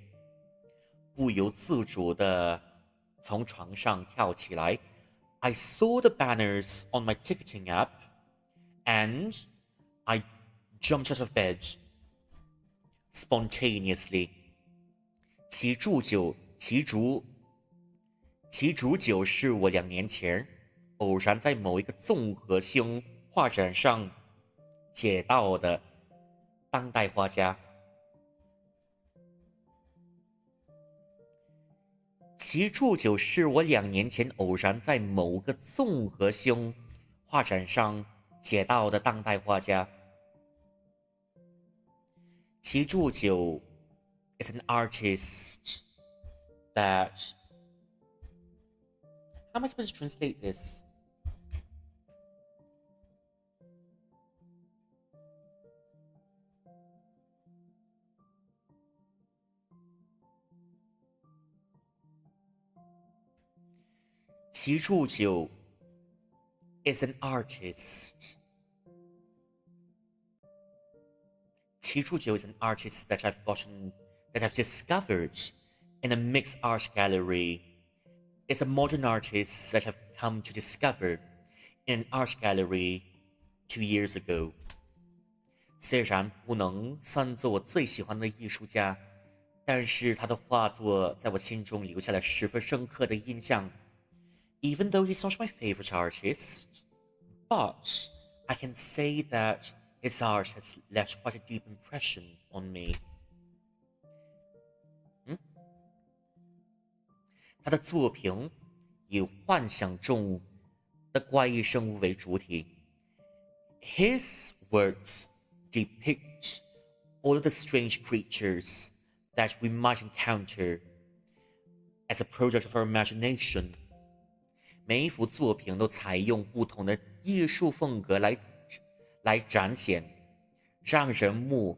不由自主地从床上跳起来。I saw the banners on my ticketing app, and I jumped out of bed spontaneously. 其主角是我2年前偶然在某一个综合性画展上捡到的当代画家。其注酒是我2年前偶然在某个综合性画展上捡到的当代画家。其注酒 is an artist that... How am I supposed to translate this? Qi Zhujiu is an artist. Qi Zhujiu is an artist that I've discovered in a mixed art gallery is a modern artist that I've come to discover in an art gallery 2 years ago. 虽然不能算作我最喜欢的艺术家，但是他的画作在我心中留下了十分深刻的印象。Even though he's not my favorite artist, but I can say that his art has left quite a deep impression on me. 他的作品以幻想中的怪异生物为主体。His works depict all of the strange creatures that we might encounter as a product of our imagination. 每一幅作品都采用不同的艺术风格来展现，让人目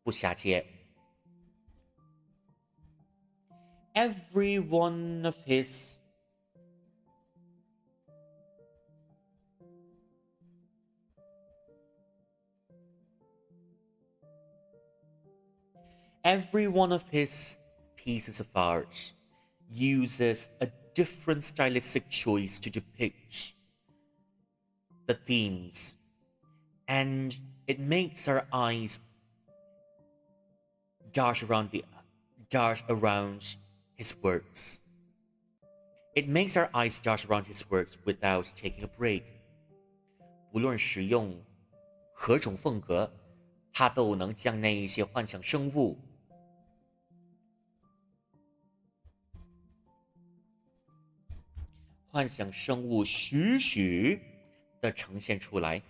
不暇接。Every one of his pieces of art uses a different stylistic choice to depict the themes, and it makes our eyes dart around his works. It makes our eyes dart around his works without taking a break. 不论使用何种风格，他都能将那一些幻想生物栩栩的呈现出来。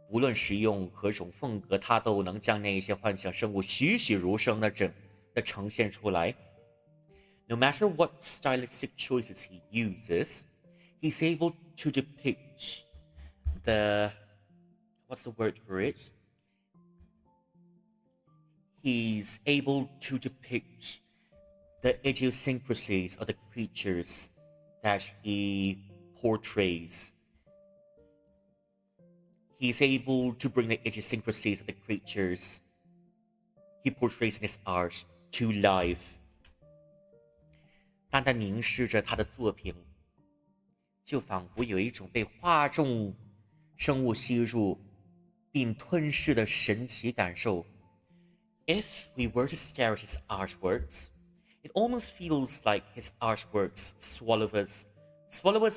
无论使用何种风格，他都能将那一些幻想生物栩栩如生的呈现出来。No matter what stylistic choices he uses, he's able to depict what's the word for it? He's able to depict the idiosyncrasies of the creatures that he portrays. He's able to bring the idiosyncrasies of the creatures he portrays in his art to life. 当他凝视着他的作品，就仿佛有一种被画中生物吸入并吞噬的神奇感受。If we were to stare at his artworks, it almost feels like his artworks swallow us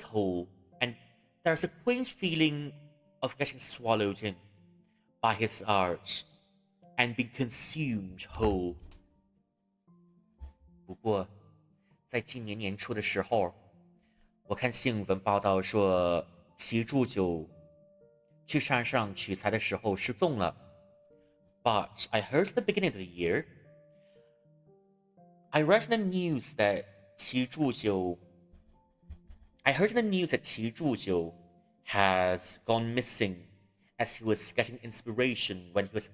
whole, and there's a quaint feeling of getting swallowed in by his art and being consumed whole. 不过，在今年年初的时候，我看新闻报道说，祁铸九去山上取材的时候失踪了。But I heard at the beginning of the year, I read in the news that 祁铸九has gone missing as he was getting inspiration when he was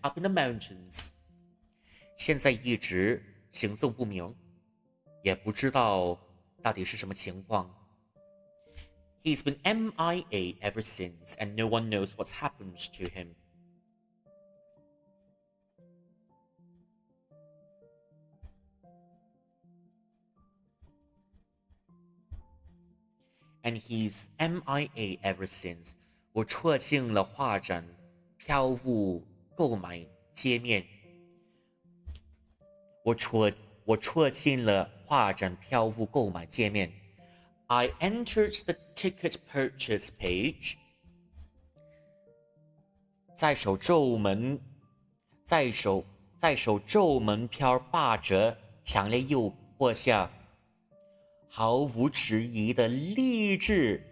up in the mountains. 现在一直行踪不明，也不知道到底是什么情况。He's been MIA ever since, and no one knows what's happened to him. And he's MIA ever since. 我戳进了画展票务购买界面。我戳进了画展票务购买界面。I entered the ticket purchase page. 在手皱门票8折强烈诱惑下，毫无迟疑的励志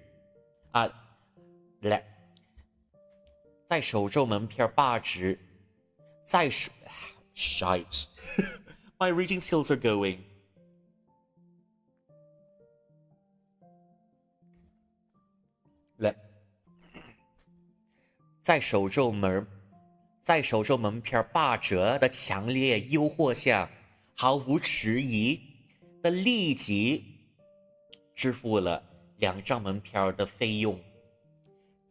在手皱门票8折，shite. My reading skills are going. 在手皱门票8折的强烈诱惑下，毫无迟疑的立即支付了2张门票的费用。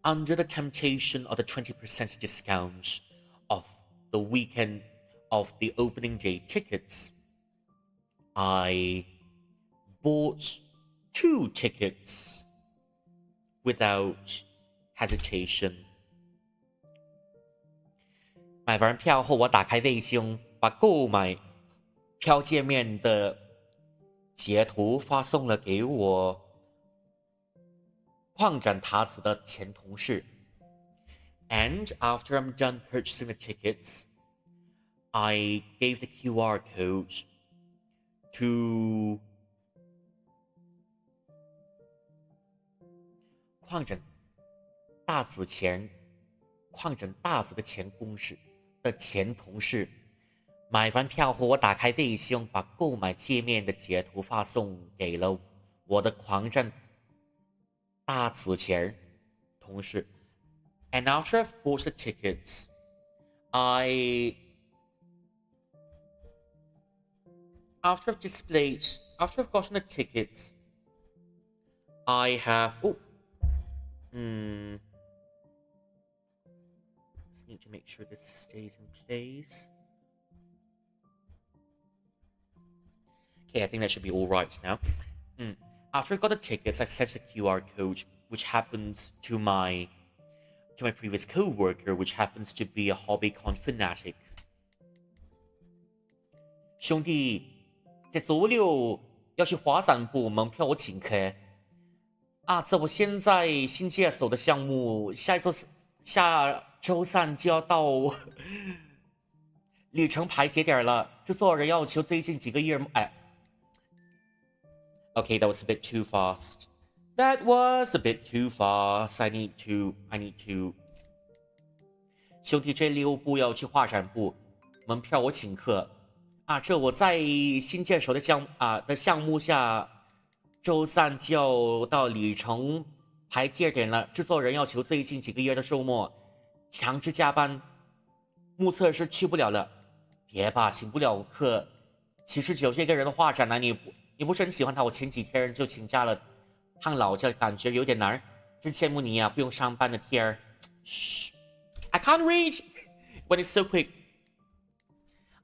Under the temptation of the 20% discount of the weekend of the opening day tickets, I bought 2 tickets without hesitation. 买完票后，我打开卫星，把购买票界面的截图发送了给我矿展塔子的前同事。And after I'm done purchasing the tickets, I gave the QR code to 矿展大子的前同事。买完票后，我打开卫星，把购买界面的截图发送给了我的狂战大子前同事。And after I've bought the tickets, after I've gotten the tickets, I have just need to make sure this stays in place. Okay, I think that should be all right now. After I got the tickets, I set the QR code, which happens to my previous co-worker, which happens to be a HobbyCon fanatic. 兄弟，这周六要去华展部，门票我请客。这我现在新接手的项目，下周3就要到里程排节点了。制作人要求最近几个月Okay, that was a bit too fast. I need to. 兄弟，这6部要去画展部，门票我请客。这我在新接手的项目下，周3就要到里程排节点了。制作人要求最近几个月的周末强制加班，目测是去不了了。别吧，请不了客。其实有这个人的画展呢，你不是很喜欢他？我前几天就请假了，趟老家感觉有点难。真羡慕你呀，不用上班的天儿。I can't read when it's so quick.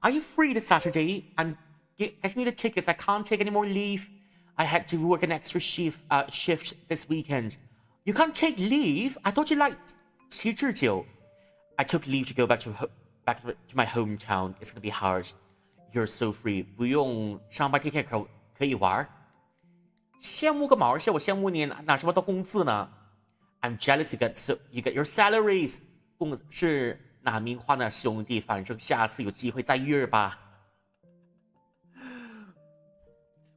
Are you free this Saturday? I'm getting me the tickets. I can't take any more leave. I had to work an extra shift this weekend. You can't take leave? I thought you liked 七至九. I took leave to go back to my hometown. It's gonna be hard. You're so free. 不用上班天天可以玩。羡慕个毛线！我羡慕你拿什么当工资呢 ？I'm jealous you get your salaries. 是哪名话呢，兄弟？反正下次有机会再约吧。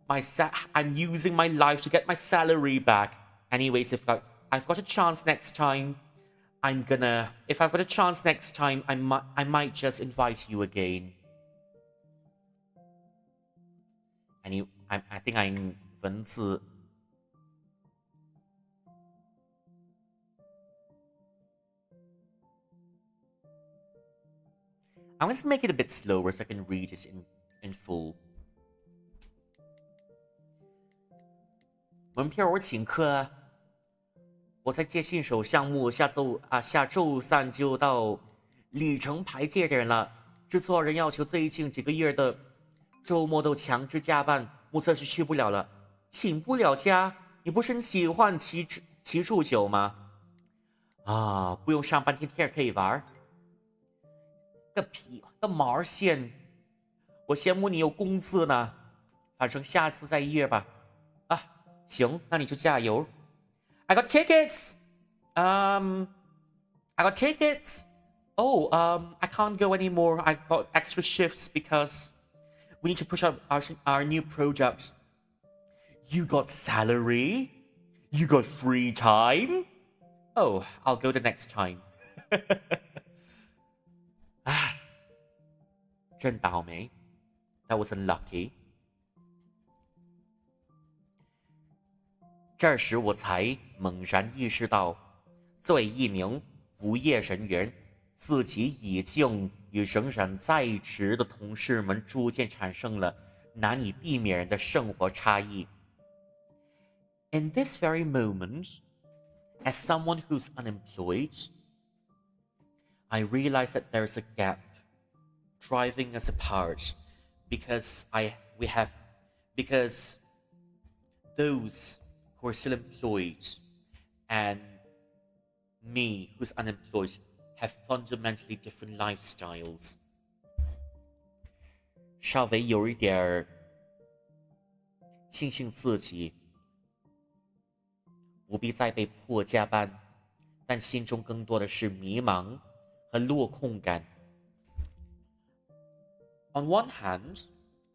I'm using my life to get my salary back. Anyways, if I've got a chance next time, if I've got a chance next time, I might just invite you again. I think I'm 文字。I'm going to make it a bit slower so I can read it in full. 门票我请客。我在接新手项目，下周3就到里程排节点了。制作人要求最近几个月的周末都强制加班，目测是去不了了，请不了假。你不是很喜欢骑祝酒吗？不用上班，天天可以玩。个屁个毛线！我羡慕你有工资呢。反正下次再约吧。行，那你就加油。I got tickets. I got tickets. I can't go anymore. I got extra shifts because we need to push up our new project. You got salary? You got free time? Oh, I'll go the next time. 真倒霉。That was unlucky. 这时我才猛然意识到，作为一名无业人员，自己已经与仍然在职的同事们逐渐产生了难以避免的生活差异。In this very moment, as someone who's unemployed, I realize that there's a gap driving us apart because those who are still employed and me, who's unemployed, have fundamentally different lifestyles. 稍微有一点儿庆幸自己不必再被迫加班，但心中更多的是迷茫和落空感。On one hand,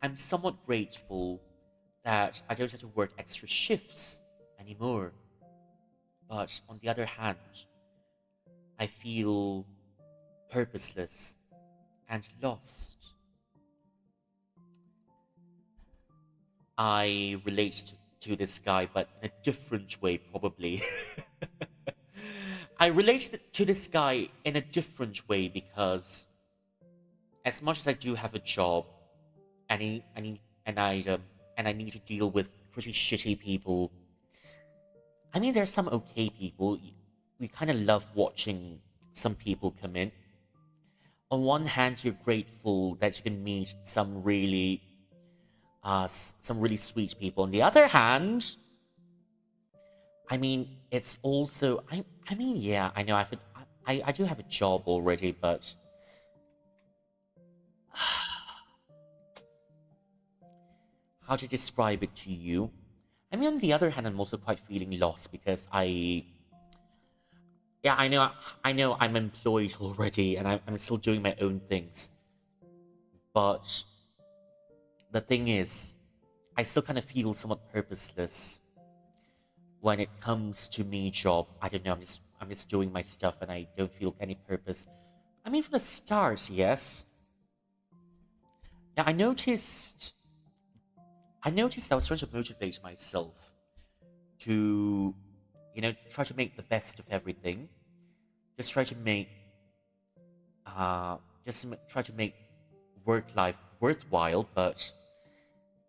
I'm somewhat grateful that I don't have to work extra shifts anymore. But on the other hand, I feel purposeless and lost. I relate to this guy, but in a different way, probably. I relate to this guy in a different way because, as much as I do have a job, and I need to deal with pretty shitty people. I mean, there's some okay people. We kind of love watching some people come in. On one hand, you're grateful that you can meet some really sweet people. On the other hand, I mean, it's also I mean, yeah, I know I do have a job already, but how to describe it to you? I mean, on the other hand, I'm also quite feeling lost because yeah, I know I'm employed already and I'm still doing my own things. But the thing is, I still kind of feel somewhat purposeless when it comes to me job. I don't know, I'm just doing my stuff and I don't feel any purpose. I mean, from the start, yes. Now, I noticed I was trying to motivate myself to, try to make the best of everything. Just try to make, try to make work life worthwhile. But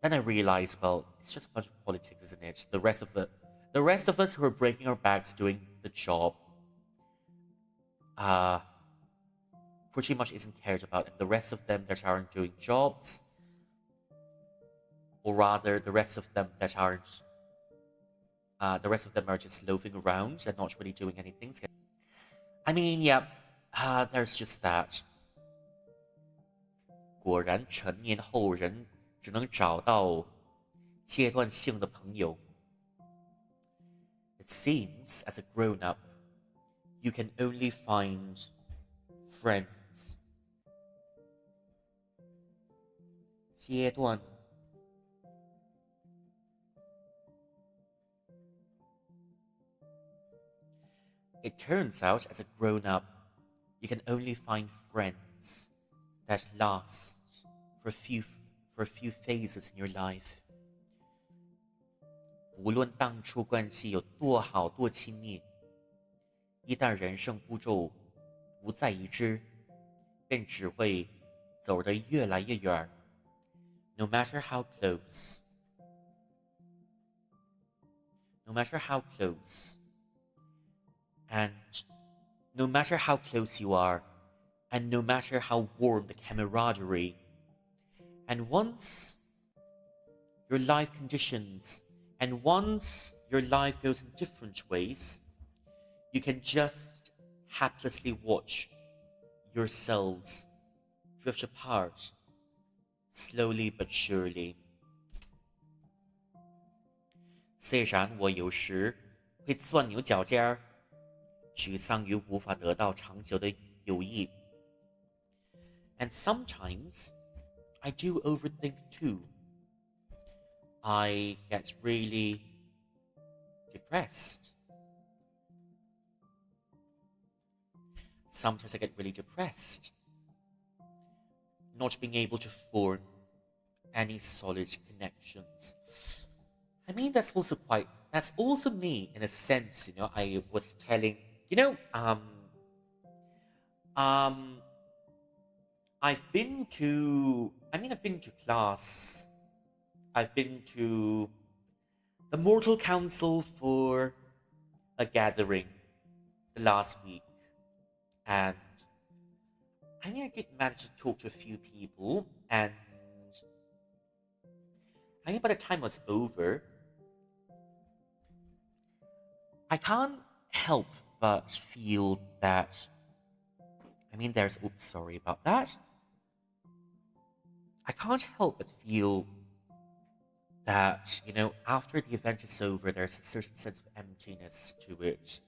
then I realized, well, it's just a bunch of politics, isn't it? The rest of us who are breaking our backs doing the job, pretty much isn't cared about, and the rest of them that aren't doing jobs, or rather, the rest of them are just loafing around and not really doing anything. I mean, yeah, there's just that. 果然，成年后人只能找到阶段性的朋友。It seems, as a grown-up, you can only find friends. 阶段。It turns out, as a grown-up, you can only find friends that last for a few phases in your life. 无论当初关系有多好多亲密，一旦人生步骤不再一致，便只会走得越来越远。No matter how close, and no matter how close you are, and no matter how warm the camaraderie, and once your life conditions, and once your life goes in different ways, you can just haplessly watch yourselves drift apart, slowly but surely. 虽然我有时会钻牛角尖儿，沮丧于无法得到长久的友谊。And sometimes I do overthink too. I get really depressed. Sometimes I get really depressed, not being able to form any solid connections. I mean, that's also me in a sense, I was telling, I've been to class. I've been to the Mortal Council for a gathering the last week. And I mean, I did manage to talk to a few people. And I mean, by the time it was over, I can't help but feel that. Oops, sorry about that. I can't help but feel that, after the event is over, there's a certain sense of emptiness to it.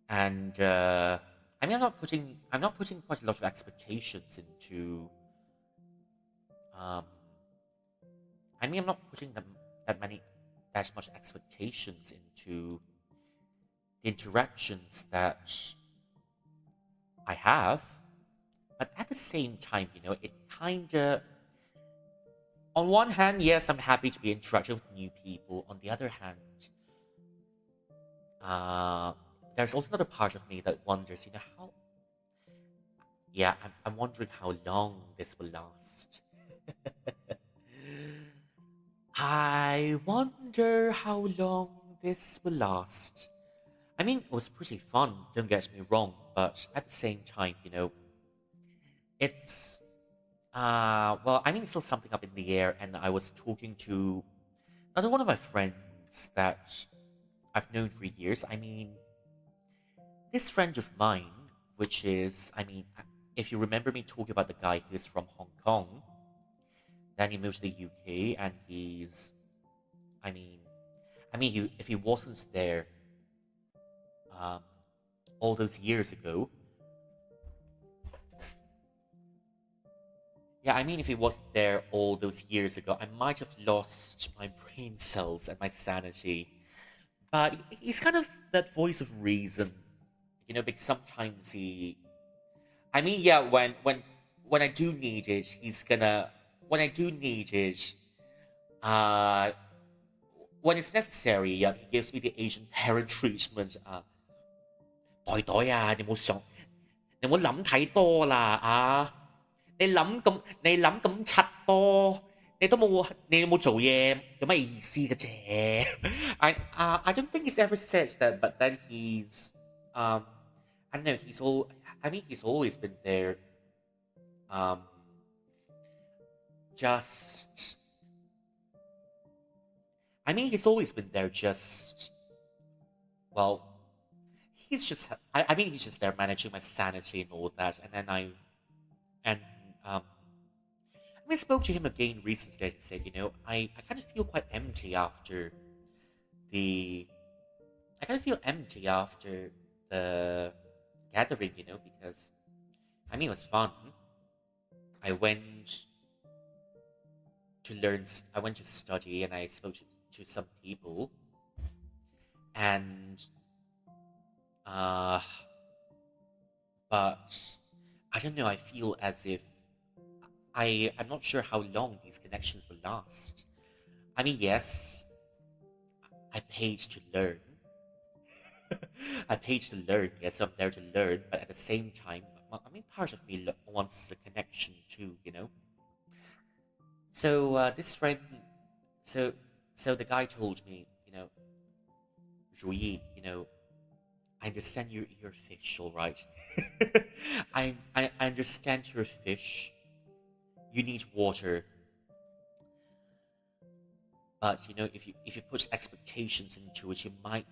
And, I'm not putting quite a lot of expectations into, um, I'm not putting that much expectations into the interactions that I have. But at the same time, it kind of, on one hand, yes, I'm happy to be interacting with new people. On the other hand, uh, there's also another part of me that wonders, how. Yeah, I'm wondering how long this will last. I wonder how long this will last. It was pretty fun, don't get me wrong, but at the same time, it's it's still something up in the air, and I was talking to another one of my friends that I've known for years. This friend of mine, which is, if you remember me talking about the guy who's from Hong Kong, then he moved to the UK, and he's, I mean, if he wasn't there, um, all those years ago, yeah, if he wasn't there all those years ago, I might have lost my brain cells and my sanity. But he's kind of that voice of reason, because sometimes yeah, when I do need it, when I do need it, uh, when it's necessary, he gives me the Asian parent treatment. 袋袋啊，你冇諗太多啦啊！你諗咁柒多，你有冇做嘢？有乜意思嘅啫？ I don't think he's ever said that, but then I don't know, he's always been there. Um, just he's always been there. Well, he's just there managing my sanity and all that. And then and um, I spoke to him again recently and said, I kind of feel quite empty after the, I kind of feel empty after the gathering, because it was fun. I went I went to study, and I spoke to some people, and but I don't know, I feel as if I'm not sure how long these connections will last. Yes, I paid to learn. I paid to learn. Yes, I'm there to learn, but at the same time, part of me wants a connection too. So this friend, so the guy told me, Rui, I understand you're a fish, all right. I understand you're a fish. You need water, but if you put expectations into it, you might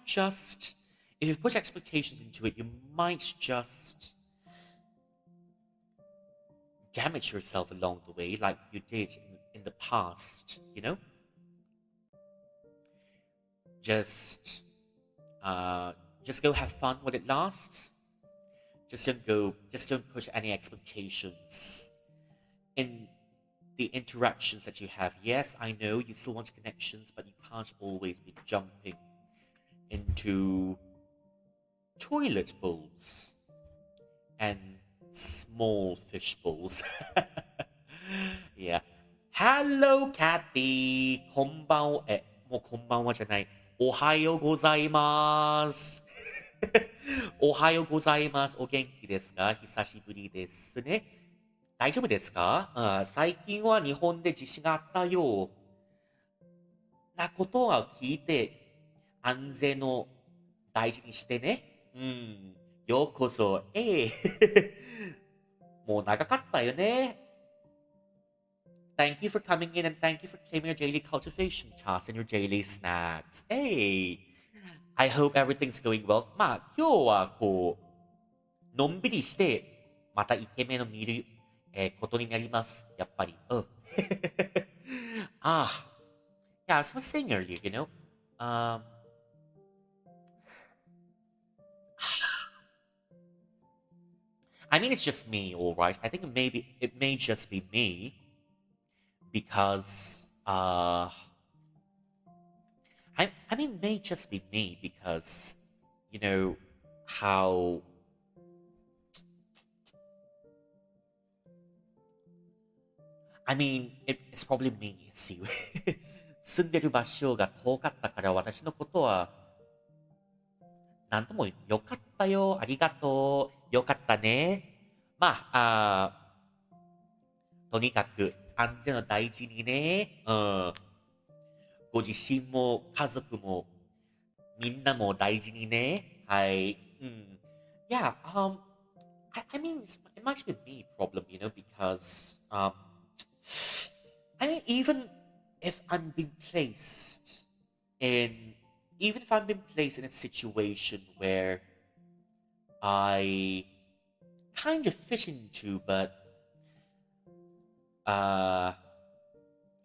just if you put expectations into it, you might just damage yourself along the way, like you did in the past. Just just go have fun while it lasts. Just don't put any expectations in the interactions that you have. Yes, I know you still want connections, but you can't always be jumping into toilet bowls and small fish bowls. Yeah. Hello, Kathy. もうこんばんはじゃない。おはようございます。おはようございます。お元気ですか？最近は日本で地震があったよ。なことは聞いて安全の大事にしてね。ようこそ。もう長かったよね。Thank you for coming in, and thank you for claiming your daily cultivation task and your daily snacks. Hey, I hope everything's going well. まあ、今日はこう、のんびりして、またイケメンを見る、ことになります。やっぱり。うん。ah, yeah, as I was saying earlier, um, I mean, it's just me, all right. I think maybe it may just be me because, I mean, it may just be me because, you know, how I mean, it's probably me. See, 住んでる場所が遠かったから私のことはなんともよかったよ。ありがとう。よかったね。まあ、とにかく安全を大事にね。うん。ご自身も家族もみんなも大事にね。はい。うん。Yeah, I mean, it might be me problem, because, I mean, if I'm being placed in, even if I'm being placed in a situation where I kind of fit into, but, uh,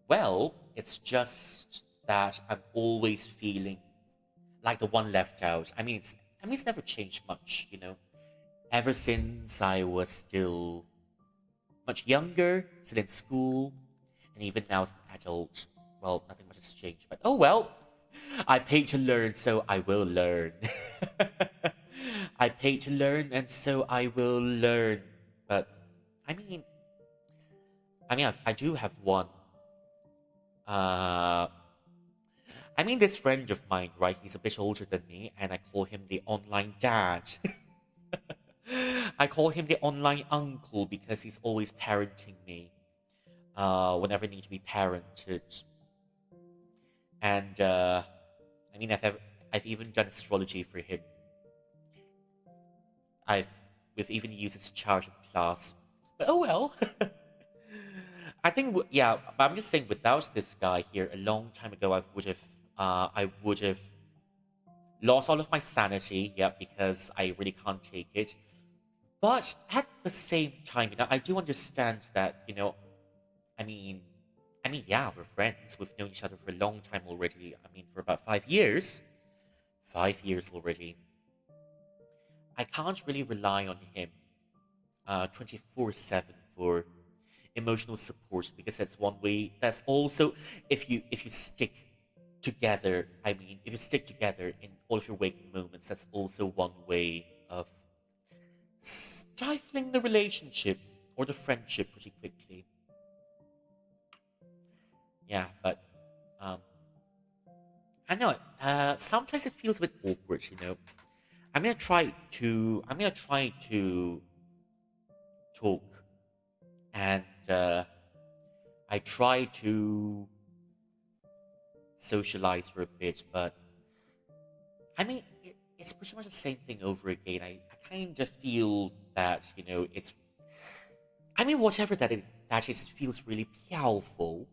well, it's just that I'm always feeling like the one left out. It's never changed much, ever since I was still much younger, still in school, and even now as an adult, well, nothing much has changed. But oh well, I paid to learn, so I will learn. I paid to learn, and so I will learn. But I mean, I do have one. Uh, this friend of mine, right? He's a bit older than me, and I call him the online dad. I call him the online uncle because he's always parenting me. Whenever I need to be parented. And I've even done astrology for him. I've we've even used his chart in class. But oh well. I think yeah, but I'm just saying without this guy here a long time ago I would have lost all of my sanity, yeah, because I really can't take it. But at the same time, I do understand that, I mean, yeah, we're friends. We've known each other for a long time already. For about 5 years. 5 years already. I can't really rely on him 24/7 for emotional support because that's one way. That's also if you stick together. If you stick together in all of your waking moments, that's also one way of stifling the relationship or the friendship pretty quickly. Yeah, but I know. Sometimes it feels a bit awkward. I'm gonna try to talk, and I try to socialize for a bit, but it's pretty much the same thing over again. I kind of feel that it's. Whatever that is, feels really 漂浮.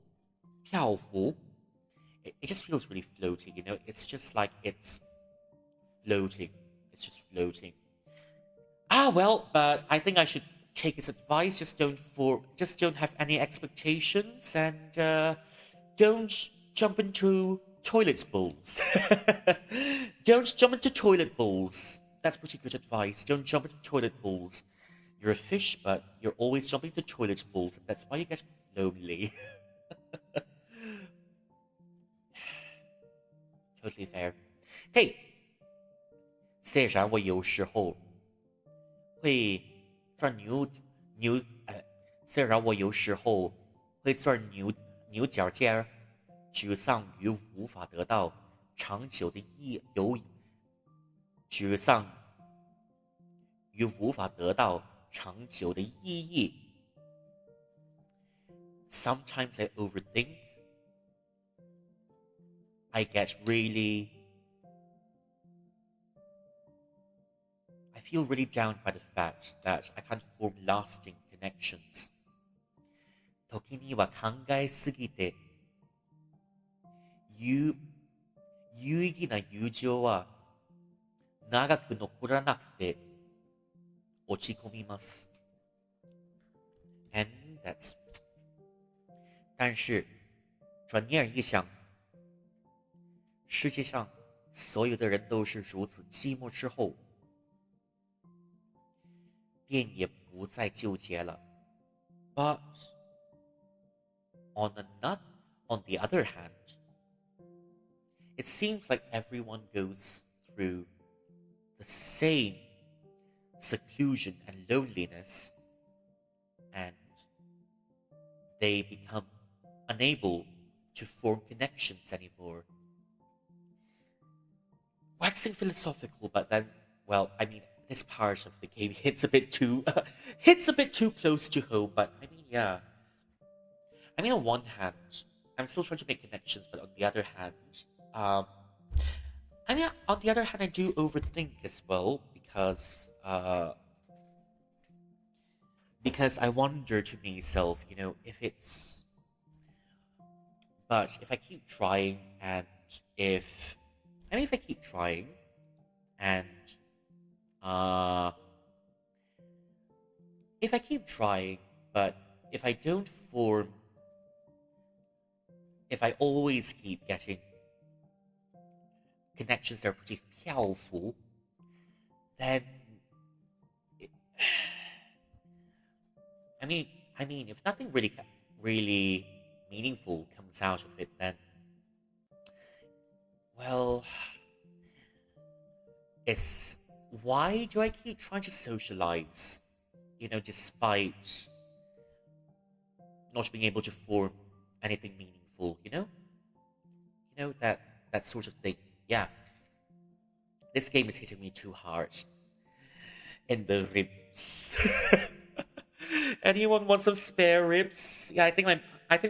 It just feels really floating. It's just like it's floating. It's just floating. Well, but I think I should take his advice. Just don't have any expectations and don't jump into toilet bowls. Don't jump into toilet bowls. That's pretty good advice. Don't jump into toilet bowls. You're a fish, but you're always jumping into toilet bowls. That's why you get lonely. Totally fair. Hey, 虽然我有时候会钻牛，虽然我有时候会钻牛角尖儿，沮丧于无法得到长久的沮丧于无法得到长久的意义。Sometimes I overthink. I feel really down by the fact that I can't form lasting connections. 時には考えすぎて有意義な友情は長く残らなくて落ち込みます。And that's 但是转念一想，世界上所有的人都是如此寂寞之后，便也不再纠结了。But on the other hand, it seems like everyone goes through the same seclusion and loneliness, and they become unable to form connections anymore. Waxing philosophical, but then, well, I mean, this part of the game hits a bit too close to home. But I mean, yeah. I mean, on one hand, I'm still trying to make connections, but on the other hand, um, I do overthink as well because I wonder to myself, if it's. But if I keep trying, and if if I keep trying, and uh, if I keep trying, but if I don't form, if I always keep getting connections that are pretty powerful, then it, I mean, if nothing really meaningful comes out of it, then well, it's why do I keep trying to socialize? Despite not being able to form anything meaningful. That sort of thing. Yeah, this game is hitting me too hard in the ribs. Anyone want some spare ribs? Yeah, I think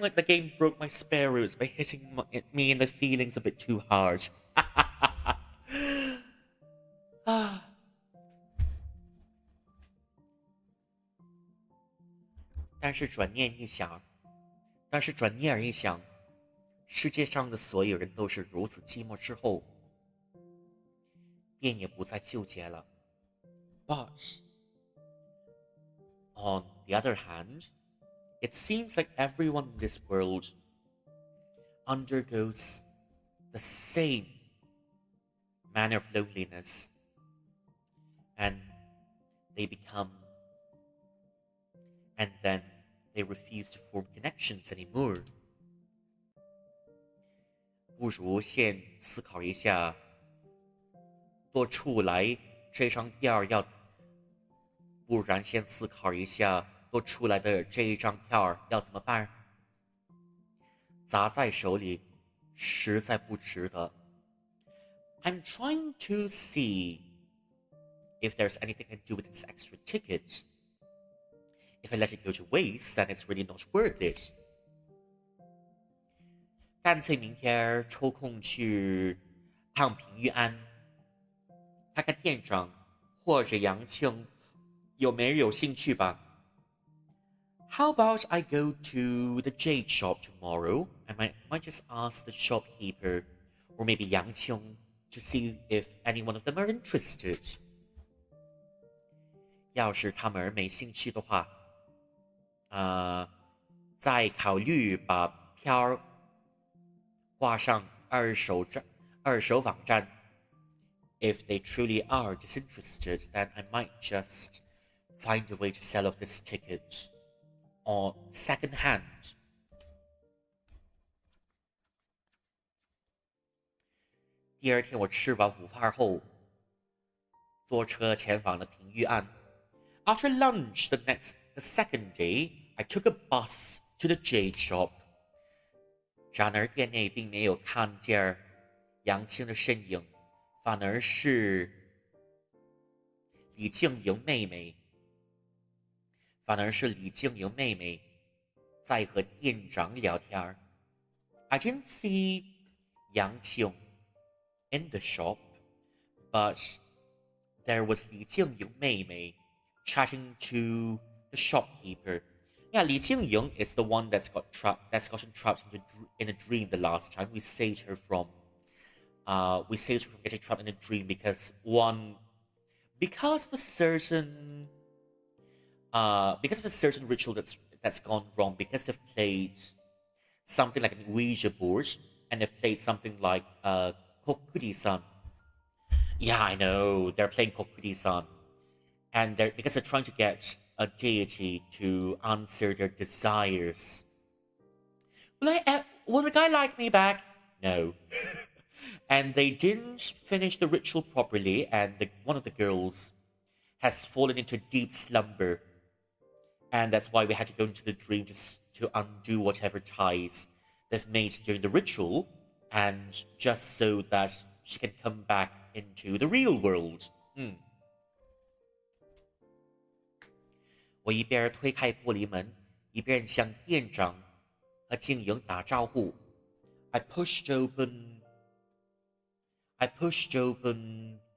like the game broke my spare ribs by hitting me in the feelings a bit too hard. 但是转念一想，世界上的所有人都是如此寂寞之后，便也不再纠结了。But on the other hand, it seems like everyone in this world undergoes the same manner of loneliness, and then they refuse to form connections anymore. 不如先思考一下，多出来这张票要，不然先思考一下，多出来的这一张票要怎么办？砸在手里，实在不值得。I'm trying to see if there's anything I can do with this extra ticket. If I let it go to waste, then it's really not worth it. 干脆明天抽空去趟平玉安，看看店长或者杨庆有没有兴趣吧。How about I go to the jade shop tomorrow? I might just ask the shopkeeper or maybe Yang Qing to see if any one of them are interested. 要是他们没兴趣的话，再考虑把票挂上二手网站。If they truly are disinterested, then I might just find a way to sell off this ticket on second hand. 第二天我吃完午饭后，坐车前往了平玉安。After lunch the second day, I took a bus to the jade shop. 然而店内并没有看见杨青的身影，反而是李静莹妹妹在和店长聊天。I didn't see Yang Qing in the shop, but there was Li Jingying 妹妹 chatting to the shopkeeper. Yeah, Li Jingying is the one that's gotten trapped in a dream the last time we saved her from we saved her from getting trapped in a dream because of a certain ritual that's gone wrong, because they've played something like an Ouija board, and they've played something like Kokuri-san. Yeah, I know, they're playing Kokuri-san. And because they're trying to get a deity to answer their desires. Will the guy like me back? No. And they didn't finish the ritual properly, and one of the girls has fallen into deep slumber. And that's why we had to go into the dream just to undo whatever ties they've made during the ritual, and just so that she can come back into the real world. 我一边推开玻璃门，一边向店长和经营打招呼。I pushed open the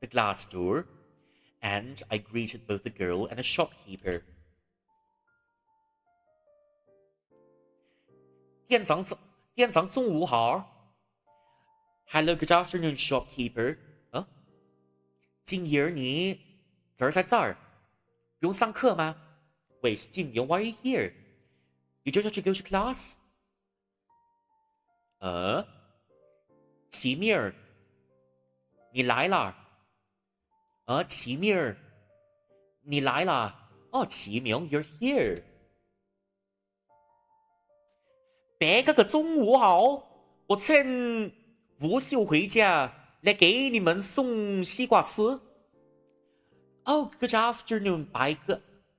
glass door, and I greeted both the girl and the shopkeeper. 店长中午好。Hello, good afternoon, shopkeeper. 静莹，你怎儿在这儿？不用上课吗？ Wait, 静莹 why are you here? You don't have to go to class? 齐米尔，你来了。齐米尔，你来了。齐明 you're here. 白哥哥中午好，我趁午休回家来给你们送西瓜吃。Good afternoon,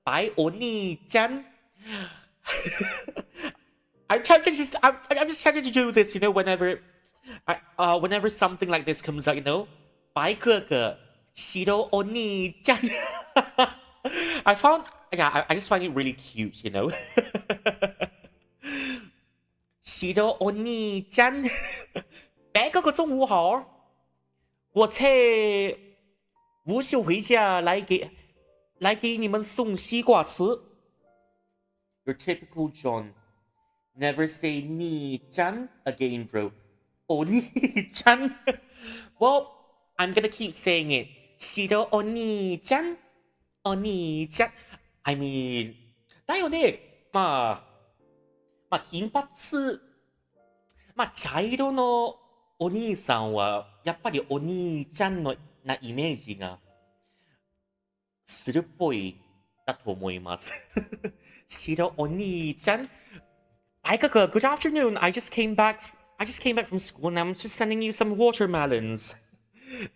白欧尼酱。I'm just tempted to do this, whenever something like this comes out, 白哥哥西多欧尼酱。I just find it really cute, 西多欧尼酱。白哥哥中午好，我趁午休回家来给你们送西瓜吃。Your typical John. Never say 你酱 again, bro. 你酱。Well, I'm gonna keep saying it. 西多你酱。你酱。I mean, だよね。金髪。茶色のお兄さんはやっぱりお兄ちゃんのなイメージがするっぽいだと思います。白お兄ちゃん。good afternoon. I just came back from school and I'm just sending you some watermelons.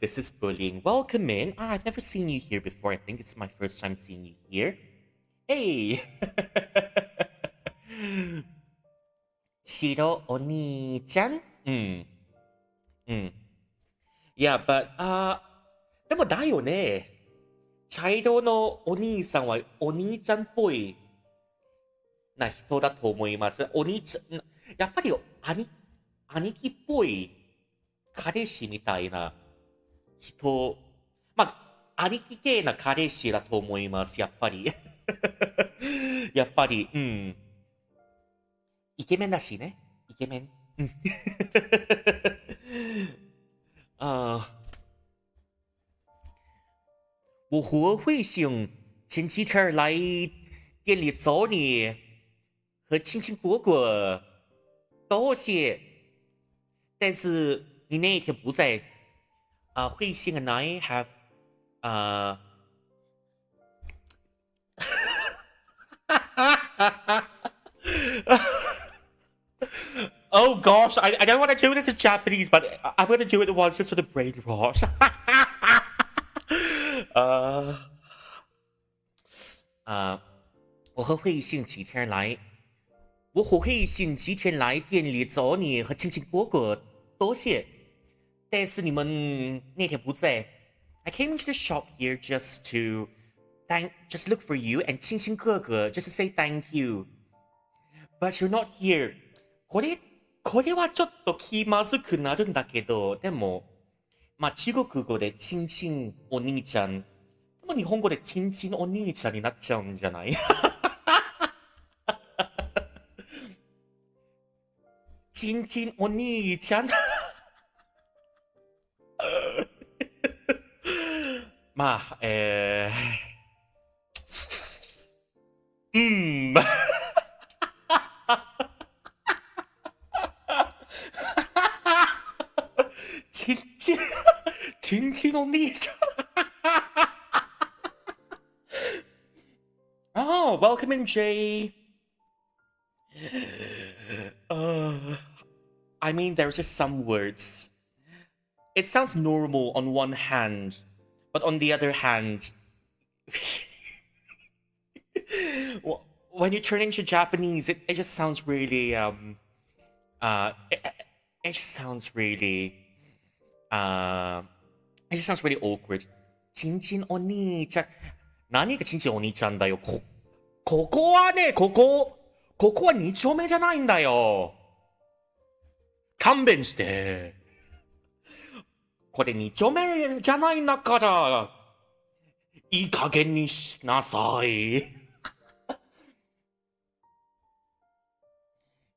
This is bullying. Welcome in. I've never seen you here before. I think it's my first time seeing you here. Hey. 白お兄ちゃん。Yeah, but でもだよね。茶色のお兄さんはお兄ちゃんっぽいな人だと思います。お兄ちゃん、やっぱり兄貴っぽい彼氏みたいな人、兄貴系な彼氏だと思います。やっぱり。やっぱり、イケメンだしね。イケメン。我和慧星前几天来店里找你和亲亲果果道谢，但是你那一天不在。慧星 and I have Oh gosh, I don't want to do this in Japanese, but I'm going to do it once just for the brain rot. 我和慧信几天来店里找你和亲亲果果道谢，但是你们那天不在。I came into the shop here just look for you and 亲亲哥哥 just to say thank you. But you're not here. これはちょっと気まずくなるんだけど、でも、中国語でチンチンお兄ちゃん、でも日本語でチンチンお兄ちゃんになっちゃうんじゃない？チンチンお兄ちゃん。まあ、うん。亲亲亲亲の兄ちゃん。Oh, welcome in, Jay. Uh, I mean, there's just some words. It sounds normal on one hand, but on the other hand, when you turn into Japanese, it just sounds really uh it, it just sounds really uh it just sounds really awkward. ちんちんお兄ちゃん。何がちんちんお兄ちゃんだよ。ここはね、ここは二丁目じゃないんだよ。勘弁して。これ二丁目じゃないんだから、いい加減にしなさい。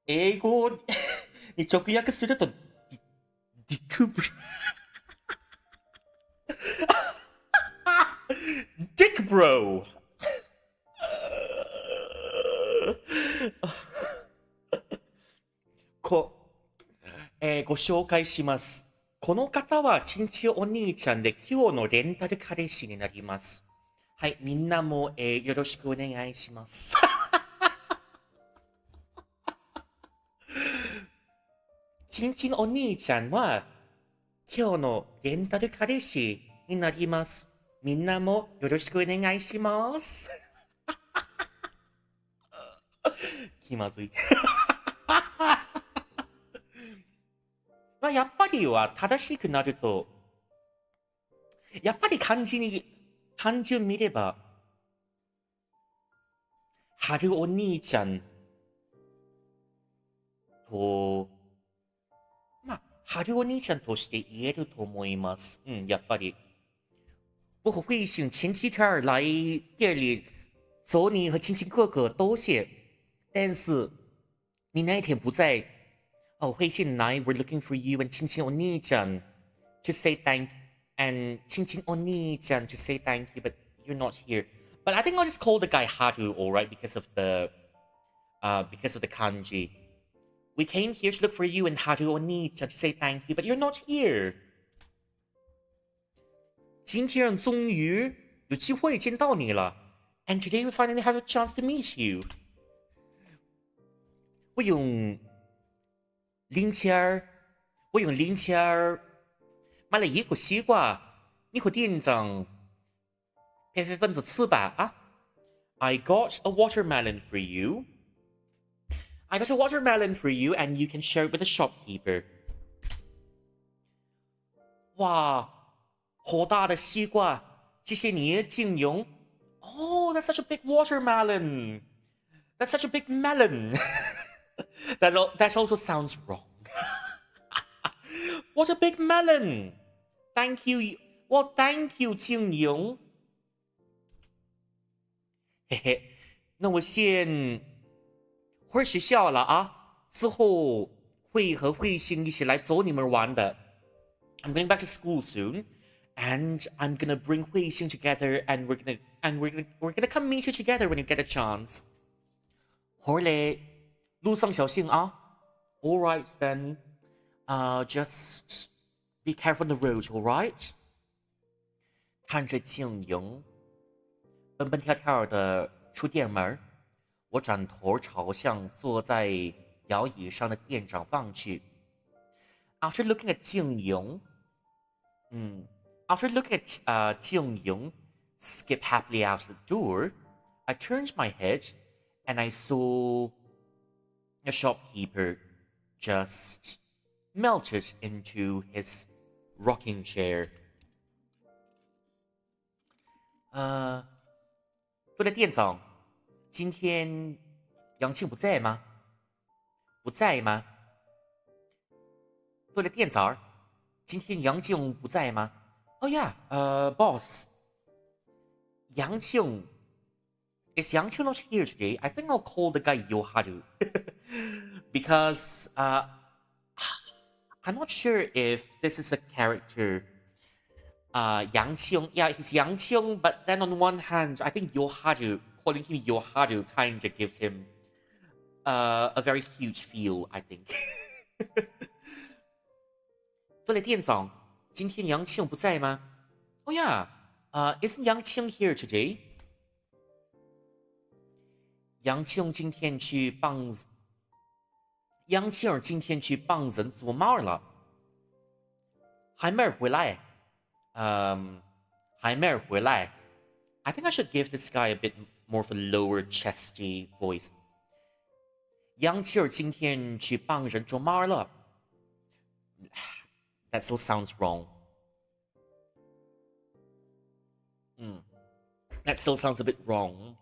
英語に直訳すると、ディクブル。ディックブロー。ご紹介します。この方はちんちお兄ちゃんで今日のレンタル彼氏になります。はい、みんなも、よろしくお願いします。ちんちんお兄ちゃんは今日のレンタル彼氏になります。みんなもよろしくお願いします。気まずい。まあやっぱりは正しくなると、やっぱり漢字を見れば、春お兄ちゃんと、まあ、春お兄ちゃんとして言えると思います。うん、やっぱり。我和慧醒前几天来店里走你和亲亲哥哥都谢，但是你那一天不在。Oh, Hui and I were looking for you and Chinchin Oni-chan to say thank and Chinchin Oni-chan to say thank you, but you're not here. But I think I'll just call the guy Haru, alright, because of the kanji. We came here to look for you and Haru Oni-chan to say thank you, but you're not here. 今天终于有机会见到你了 and today we finally have a chance to meet you. 我用零钱买了一个西瓜，你和店长别分着吃吧啊 I got a watermelon for you. I got a watermelon for you and you can share it with the shopkeeper. 哇，好大的西瓜，谢谢你，静勇。Oh, that's such a big watermelon. That's such a big melon. That also sounds wrong. What a big melon! Thank you. Well, thank you, 静勇。嘿嘿，那我先回学校了啊，之后会和慧星一起来走你们玩的。I'm going back to school soon, and I'm gonna bring 慧星 together, and we're gonna come meet you together when you get a chance. 好嘞，路上小心啊。All right then. Just be careful on the road, all right? 看着静莹蹦蹦跳跳的出店门，我转头朝向坐在摇椅上的店长望去。After looking at 静莹静莹 skip happily out the door, I turned my head and I saw a shopkeeper just melted into his rocking chair. 对了，店长，今天杨庆不在吗？不在吗？对了，店长，今天杨庆不在吗？ Oh yeah, boss. Yang Qing. Is Yang Qing not here today? I think I'll call the guy Yoharu. Because, I'm not sure if this is a character Yang Qing, yeah, he's Yang Qing, but then on one hand, I think Yoharu, calling him Yoharu kind of gives him a very huge feel, I think. 对了，店长，今天杨庆不在吗？Oh yeah, isn't Yang Qing here today? 杨庆今天去帮杨庆儿今天去帮人做帽了，还没回来。还没回来。I think I should give this guy a bit more of a lower chesty voice. 杨庆儿今天去帮人做帽了。That still sounds wrong. That still sounds a bit wrong.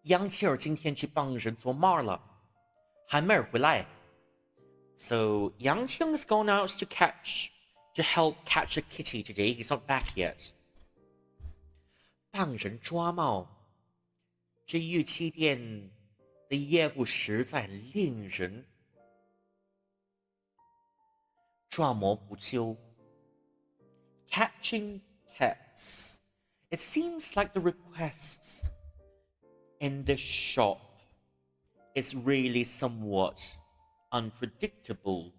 杨庆儿今天去帮人做帽了，还没回来。So Yang Qing has gone out to help catch a kitty today. He's not back yet. 帮人抓猫，这玉器店的业务实在令人捉摸不透。Catching cats. It seems like the requests in this shop is really somewhat unpredictable.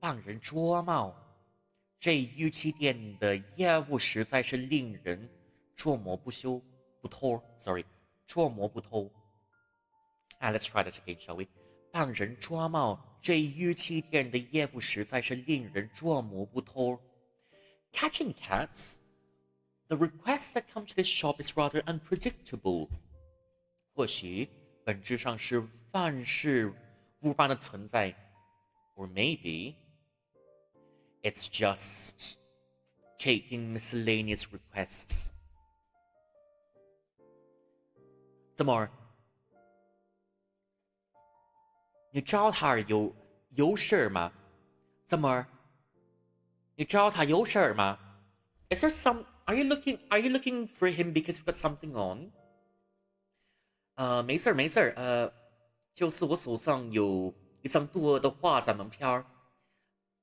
帮人捉猫，这玉器店的业务实在是令人捉摸不透。Sorry， 捉摸不透。Let's try that again, shall we? 帮人抓猫，这玉器店的业务实在是令人捉摸不透。Catching cats, the request that comes to this shop is rather unpredictable. 或许本质上是万事无般的存在 ，or maybe it's just taking miscellaneous requests. 怎么？你找他有事吗？怎么？你找他有事吗 ？Is there some? Are you looking for him because you've got something on? 没事儿，就是我手上有一张多的画展门票。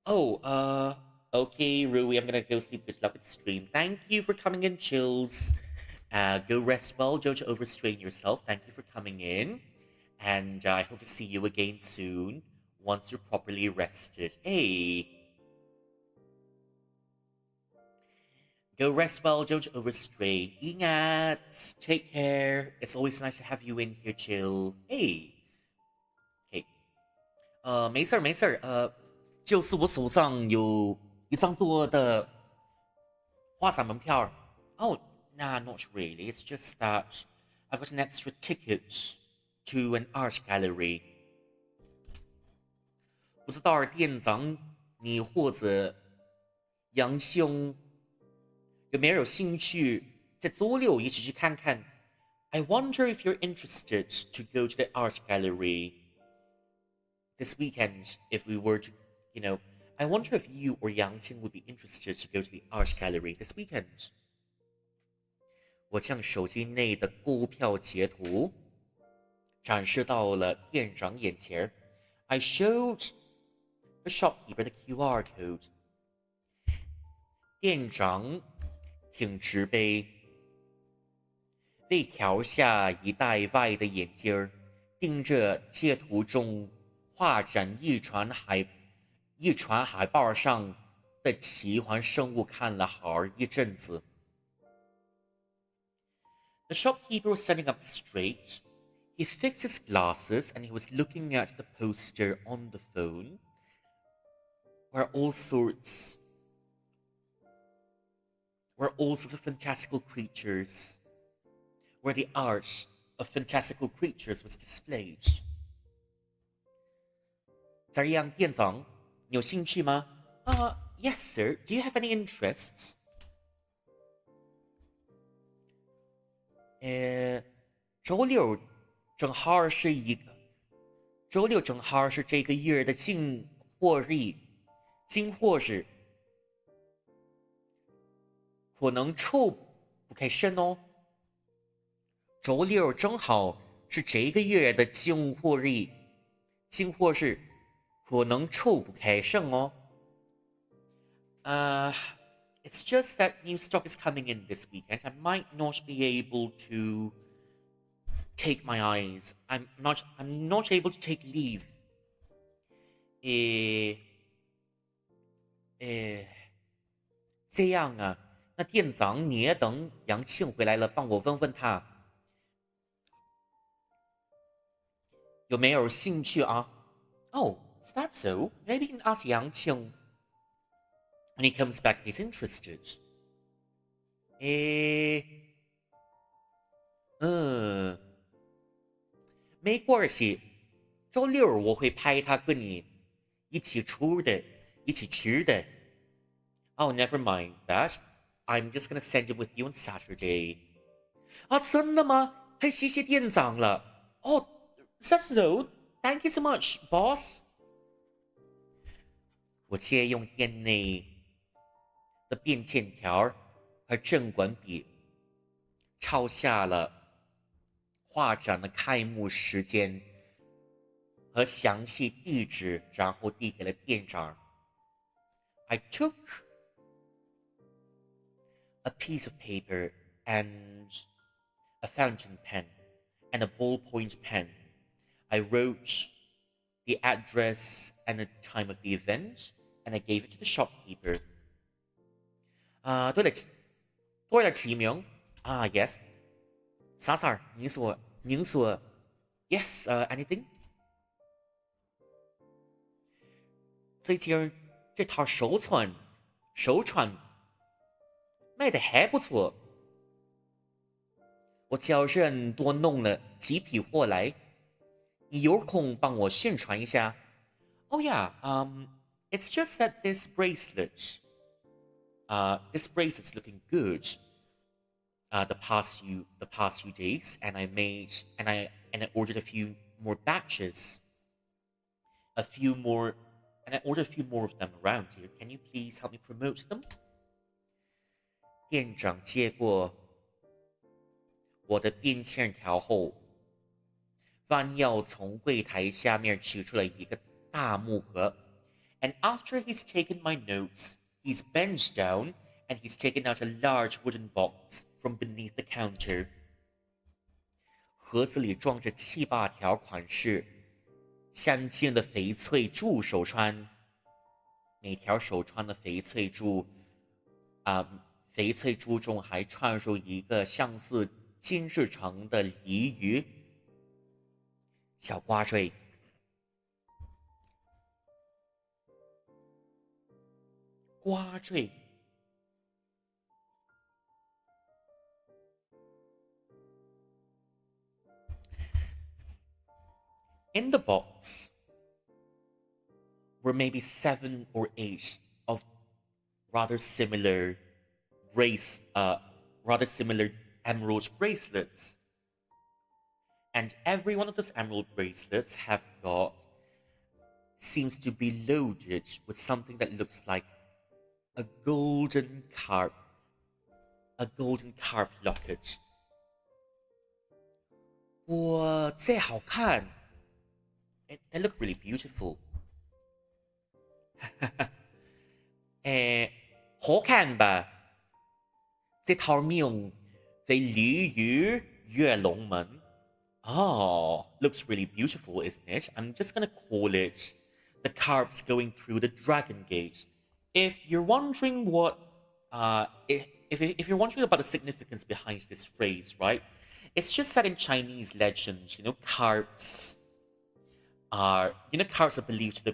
Oh, okay, Rui, I'm gonna go sleep. Good luck with the stream. Thank you for coming in, chills. Go rest well. Don't overstrain yourself. Thank you for coming in. And I hope to see you again soon once you're properly rested. Hey! Go rest well, don't overstrain. Ingat! Take care. It's always nice to have you in here, chill. Hey! Okay. 没事儿，就是我手上有一张多的画展门票。Oh, nah, not really. It's just that I've got an extra ticket to an art gallery. 不知道店长你或者杨兄有没有兴趣在周六一起去看看 I wonder if you're interested to go to the art gallery this weekend if we were to, I wonder if you or Yang Qing would be interested to go to the art gallery this weekend. 我将手机内的购物票截图展示到了店长眼前。I showed the shopkeeper the QR code. 店长挺直背，为调下一带外的眼镜儿，盯着截图中画展一传海报上的奇幻生物看了好一阵子。The shopkeeper was setting up straight. He fixed his glasses and he was looking at the poster on the phone, where all sorts of fantastical creatures, where the art of fantastical creatures was displayed. 咋样，店长，你有兴趣吗？Yes, sir. Do you have any interests? 周六正好是这个月的进货日，可能抽不开身哦。周六正好是这个月的进货日，进货日可能抽不开胜哦。Uh, it's just that new stock is coming in this weekend. I might not be able to take my eyes. I'm not able to take leave. 诶诶，这样啊，那店长你也等杨庆回来了，帮我问问他有没有兴趣啊？Oh, is that so? Maybe you can ask Yang Qing when he comes back if he's interested. 诶，嗯，没关系，周六我会派他跟你一起出的，一起吃的。Oh, never mind that. I'm just gonna send it with you on Saturday. 啊，真的吗？太谢谢店长了。哦，that's so. Thank you so much, boss. 我借用店内的便签条和镇馆笔，抄下了画展的开幕时间和详细地址，然后递给了店长。I took a piece of paper and a fountain pen and a ballpoint pen. I wrote the address and the time of the event, and I gave it to the shopkeeper. 对了，齐明啊，yes，啥事儿？您说，yes，anything？最近这套手串卖的还不错，我叫人多弄了几批货来，你有空帮我宣传一下？Oh yeah, it's just that this bracelet's looking good. The past few days, and I ordered a few more batches, a few more, and I ordered a few more of them around here. Can you please help me promote them? 店长接过我的便签条后，弯腰从柜台下面取出了一个大木盒。And after he's taken my notes, he's bent down and he's taken out a large wooden box from beneath the counter. 盒子里装着7、8条款式相近的翡翠珠手串，每条手串的翡翠珠中还串入一个像是金日成的鲤鱼小挂坠。挂坠。In the box were maybe 7 or 8 of rather similar rather similar emerald bracelets. And every one of those emerald bracelets seems to be loaded with something that looks like a golden carp locket. 哇，这好看 They look really beautiful. 好看吧？这套命为鲤鱼跃龙门。Oh, looks really beautiful, isn't it? I'm just gonna call it the carps going through the dragon gate. If you're wondering if you're wondering about the significance behind this phrase, right? It's just that in Chinese legends, carps are believed to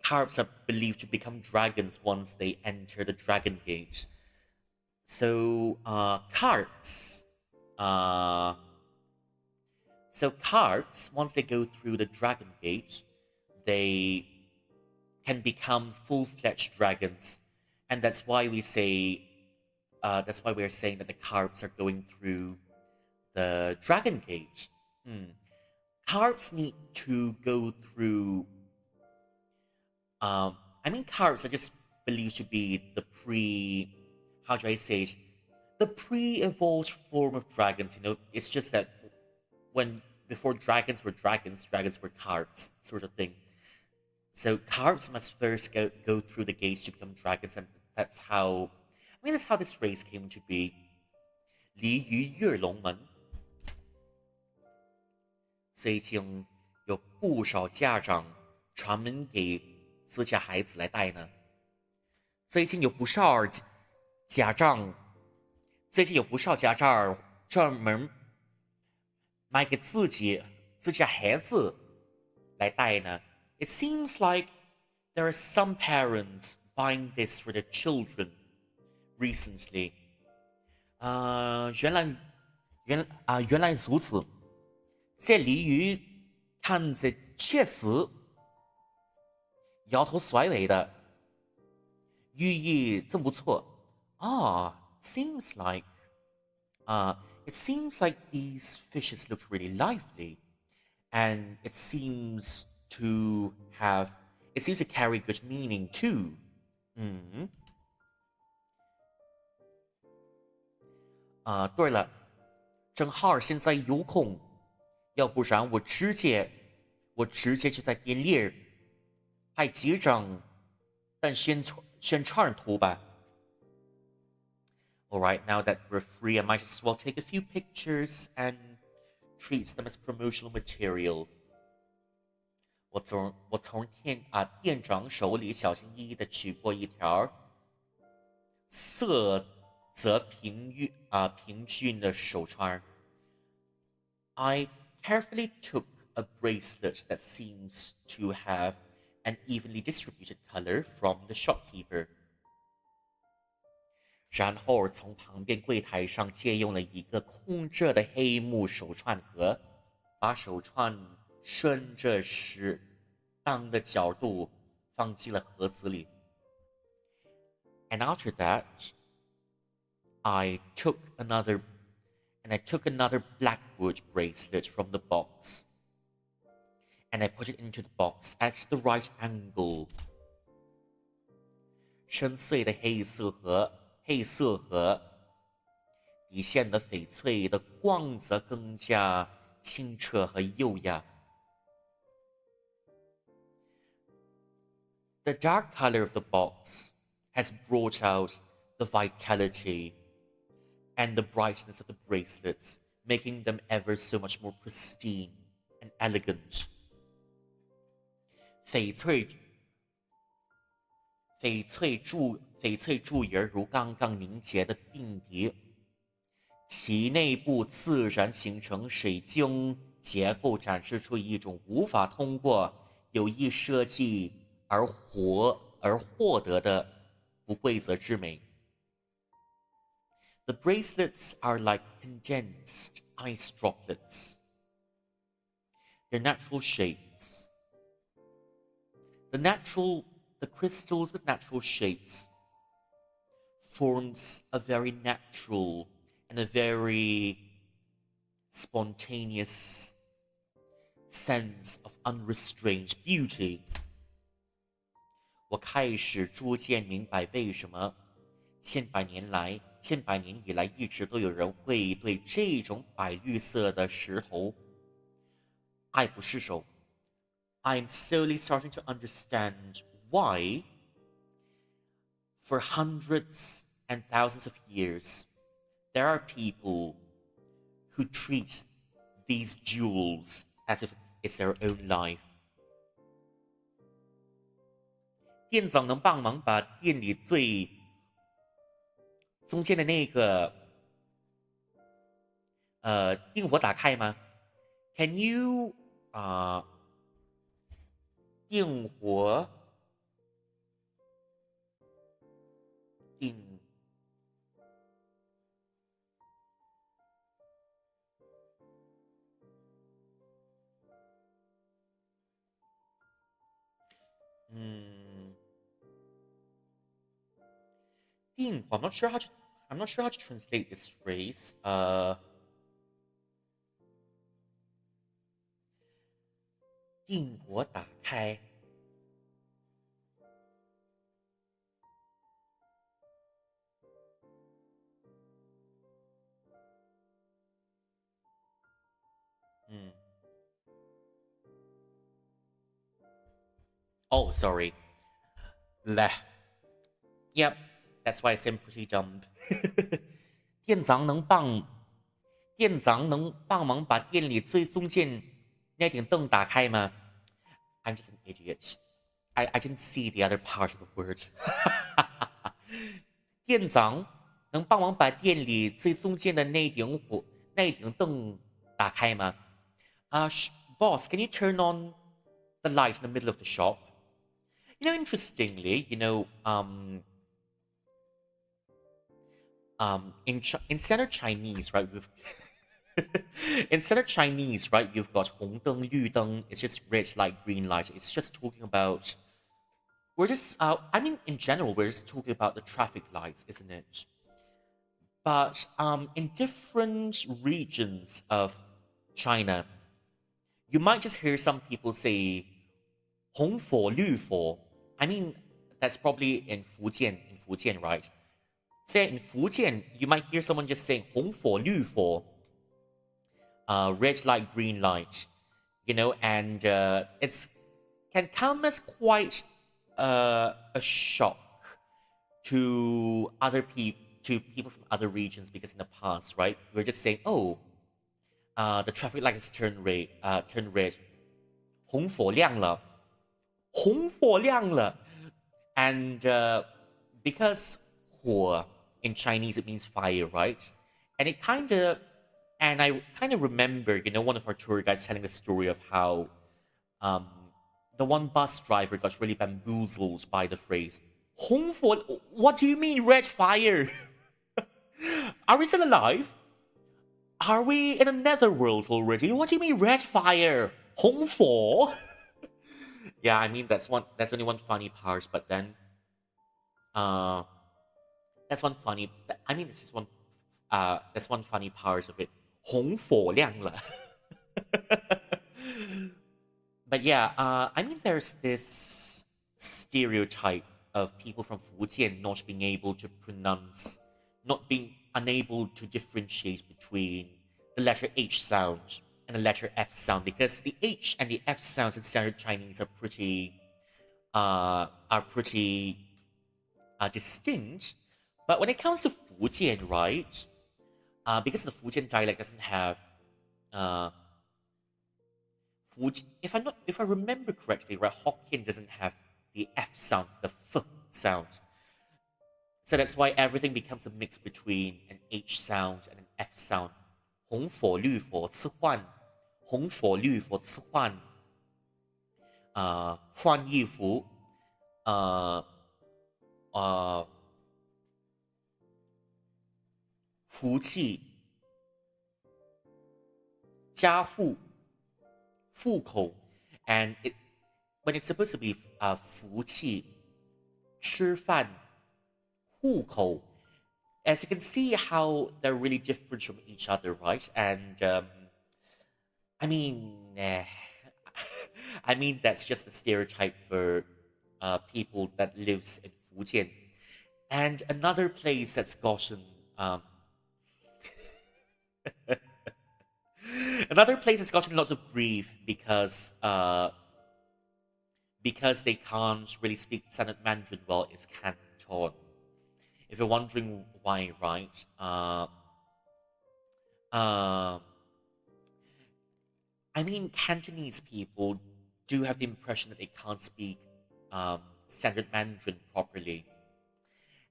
carps are believed to become dragons once they enter the dragon gate. So carps, once they go through the dragon gate, they can become full-fledged dragons, and that's why we're saying that the carps are going through the dragon gate. Carps need to go through. Carps are just believed to be how do I say it? The pre-evolved form of dragons, it's just that when before dragons were carps, sort of thing. So carps must first go through the gates to become dragons, and that's how this phrase came to be. 鲤鱼跃龙门，最近有不少家长专门给自家孩子来带呢。最近有不少家长，最近有不少家长专门买给自家孩子来带呢。It seems like there are some parents buying this for their children recently. 原来如此。这鲤鱼看着确实摇头甩尾的，寓意真不错。Seems like it seems like these fishes look really lively, and it seems to carry good meaning too. 对了，正好现在有空，要不然我直接就在店里拍几张当宣传图吧。Alright, now that we're free, I might as well take a few pictures and treat them as promotional material. 我从店长手里小心翼翼地取过一条色泽平均的手串。I carefully took a bracelet that seems to have an evenly distributed color from the shopkeeper. 然后从旁边柜台上借用了一个空着的黑木手串盒，把手串顺着适当的角度放进了盒子里。And after that, I took another blackwood bracelet from the box, and I put it into the box at the right angle. 深邃的黑色和底线的翡翠的光泽更加清澈和优雅。The dark color of the box has brought out the vitality and the brightness of the bracelets, making them ever so much more pristine and elegant. 翡翠柱叶如刚刚凝结的冰滴，其内部自然形成水晶结构，展示出一种无法通过有意设计而获得的不规则之美。The bracelets are like condensed ice droplets. They're natural shapes. The crystals with natural shapes forms a very natural and a very spontaneous sense of unrestrained beauty. 我开始逐渐明白为什么千百年以来一直都有人会对这种白绿色的石头爱不释手。I'm slowly starting to understand why, for hundreds and thousands of years, there are people who treat these jewels as if it's their own life. 店长能帮忙把店里最中间的那个电火打开吗 ？Can you 电火电火 I'm not sure how to translate this phrase. 电火打开。Mm. Oh, sorry. Leh. Yep, that's why I say I'm pretty dumb. 店长能帮忙把店里最中间那顶凳打开吗? I'm just an idiot. I didn't see the other part of the word. 店长能帮忙把店里最中间的那顶凳打开吗? Boss, can you turn on the light in the middle of the shop? Interestingly, in standard Chinese, right? In standard Chinese, right? You've got 红灯, 绿灯. It's just red light, green light. It's just talking about. We're just. I mean, in general, we're just talking about the traffic lights, isn't it? But in different regions of China, you might just hear some people say 红火, 绿火. I mean, that's probably in Fujian, right? Say in Fujian, you might hear someone just saying 红火, 绿火, red light, green light, and it's can come as quite a shock to people from other regions, because in the past, right, we're just saying, oh, the traffic light has turned red, 红火亮了, and because 火 in Chinese, it means fire, right? And I kind of remember, one of our tour guides telling the story of how um, the one bus driver got really bamboozled by the phrase 红火. What do you mean red fire? Are we still alive? Are we in a netherworld already? What do you mean red fire? 红火? Yeah, I mean that's only one funny part, but then uh that's one funny I mean this is one that's one funny part of it. 红火亮了. But yeah, I mean there's this stereotype of people from Fujian not being unable to differentiate between the letter H sound and the letter F sound, because the H and the F sounds in standard Chinese are pretty distinct. But when it comes to Fujian, right? Because the Fujian dialect doesn't have if I remember correctly, right, Hokkien doesn't have the F sound, the F sound. So that's why everything becomes a mix between an H sound and an F sound. 红火绿火吃饭, 红火绿火吃饭, 换衣服, 福气, 家父, and when it's supposed to be 福气, 吃饭, 户口, as you can see how they're really different from each other, right? And I mean, I mean that's just a stereotype for people that lives in Fujian. And another place that's gotten lots of grief because they can't really speak standard Mandarin well is Canton. If you're wondering why, right? I mean, Cantonese people do have the impression that they can't speak standard Mandarin properly,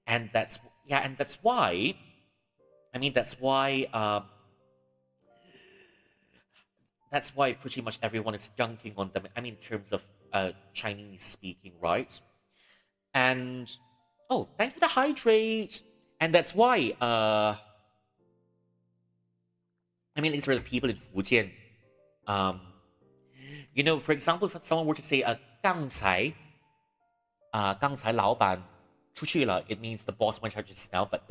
and that's why. I mean, that's why pretty much everyone is dunking on them. I mean, in terms of Chinese speaking, right? And oh, thank you for the hydrate. And that's why I mean, it's for the people in Fujian. For example, if someone were to say 刚才老板出去了, it means the boss went out just now. But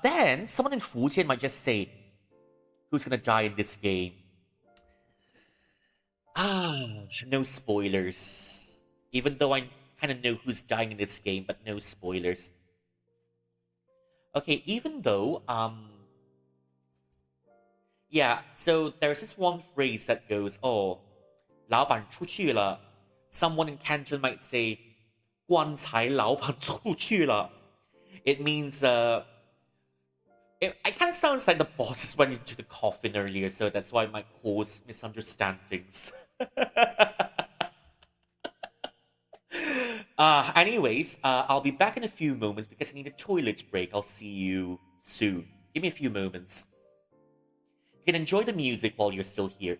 then someone in Fujian might just say, who's gonna die in this game? No spoilers. Even though I kind of know who's dying in this game, but no spoilers. Okay, even though Yeah, so there's this one phrase that goes, "Oh, 老板出去了." Someone in Canton might say, 棺材老板出去了. It means it kind of sounds like the bosses went into the coffin earlier, so that's why it might cause misunderstandings. Anyways, I'll be back in a few moments because I need a toilet break. I'll see you soon. Give me a few moments. You can enjoy the music while you're still here.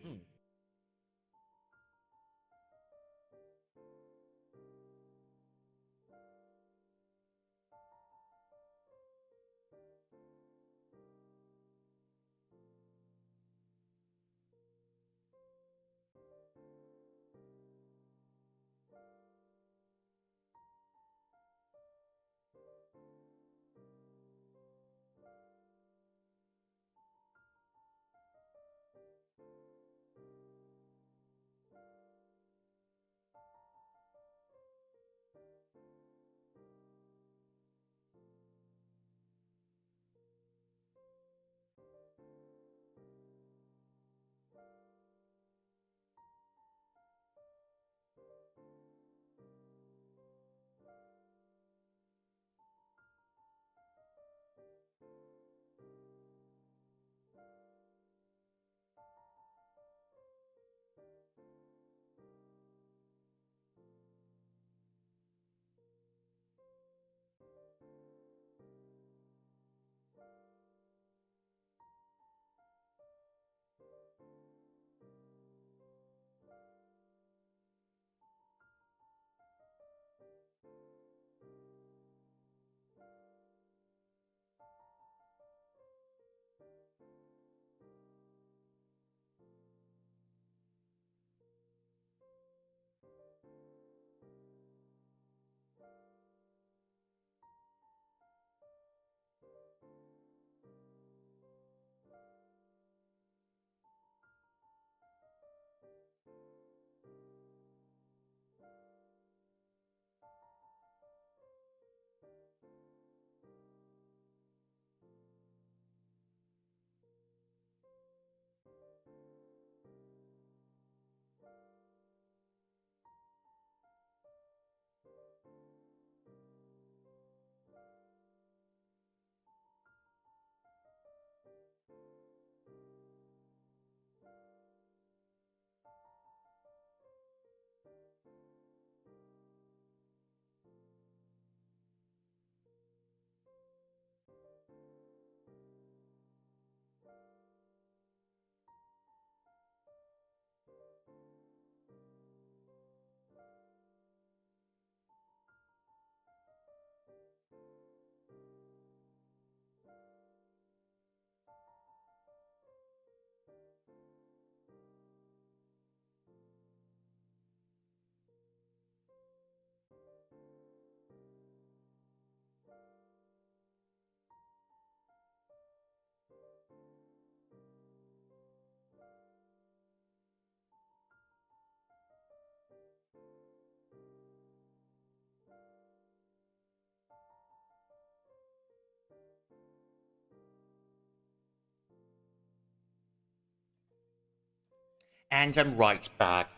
And I'm right back.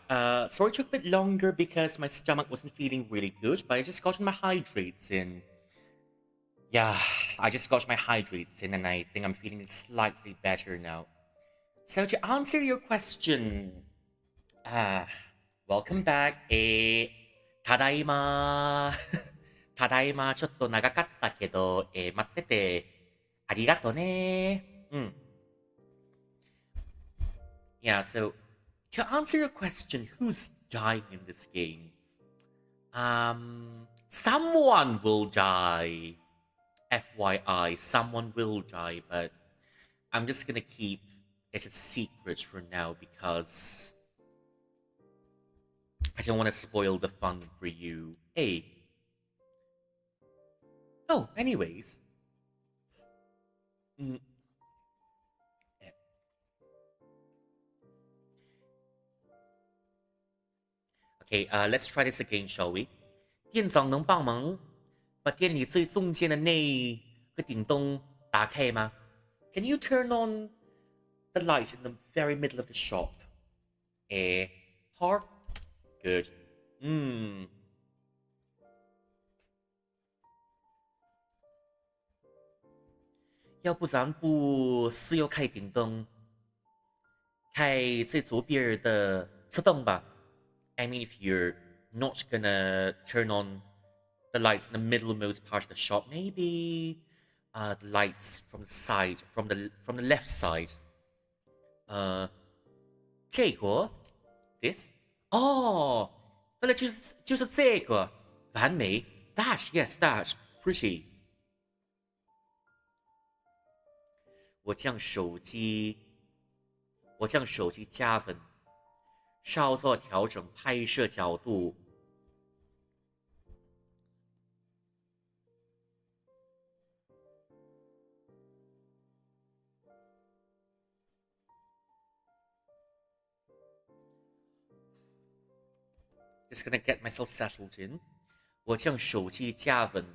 Sorry it took a bit longer because my stomach wasn't feeling really good, but I just got my hydrates in. Yeah, I just got my hydrates in and I think I'm feeling slightly better now. So to answer your question, uh, welcome back. ただいま。ただいま、ちょっと長かったけど、待ってて、ありがとね。Yeah, so to answer your question, who's dying in this game? Someone will die. FYI, someone will die, but I'm just gonna keep it a secret for now because I don't want to spoil the fun for you. Hey. Oh, anyways. Mm, eh, Okay, let's try this again, shall we? 店长能帮忙把店里最中间的那个顶灯打开吗？Can you turn on the light in the very middle of the shop. Heart? Good. 要不咱不私有开顶灯，开最左边的侧灯吧。I mean, if you're not gonna turn on the lights in the middlemost part of the shop, maybe the lights from the side, from the left side. 这个 this 哦，原来就是这个，完美。That yes, that pretty. 我将手机加分，稍作调整拍摄角度。Just gonna get myself settled in. 我将手机加温，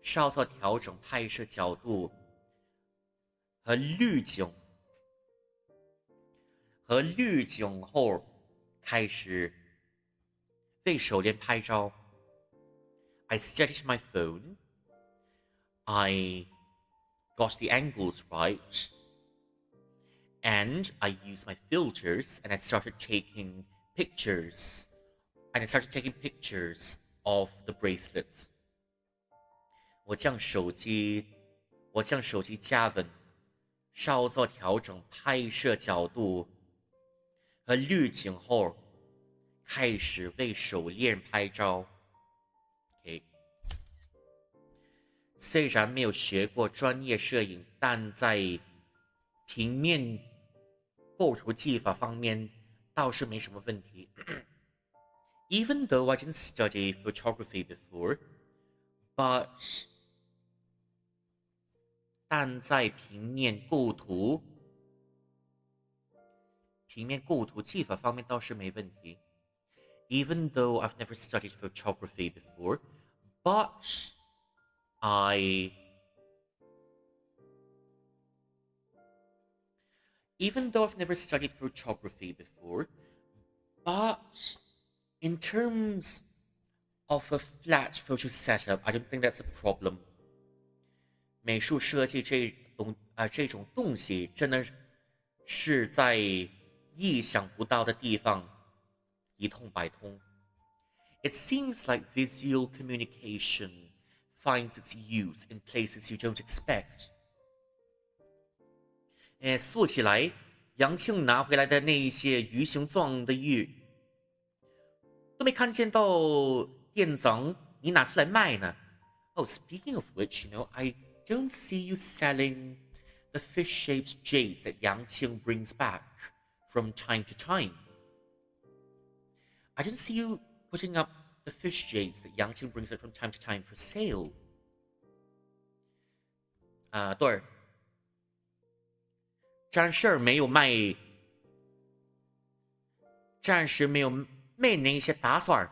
稍作调整拍摄角度和滤镜后，开始为手链拍照。I steadied my phone. I got the angles right. And I used my filters and I started taking pictures. Of the bracelets. 我将手机加温，稍作调整拍摄角度和滤镜后，开始为手链拍照。Okay. 虽然没有学过专业摄影，但在平面构图技法方面倒是没什么问题。Even though I didn't study photography before, but 但在平面构图技法方面倒是没问题。Even though I've never studied photography before, but in terms of a flat photo setup, I don't think that's a problem. 美术设计这种东西，真的是在意想不到的地方一通百通。It seems like visual communication finds its use in places you don't expect. 说起来，杨庆拿回来的那一些鱼形状的玉，都没看见到店长你拿出来卖呢。Oh, speaking of which, I don't see you selling the fish-shaped jades that Yang Qing brings back from time to time. I don't see you putting up the fish jades that Yang Qing brings back from time to time for sale. 对，暂时没有卖那些打算。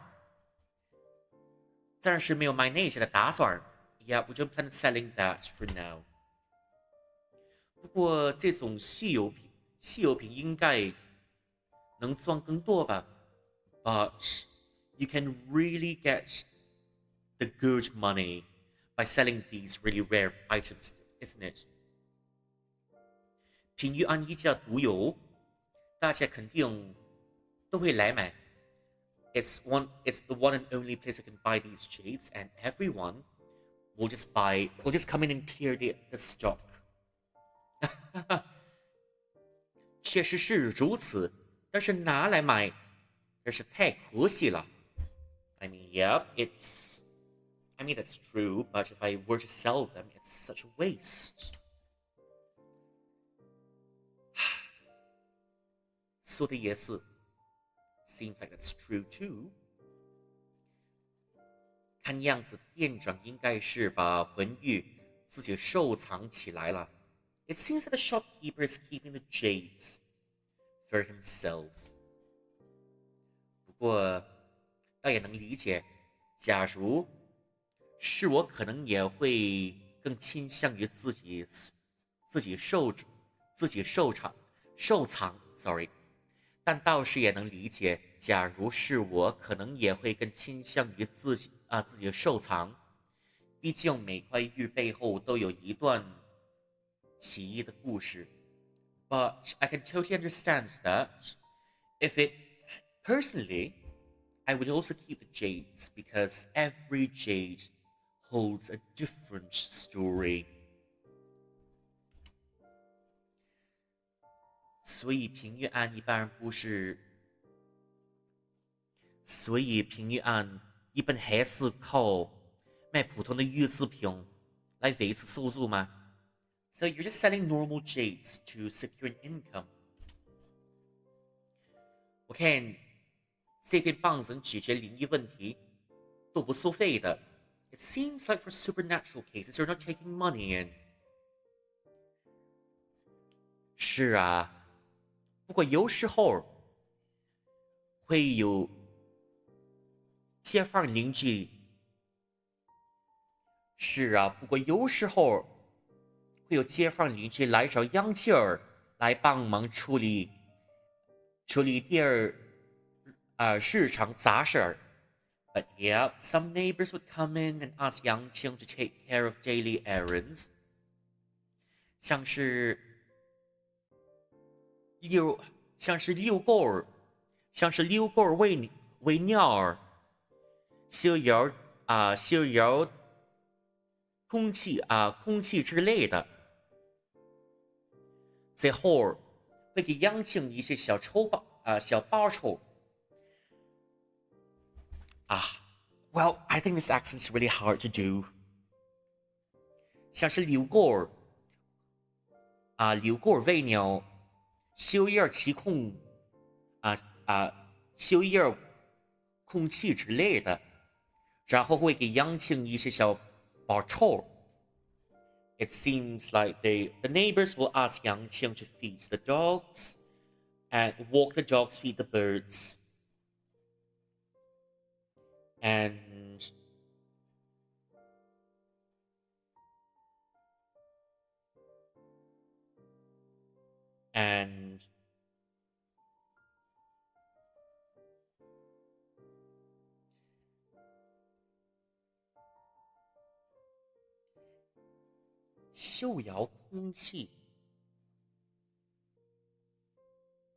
暂时没有卖那些的打算。Yeah, we don't plan on selling that for now. 不过这种稀有品应该能赚更多吧 ？But you can really get the good money by selling these really rare items, isn't it? 平玉安一家独有，大家肯定都会来买。It's the one and only place you can buy these jades, and everyone will just come in and clear the stock. 确实是如此，但是拿来买真是太可惜了。I mean, yeah, that's true, but if I were to sell them, it's such a waste. 说的也是。Seems like that's true too. 看样子店长应该是把魂玉自己收藏起来了。It seems that the shopkeeper is keeping the jades for himself. 不过倒也能理解，假如是我，可能也会更倾向于自己收藏，sorry，但倒是也能理解，假如是我，可能也会更倾向于自己的收藏，毕竟每块玉背后都有一段奇异的故事。But I can totally understand that. If it personally, I would also keep the jades because every jade holds a different story. 所以平玉安一般不是，所以平玉安一般还是靠卖普通的玉制品来维持收入吗？So you're just selling normal jades to secure an income. 我看这边帮人解决灵异问题都不收费的。It seems like for supernatural cases, you're not taking money in. 是啊，不过有时候会有街坊邻居。是啊，不过有时候会有街坊邻居来找杨静儿来帮忙处理日常杂事儿。But yeah, some neighbors would come in and ask Yang Qing to take care of daily errands. 像是遛狗儿，喂鸟儿，修遥空气之类的。最后会给杨庆一些小报酬。Well, I think this accent is really hard to do. 像是遛狗儿喂鸟，修一点气孔修一点空气之类的，然后会给杨庆一些小报酬。It seems like the neighbors will ask Yang Qing to feed the dogs and walk the dogs, feed the birds. And and 嗅遥空气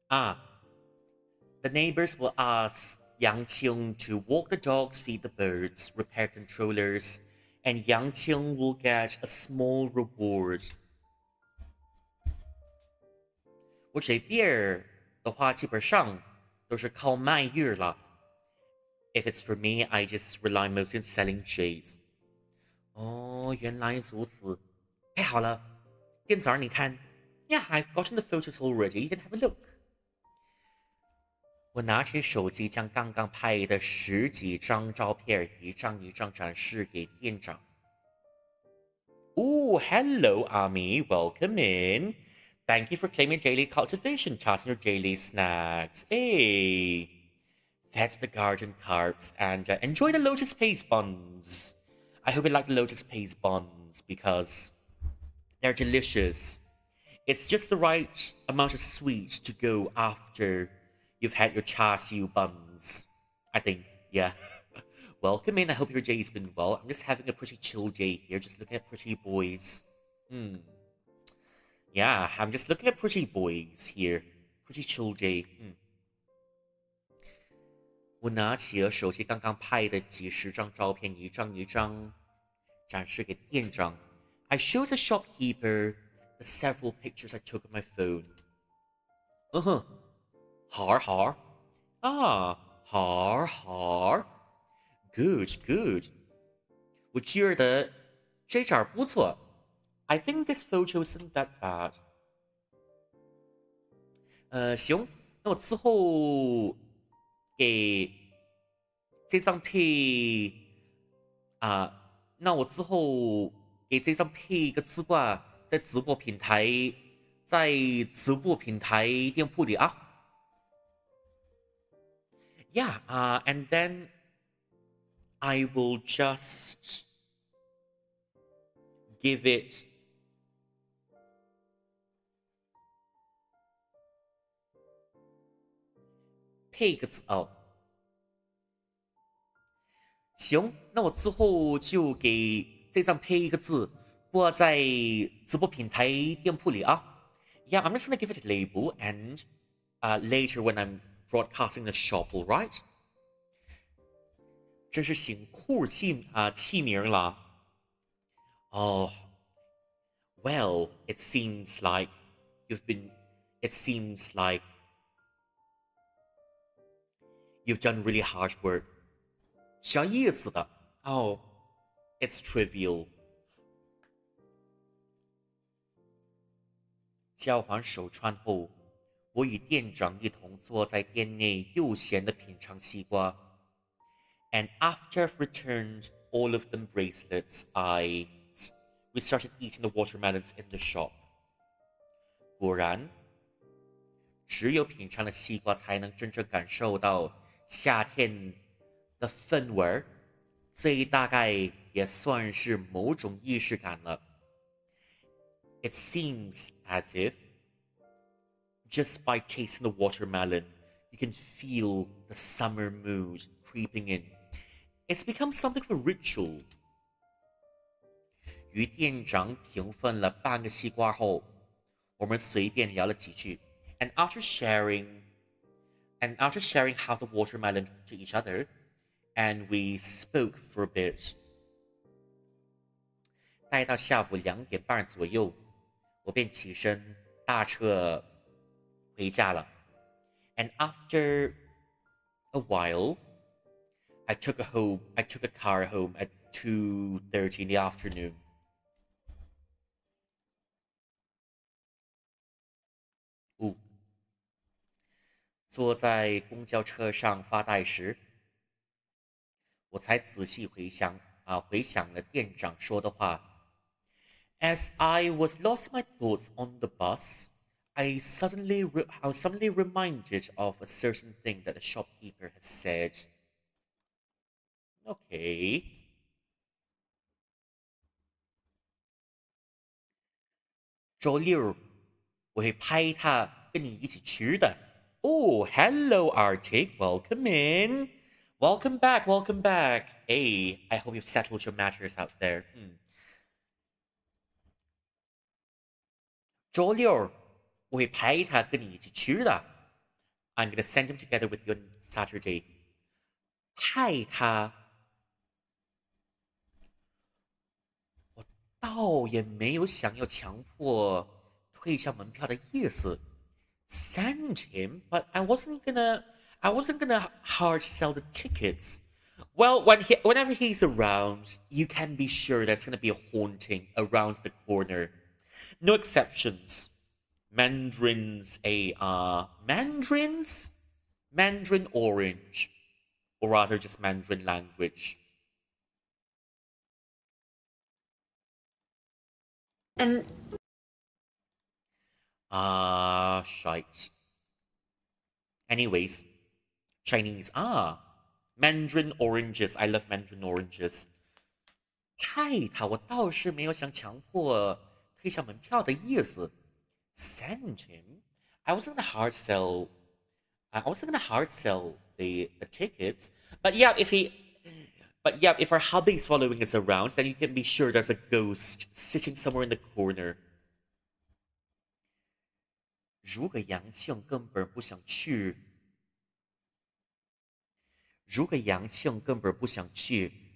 The neighbors will ask Yang Qing to walk the dogs, feed the birds, repair controllers, and Yang Qing will get a small reward. 我这边的话，基本上都是靠卖玉了。If it's for me, I just rely mostly on selling jades. 哦，原来如此。太好了，店长，你看。Yeah, I've gotten the photos already. You can have a look. 我拿起手机，将刚刚拍的十几张照片一张一张展示给店长。Oh, hello, Ami. Welcome in. Thank you for claiming daily cultivation tasks and your daily snacks. Hey, that's the garden carps, and enjoy the lotus paste buns. I hope you like the lotus paste buns because they're delicious. It's just the right amount of sweet to go after you've had your char siu buns. I think, yeah. Welcome in. I hope your day's been well. I'm just having a pretty chill day here, just looking at pretty boys. Yeah, I'm just looking at pretty boys here. Pretty chill day. 我拿起了手机刚刚拍的几十张照片，一张一张展示给店长。I showed the shopkeeper the several pictures I took on my phone. 好。好。Good. 我觉得这张不错。I think this photo isn't that bad. 行，那我之后给这张配那我之后给这张配一个字挂在直播平台店铺里啊。Yeah, and then I will just give it 配一个字哦。行，那我之后就给这张配一个字，播在直播平台店铺里啊。Yeah, I'm just gonna give it a label and later when I'm broadcasting the shop, alright? 真是辛苦器名了。Oh, well, it seems like you've been. It seems like you've done really hard work. 啥意思的？Oh, it's trivial. 交还手串后，我与店长一同坐在店内悠闲地品尝西瓜。And after I've returned all of them bracelets, we started eating the watermelons in the shop. 果然，只有品尝了西瓜，才能真正感受到夏天的氛围儿。这大概也算是某种仪式感了。It seems as if just by tasting the watermelon, you can feel the summer mood creeping in. It's become something of a ritual. 与店长平分了半个西瓜后，我们随便聊了几句。And after sharing half the watermelon to each other, and we spoke for a bit. 待到下午2点半左右，我便起身搭车回家了。And after a while, I took a car home at 2:30 in the afternoon. 坐在公交车上发呆时，我才仔细回想了店长说的话。As I was lost in my thoughts on the bus, I was suddenly reminded of a certain thing that the shopkeeper had said. Okay. 周六我会拍他跟你一起吃的。Oh, hello, Arctic. Welcome in. Welcome back. Welcome back. Hey, I hope you've settled your matters out there. 周六我会拍他跟你一起吃的。I'm gonna send him together with you on Saturday. 派他，我倒也没有想要强迫退销门票的意思。Send him, but I wasn't gonna hard sell the tickets. Well, whenever he's around, you can be sure there's gonna be a haunting around the corner. No exceptions. Mandarin orange, or rather just Mandarin language. And Shite. Anyways, Chinese. Mandarin oranges. I love Mandarin oranges. 派他，我倒是没有想强迫退销门票的意思。Send him. I wasn't gonna hard sell. I wasn't gonna hard sell the tickets. But yeah, if our hubby is following us around, then you can be sure there's a ghost sitting somewhere in the corner. 如果杨庆根本不想去，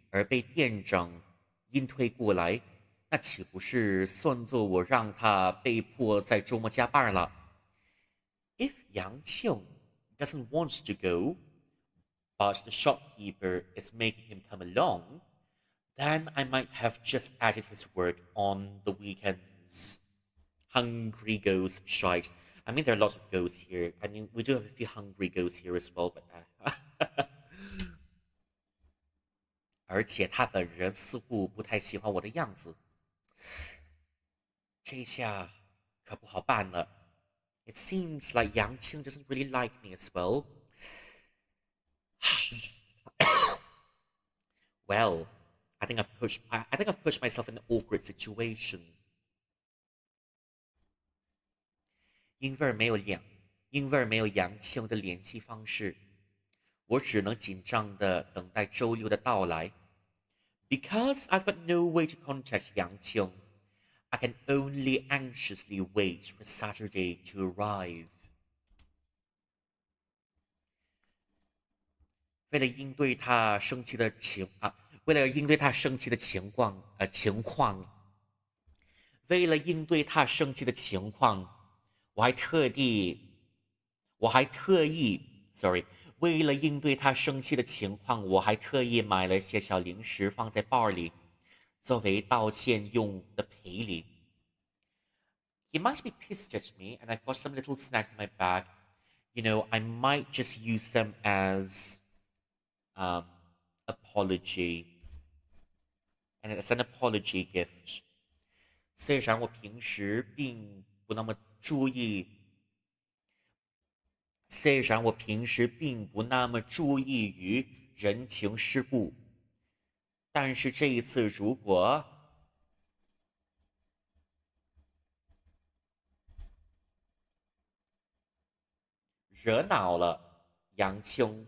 而被店长硬推过来，那岂不是算作我让他被迫在周末加班了？ If Yang Qing doesn't want to go, but the shopkeeper is making him come along, then I might have just added his work on the weekends. Hungry ghost shite. I mean, there are lots of ghosts here. I mean, we do have a few hungry ghosts here as well, but 而且他本人似乎不太喜欢我的样子，这下可不好办了。It seems like Yang Qing doesn't really like me as well. Well, I think I've pushed myself in an awkward situation. 因为没有杨庆的联系方式，我只能紧张的等待周六的到来。Because I've got no way to contact Yang Qing, I can only anxiously wait for Saturday to arrive. 为了应对他生气的情啊，为了应对他生气的情况，为了应对他生气的情况，我还特地，我还特意，sorry，为了应对他生气的情况，我还特意买了些小零食放在包里，作为道歉用的赔礼。He might be pissed at me, and I've got some little snacks in my bag. You know, I might just use them as um, apology, and it's an apology gift. 虽然我平时并不那么注意，虽然我平时并不那么注意于人情世故，但是这一次如果惹恼了杨青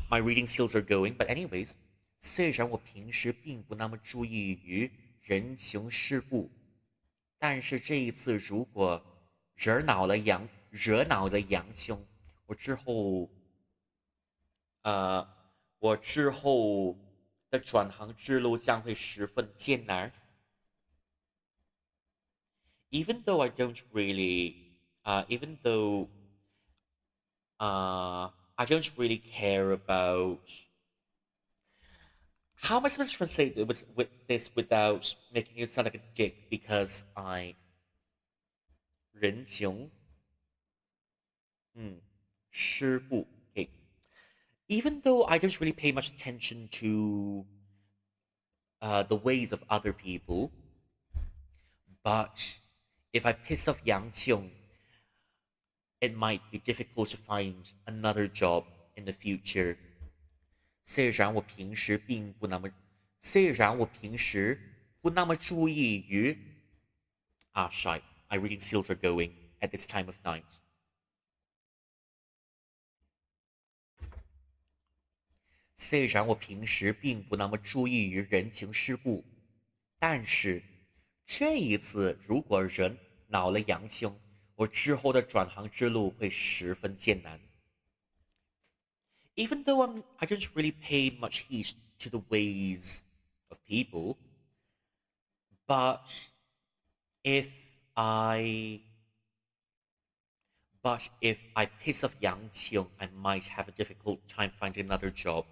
my reading skills are going. But anyways，虽然我平时并不那么注意于人情世故，但是这一次如果惹恼了杨青，我之后呃，我之后的转行之路将会十分艰难。Even though I don't really, even though I don't really care about. How am I supposed to translate with this without making it sound like a dick? Because I 人情失不 okay. Even though I don't really pay much attention to the ways of other people, but if I piss off Yang Qing, it might be difficult to find another job in the future. 虽然我平时不那么注意于shite, my reading skills are going at this time of night. 虽然我平时并不那么注意于人情世故，但是这一次如果惹恼了杨青，我之后的转行之路会十分艰难。Even though I don't really pay much heed to the ways of people, but if I piss off Yang Qing, I might have a difficult time finding another job.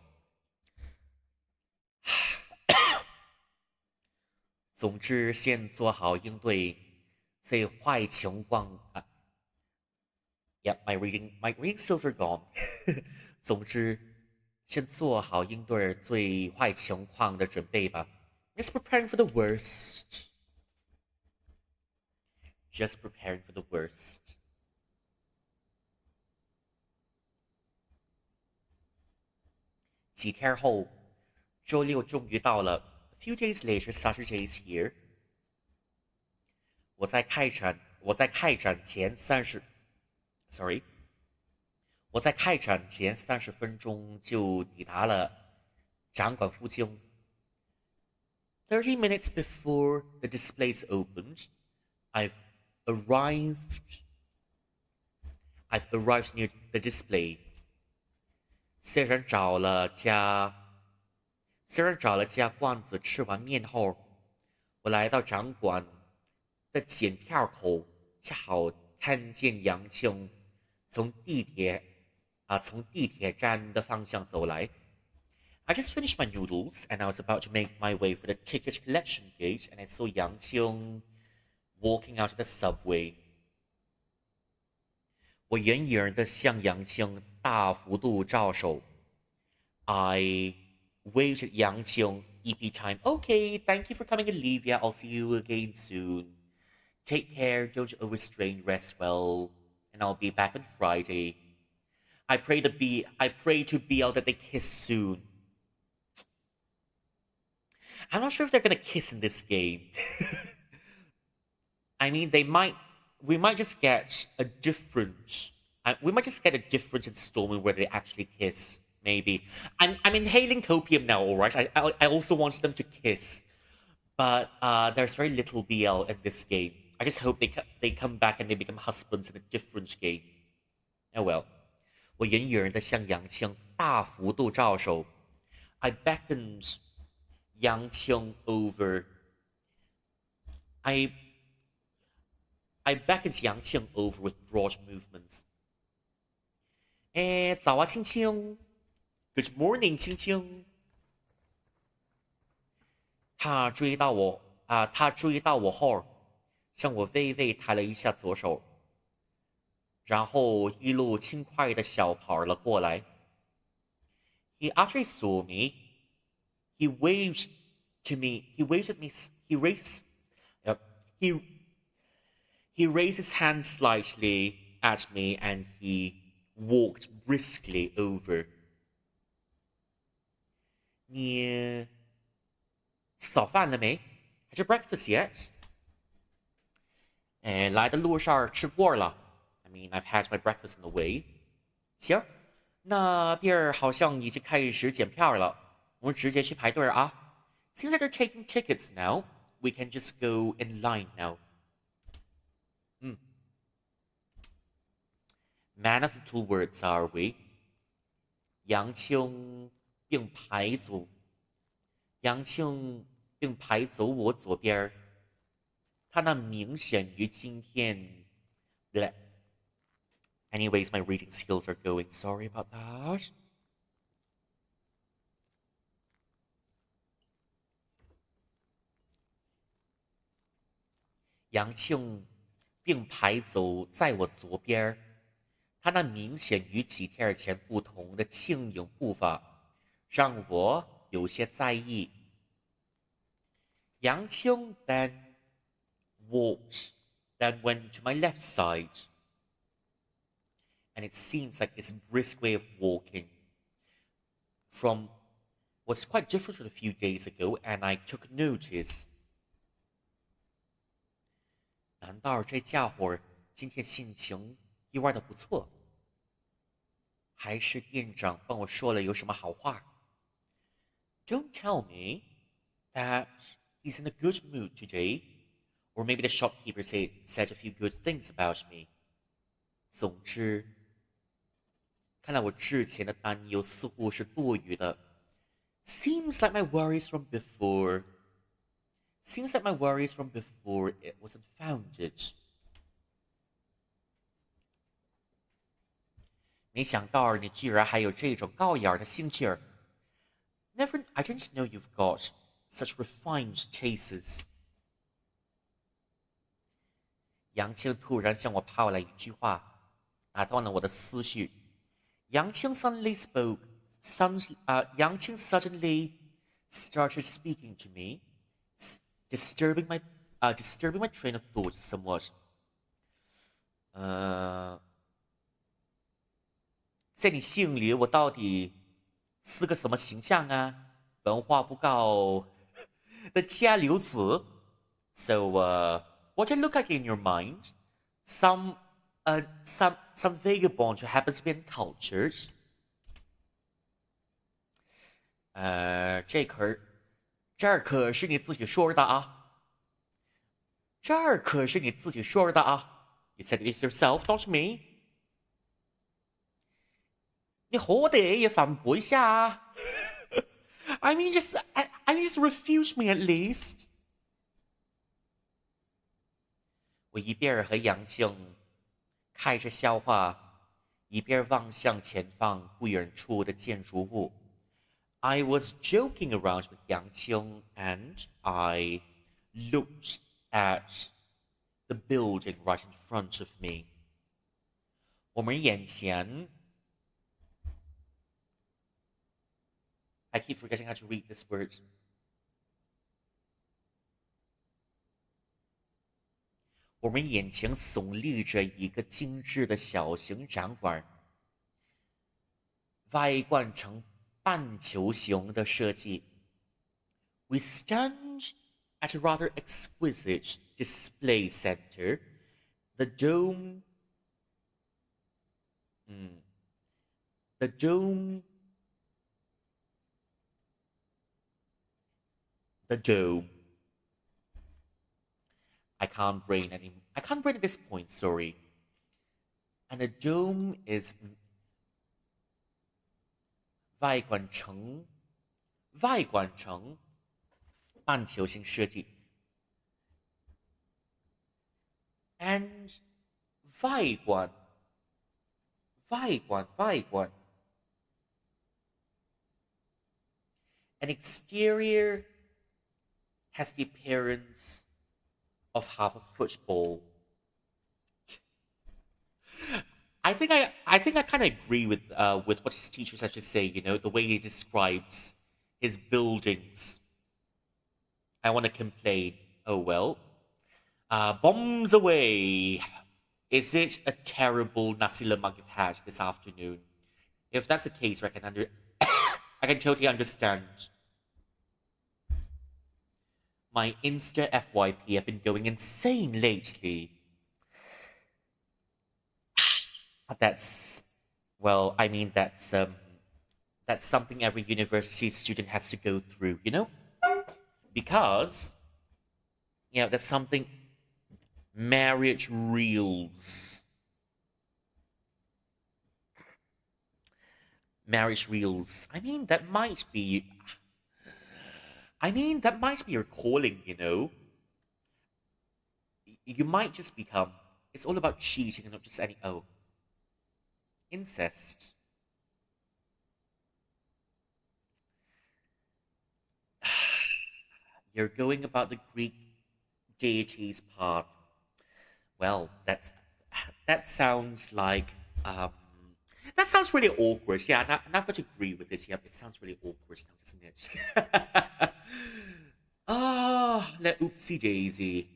总之，先做好应对最坏情况啊。Yep, my reading skills are gone. 总之，先做好应对最坏情况的准备吧。Just preparing for the worst. Just preparing for the worst. 几天后，周六终于到了。A few days later, Saturday is here. 我在开展前30 分钟就抵达了展馆附近。30 minutes before the displays opened, I've arrived. I've arrived near the display. 虽然找了家馆子吃完面后，我来到展馆的检票口，恰好看见杨青从地铁站的方向走来。I just finished my noodles and I was about to make my way for the ticket collection gate, and I saw Yang Qing walking out of the subway. 我远远地向杨青大幅度招手。I waved at Yang Qing, EP time. Okay, thank you for coming, Olivia. I'll see you again soon. Take care, don't overstrain, rest well, and I'll be back on Friday. I pray to BL that they kiss soon. I'm not sure if they're gonna kiss in this game. I mean, we might just get a different We might just get a difference in storming where they actually kiss. Maybe. I'm inhaling copium now. All right. I also want them to kiss, but there's very little BL in this game. I just hope they come back and they become husbands in a different game. Oh well. 我远远的向杨青大幅度招手。I beckoned Yang Qing over. I I beckoned Yang Qing over with broad movements. 哎，早啊，青青。Good morning，青青。他追到我后，向我微微抬了一下左手，然后一路轻快的小跑了过来。He actually saw me. He waved to me. He waved at me. He he raised his hand slightly at me and he walked briskly over. 你吃早饭了没？还是 breakfast yet？哎，来的路上吃过了。I mean, I've had my breakfast on the way. 行，那边儿好像已经开始检票了，我们直接去排队啊。Seems like they're taking tickets now. We can just go in line now. Man of little words, are we? 杨青并排走我左边，他那明显于今天。Anyways, my reading skills are going. Sorry about that. 杨庆并排走在我左边，他那明显与几天前不同的轻盈步伐，让我有些在意。杨庆 then went to my left side. And it seems like this brisk way of walking from was quite different from a few days ago, and I took notice. 难道这家伙今天心情意外的不错？还是店长帮我说了有什么好话 ？Don't tell me that he's in a good mood today, or maybe the shopkeeper said a few good things about me. 总之，看来我之前的担忧似乎是多余的。Seems like my worries from before. Seems like my worries from before it wasn't founded. 没想到你居然还有这种高雅的心气儿。I didn't know you've got such refined tastes. 杨青突然向我抛来一句话，打断了我的思绪。Yang Qing suddenly Yang Qing suddenly started speaking to me, disturbing my train of thought somewhat. 在你心里，我到底是个什么形象啊？文化不高的家流子。So, what I look like in your mind? Some vagabond who happens to be uncultured. 这儿可是你自己说的啊！这儿可是你自己说的啊 ！You said it yourself, not me. 你好歹也反驳一下啊 I mean, just refuse me at least. 我一边和杨静开着笑话，一边望向前方不远处的建筑物。I was joking around with Yang Qing and I looked at the building right in front of me. 我们眼前 I keep forgetting how to read this word. 我们眼前耸立着一个精致的小型展馆，外观呈半球形的设计。We stand at a rather exquisite display center. The dome Mm. The dome, the dome. I can't brain at this point, sorry. And the dome is 外观城，外观城半球形设计，and 外观外观 an exterior has the appearance of half a football. I think I kind of agree with what his teachers have to say. You know, the way he describes his buildings. I want to complain. Oh well. Bombs away. Is it a terrible nasi lemak you've had this afternoon? If that's the case, I can totally understand. My Insta FYP have been going insane lately. That's well, I mean that's something every university student has to go through, you know? Because that's something marriage reels. Marriage reels. I mean that might be your calling, you know? You might just become it's all about cheating and not just any incest. You're going about the Greek deities part. Well, that sounds like that sounds really awkward. Yeah, and I've got to agree with this. Yep, it sounds really awkward now, doesn't it? Oopsie daisy.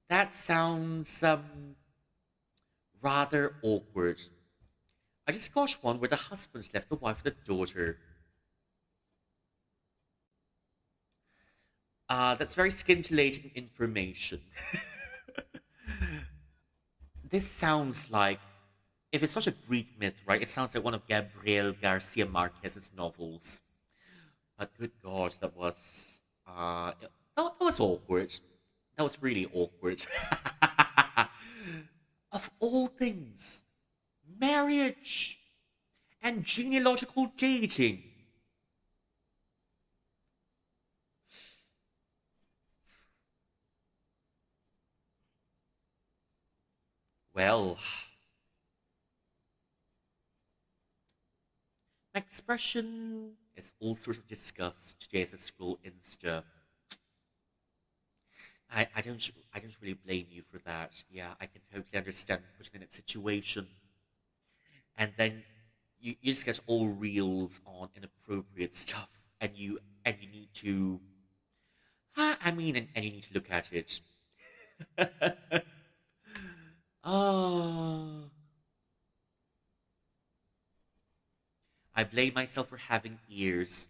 That sounds rather awkward. I just got one where the husband's left the wife with a daughter. That's very scintillating information. This sounds like, if it's such a Greek myth, right? It sounds like one of Gabriel Garcia Marquez's novels. But good God, that was awkward. That was really awkward. Of all things, marriage and genealogical dating. Well, my expression is all sorts of disgust today as I scroll Insta. I don't really blame you for that. Yeah, I can totally understand putting in that situation. And then you just get all reels on inappropriate stuff and you need to and you need to look at it. Oh, I blame myself for having ears.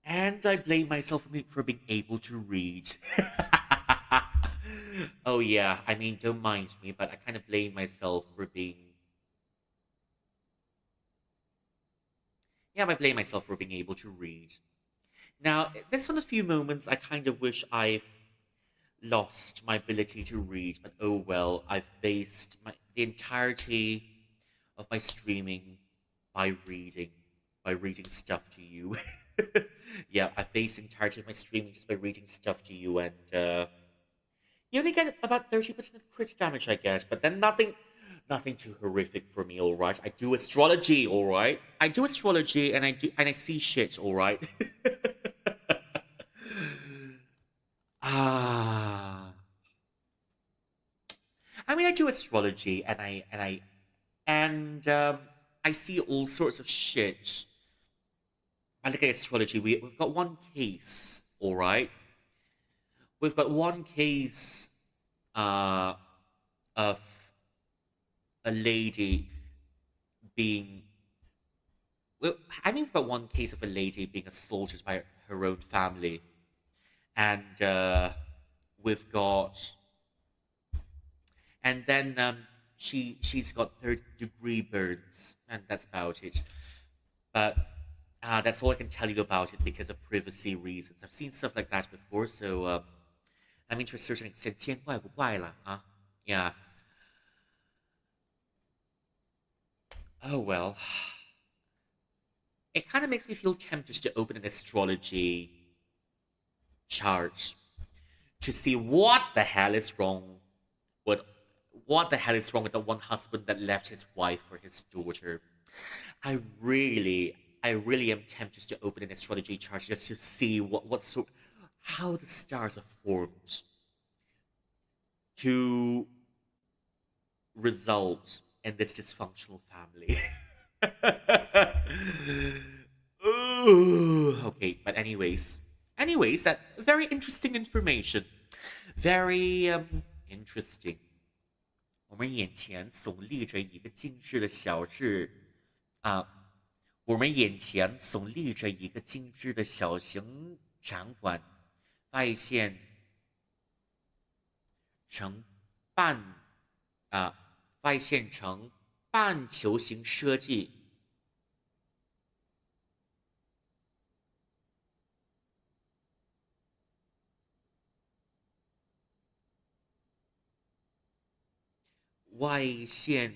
And I blame myself for being able to read. Oh yeah, I mean, don't mind me, but I kind of blame myself for being. Yeah, I blame myself for being able to read. Now, there's one a few moments I kind of wish I've lost my ability to read, but oh well. I've based the entirety of my streaming by reading, by reading stuff to you. Yeah, I've based the entirety of my streaming just by reading stuff to you, and you only get about 30% crit damage, I guess, but then nothing too horrific for me, all right? I do astrology, all right? I do astrology, and I see shit, all right? Ah, I mean, I do astrology, and I see all sorts of shit. I look at astrology. We've got one case, all right. We've got one case uh, of a lady being. Well, I mean, we've got one case of a lady being assaulted by her own family, and we've got, and then she's got third-degree burns, and that's about it. But that's all I can tell you about it because of privacy reasons. I've seen stuff like that before, so I mean, to a certain extent, 见怪不怪啦, yeah. Oh well. It kind of makes me feel tempted to open an astrology chart to see what the hell is wrong with what the hell is wrong with the one husband that left his wife for his daughter. I really, I really am tempted to open an astrology chart just to see how the stars are formed to result in this dysfunctional family. Ooh, okay, but anyways, that very interesting information, very interesting. 我们眼前耸立着一个精致的小日啊，我们眼前耸立着一个精致的小型展馆，外线呈半啊，外线呈半球形设计。外线，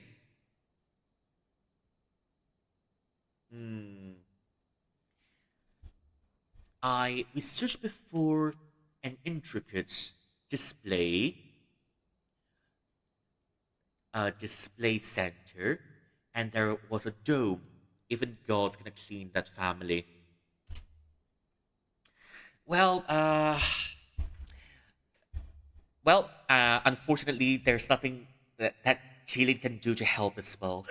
嗯，I researched before an intricate display, display center, and there was a dome. Even God's gonna clean that family. Well, unfortunately, there's nothing that Chile can do to help as well.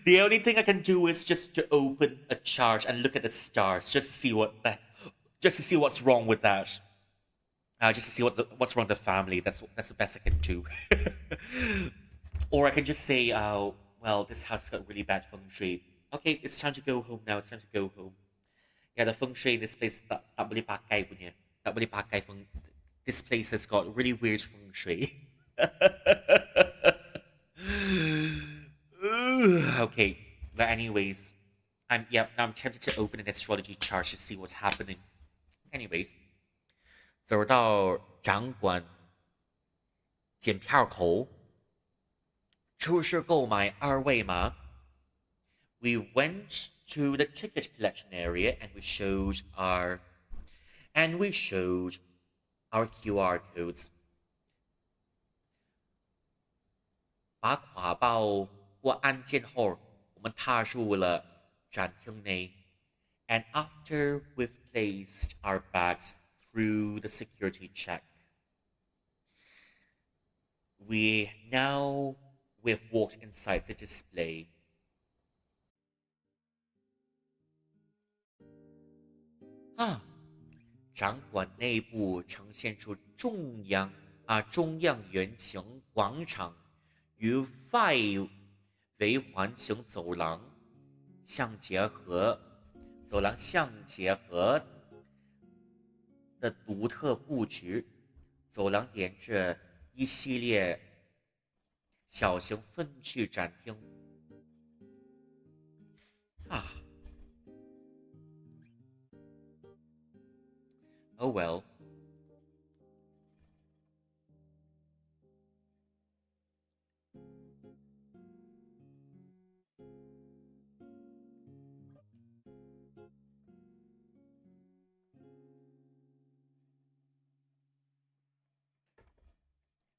The only thing I can do is just to open a chart and look at the stars, just to see what's wrong with that. Just to see what's wrong with the family. That's the best I can do. Or I can just say, well, this house has got really bad feng shui. Okay, it's time to go home now. It's time to go home. Yeah, the feng shui in this place tak boleh pakai punya. Tak boleh pakai feng. This place has got really weird feng shui. Okay, but anyways, now I'm tempted to open an astrology chart to see what's happening. Anyways, 走到展馆检票口，出示购买二维码。We went to the ticket collection area and we showed our QR codes. 把挎包过安检后，我们踏入了展厅内。And after we've placed our bags through the security check, we've walked inside the display. 展馆内部呈现出中央圆形广场与外围环形走廊相结合的独特布局。走廊连着一系列小型分区展厅。Oh well.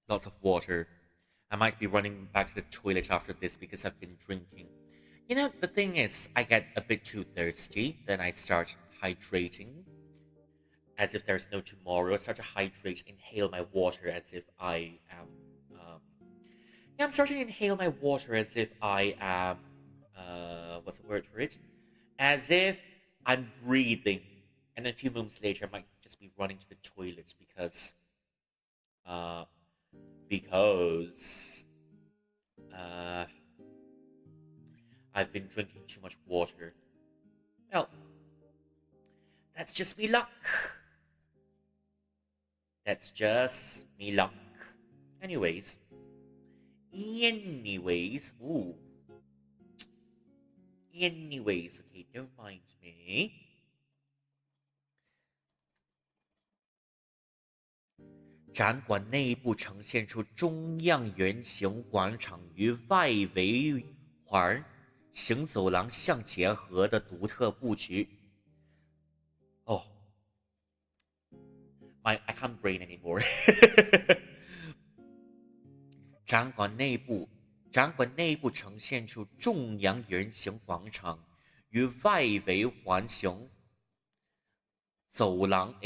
Lots of water. I might be running back to the toilet after this because I've been drinking. You know, the thing is, I get a bit too thirsty, then I start hydrating as if there's no tomorrow. I start to hydrate, inhale my water as if I am. I'm starting to inhale my water as if I am. What's the word for it? As if I'm breathing. And then a few moments later, I might just be running to the toilet because. I've been drinking too much water. Well, that's just me luck. That's just me luck. Anyways, ooh. Anyways, okay, don't mind me. 展馆内部呈现出中央圆形广场与外围环形走廊相结合的独特布局。Oh, I can't brain anymore. 展馆内部呈现出中央圆形广场与外围环形走廊，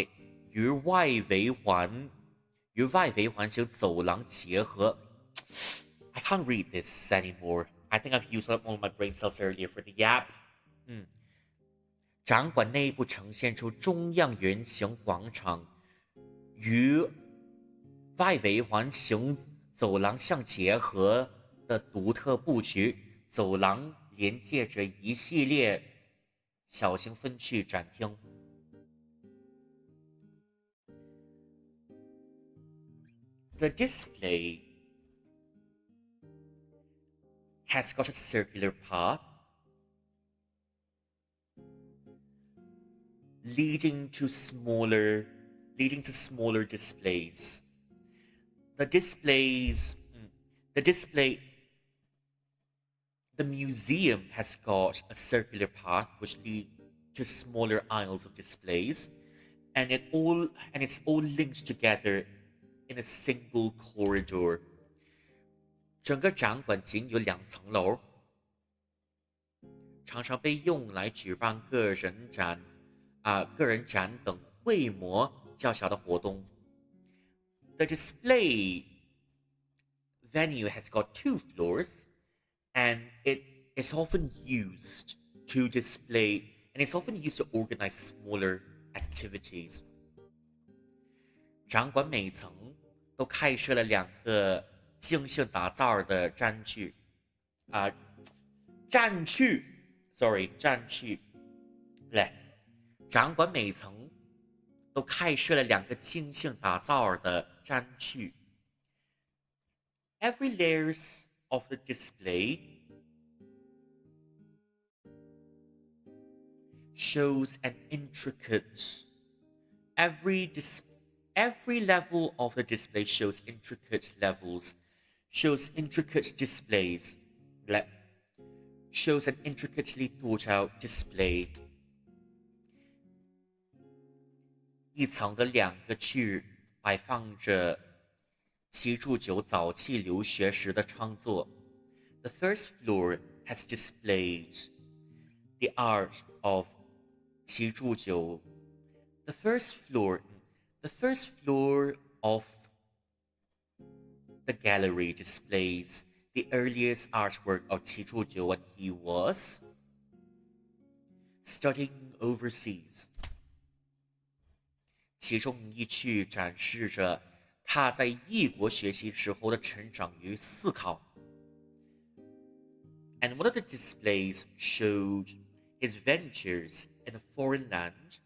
与外围环形走廊结合。I can't read this anymore. I think I've used up all my brain cells earlier for the yap. 展馆内部呈现出中央圆形广场与外围环形走廊相结合的独特布局，走廊连接着一系列小型分区展厅。The display has got a circular path leading to smaller displays. The museum has got a circular path which lead to smaller aisles of displays, and it's all linked together in a single corridor. 整个展馆仅有2层楼，常常被用来举办个人展等规模较小的活动。The display venue has got 2 floors, and it is often used to organize smaller activities. 展馆每层都开设了2个精心打造的展区。来，展馆每层都开设了2个精心打造的展区。Every layers of the display shows an intricate. Every level of the display shows intricate levels, shows intricate displays. Shows an intricately thought out display. 一层的2个区摆放着齐柱九早期留学时的创作。The first floor has displayed the art of 齐柱九。The first floor of the gallery displays the earliest artwork of 齐柱九 when he was studying overseas. 其中一区展示着他在异国学习时候的成长与思考。And one of the displays showed his ventures in a foreign land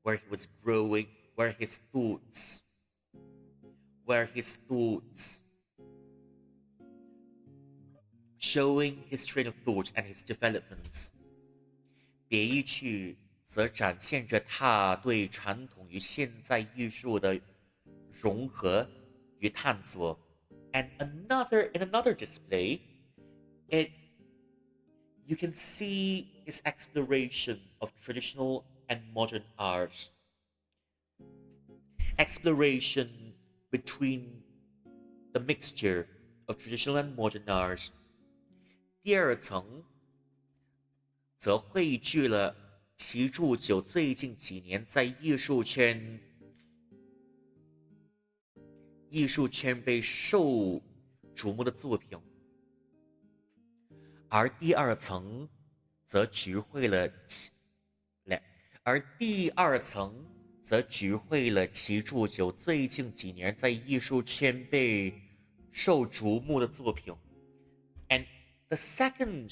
where he was growing, where his thoughts showing his train of thought and his developments. 别一区则展现着他对传统与现代艺术的融合与探索。And in another display, you can see his exploration of traditional and modern art. Exploration between the mixture of traditional and modern art. 第2层则汇聚了齐柱九最近几年在艺术圈被受瞩目的作品，而第2层则聚会了齐柱九最近几年在艺术圈被受瞩目的作品。And the second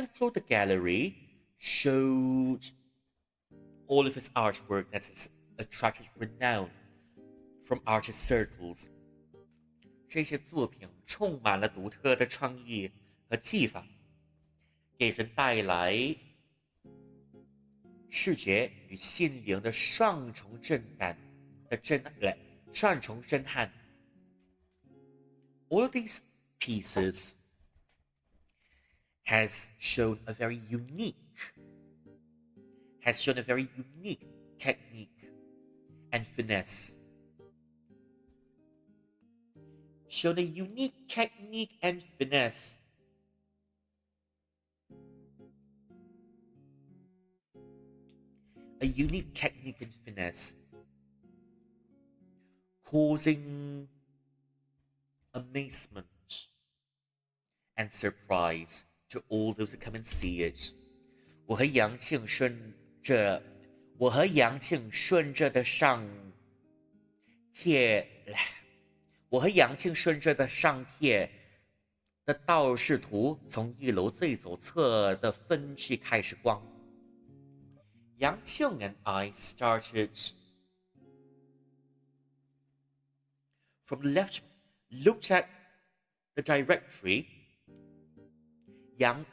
floor of the gallery showed all of his artwork that has attracted renown from artist circles. 这些作品充满了独特的创意和技法，给人带来视觉与心灵的双重震撼。All of these pieces has shown a very unique technique and finesse. Shown a unique technique and finesse. A unique technique and finesse, causing amazement and surprise to all those who come and see it. 我和杨庆顺着的上帖，我和杨庆顺着的上帖的道士图从一楼最左侧的分区开始逛。Yang Qing and I started from the left, looked at the directory.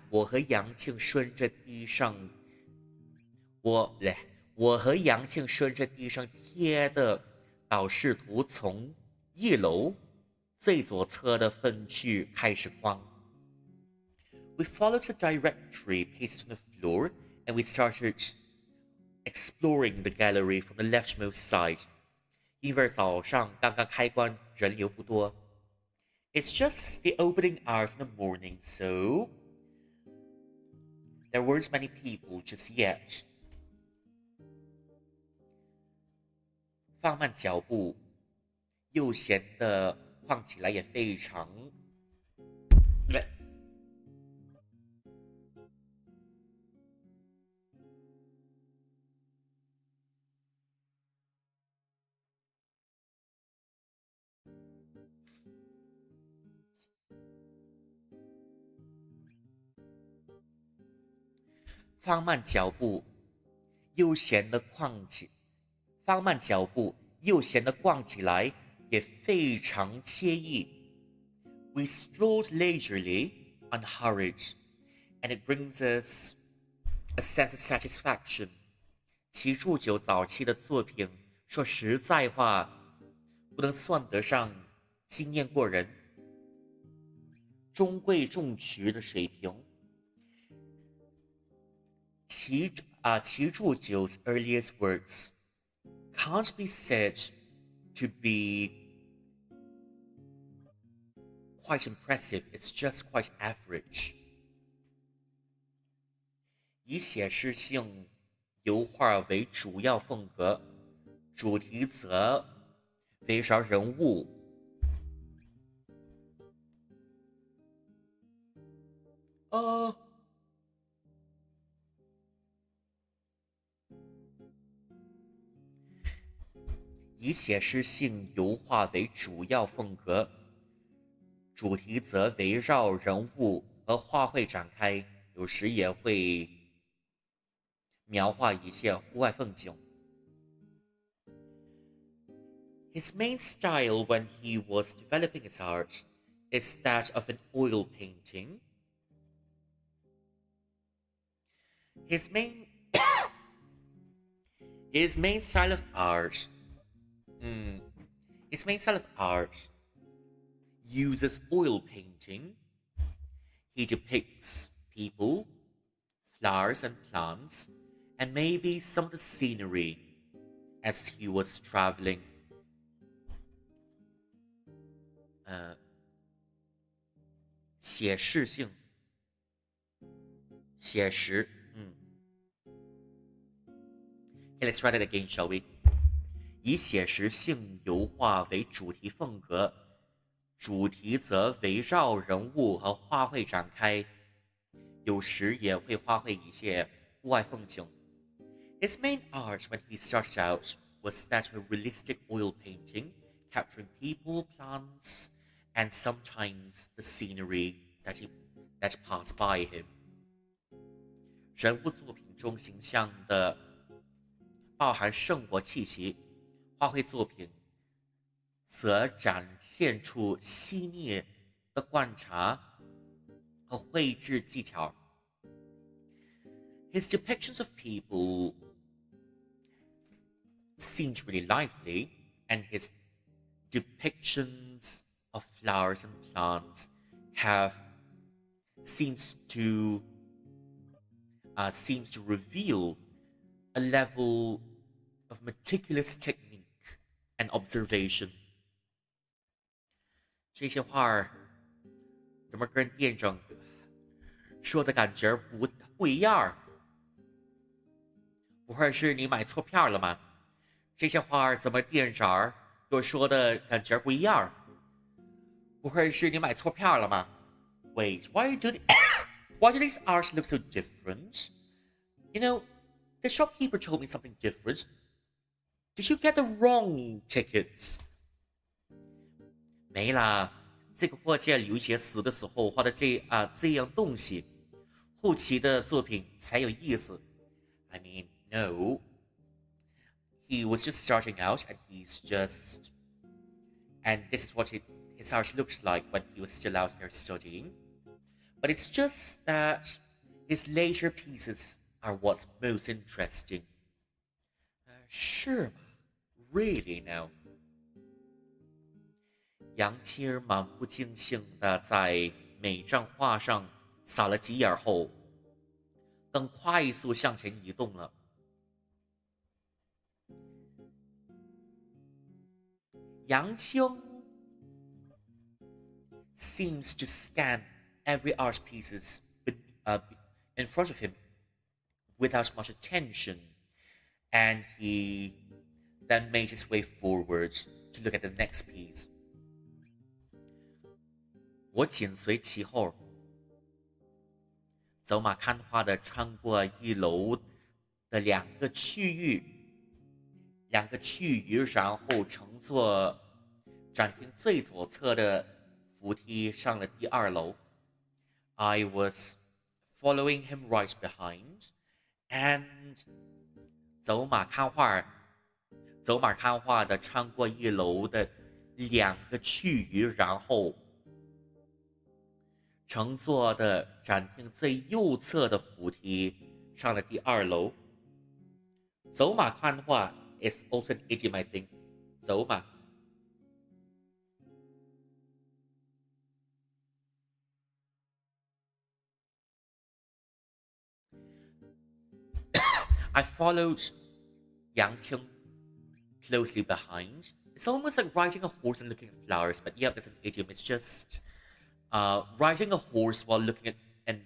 我和杨庆顺着地上贴的导视图，从一楼最左侧的分区开始逛。We followed the directory pasted on the floor, and we started exploring the gallery from the leftmost side. 因为早上刚刚开关，人流不多。It's just the opening hours in the morning, so there weren't many people just yet. 放慢脚步，右弦的晃起来也非常。放慢脚步，悠闲的逛起来也非常惬意。We strolled leisurely, unhurried, and it brings us a sense of satisfaction. 齐柱九早期的作品，说实在话，不能算得上惊艳过人，中规中矩的水平。齐柱九's earliest works can't be said to be quite impressive. It's just quite average. 以写实性油画为主要风格，主题则围绕人物。以写实性油画为主要风格，主题则围绕人物和画会展开，有时也会描画一些户外风景。His main style when he was developing his art is that of an oil painting. His main style of art uses oil painting. He depicts people, flowers and plants, and maybe some of the scenery as he was traveling. 写实性，写实Okay, let's try that again, shall we? 以写实性油画为主题风格，主题则围绕人物和画会展开，有时也会画绘一些户外风景。His main art when he started out was that of realistic oil painting, capturing people, plants, and sometimes the scenery that passed by him. 人物作品中形象的包含生活气息，画绘作品则展现出细腻的观察和绘制技巧。His depictions of people seemed really lively, and his depictions of flowers and plants have seems to seems to reveal a level of meticulous technique and observation. 这些话儿怎么跟店长说的感觉不一样？不会是你买错票了吗？这些话儿怎么店长给我说的感觉不一样？不会是你买错票了吗？Wait, why do these arts look so different? You know, the shopkeeper told me something different. Did you get the wrong tickets? 没啦，这个货架刘杰死的时候画的这样东西，后期的作品才有意思。I mean, no. He was just starting out, and this is what his art looks like when he was still out there studying. But it's just that his later pieces are what's most interesting. 是吗 Really now? 杨七儿漫不经心地在每张画上撒了几眼后，更快速向前移动了。杨青 seems to scan every art pieces in front of him without much attention, and he then made his way forward to look at the next piece. 我紧随其后，走马看花地穿过一楼的两个区域，然后乘坐展厅最左侧的扶梯上了第二楼。I was following him right behind, and 走马看花地穿过一楼的两个区域，然后乘坐的展厅最右侧的扶梯上了第二楼。走马看花 is also an idiom, I think. 走马。I followed Yang Qing closely behind. It's almost like riding a horse and looking at flowers, but yep, it's an idiom. It's just riding a horse while looking at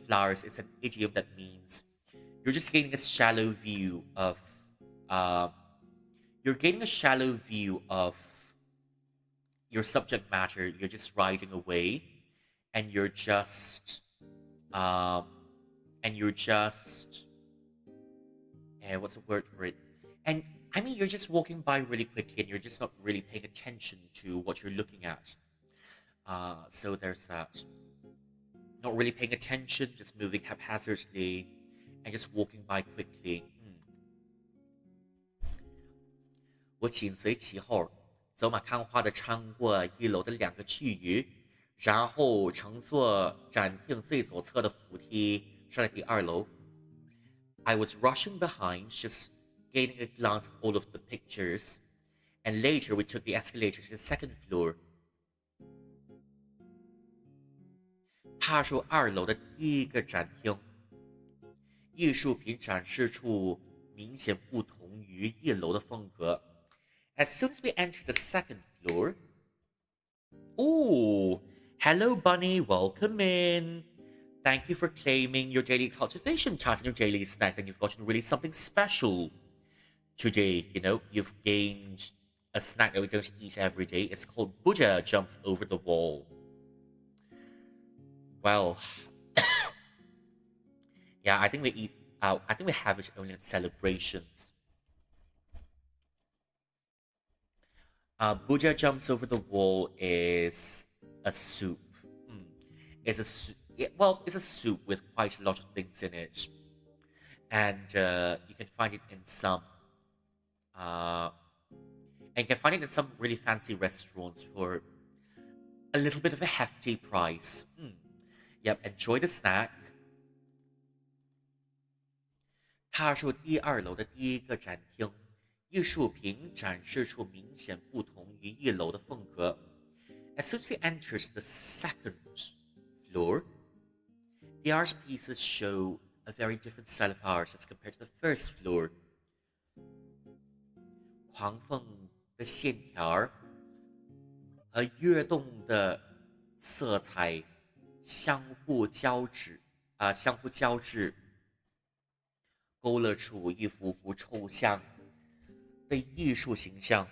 flowers is an idiom that means you're just getting a shallow view of your subject matter. You're just riding away, and you're just what's the word for it? And I mean, you're just walking by really quickly, and you're just not really paying attention to what you're looking at. So there's that. Not really paying attention, just moving haphazardly, and just walking by quickly. 我紧随其后，走马看花地穿过一楼的两个区域，然后乘坐展厅最左侧的扶梯上了第二楼。I was rushing behind, just gaining a glance at all of the pictures, and later we took the escalator to the second floor. 踏入二楼的第一个展厅，艺术品展示处明显不同于一楼的风格。As soon as we entered the second floor, oh, hello, Bunny, welcome in. Thank you for claiming your daily cultivation task and your daily snacks, and you've gotten really something special today. You know, you've gained a snack that we don't eat every day. It's called Buddha Jumps Over the Wall. Well, yeah, I think we have it only in celebrations. Buddha Jumps Over the Wall is a soup. It's a soup. It's a soup with quite a lot of things in it, and you can find it in some And you can find it in some really fancy restaurants for a little bit of a hefty price. Yep, enjoy the snack. 踏入第二楼的第一个展厅，艺术品展示出明显不同于一楼的风格。As soon as he enters the second floor, the art pieces show a very different style of art as compared to the first floor. 狂风的线条和跃动的色彩相互交织，勾勒出一幅幅抽象的艺术形象。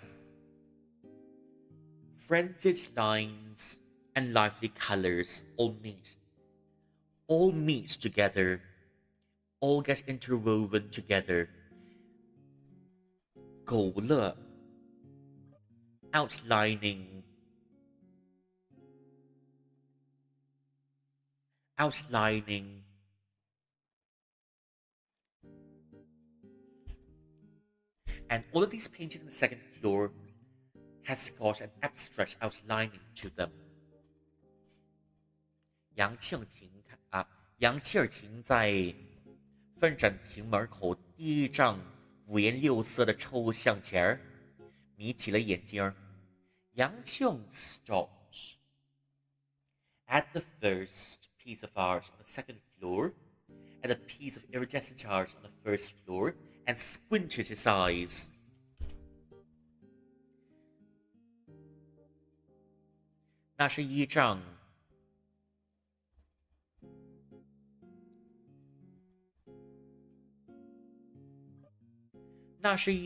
Frenzied lines and lively colors all meet together, all get interwoven together. 勾勒 outlining and all of these paintings on the second floor has got an abstract outlining to them. 杨庆儿停在分展厅门口第一张五颜六色的抽象前儿，眯起了眼睛儿。杨庆 stopped at the first piece of art on the second floor, at a piece of iridescent art on the first floor, and squinted his eyes. 那是一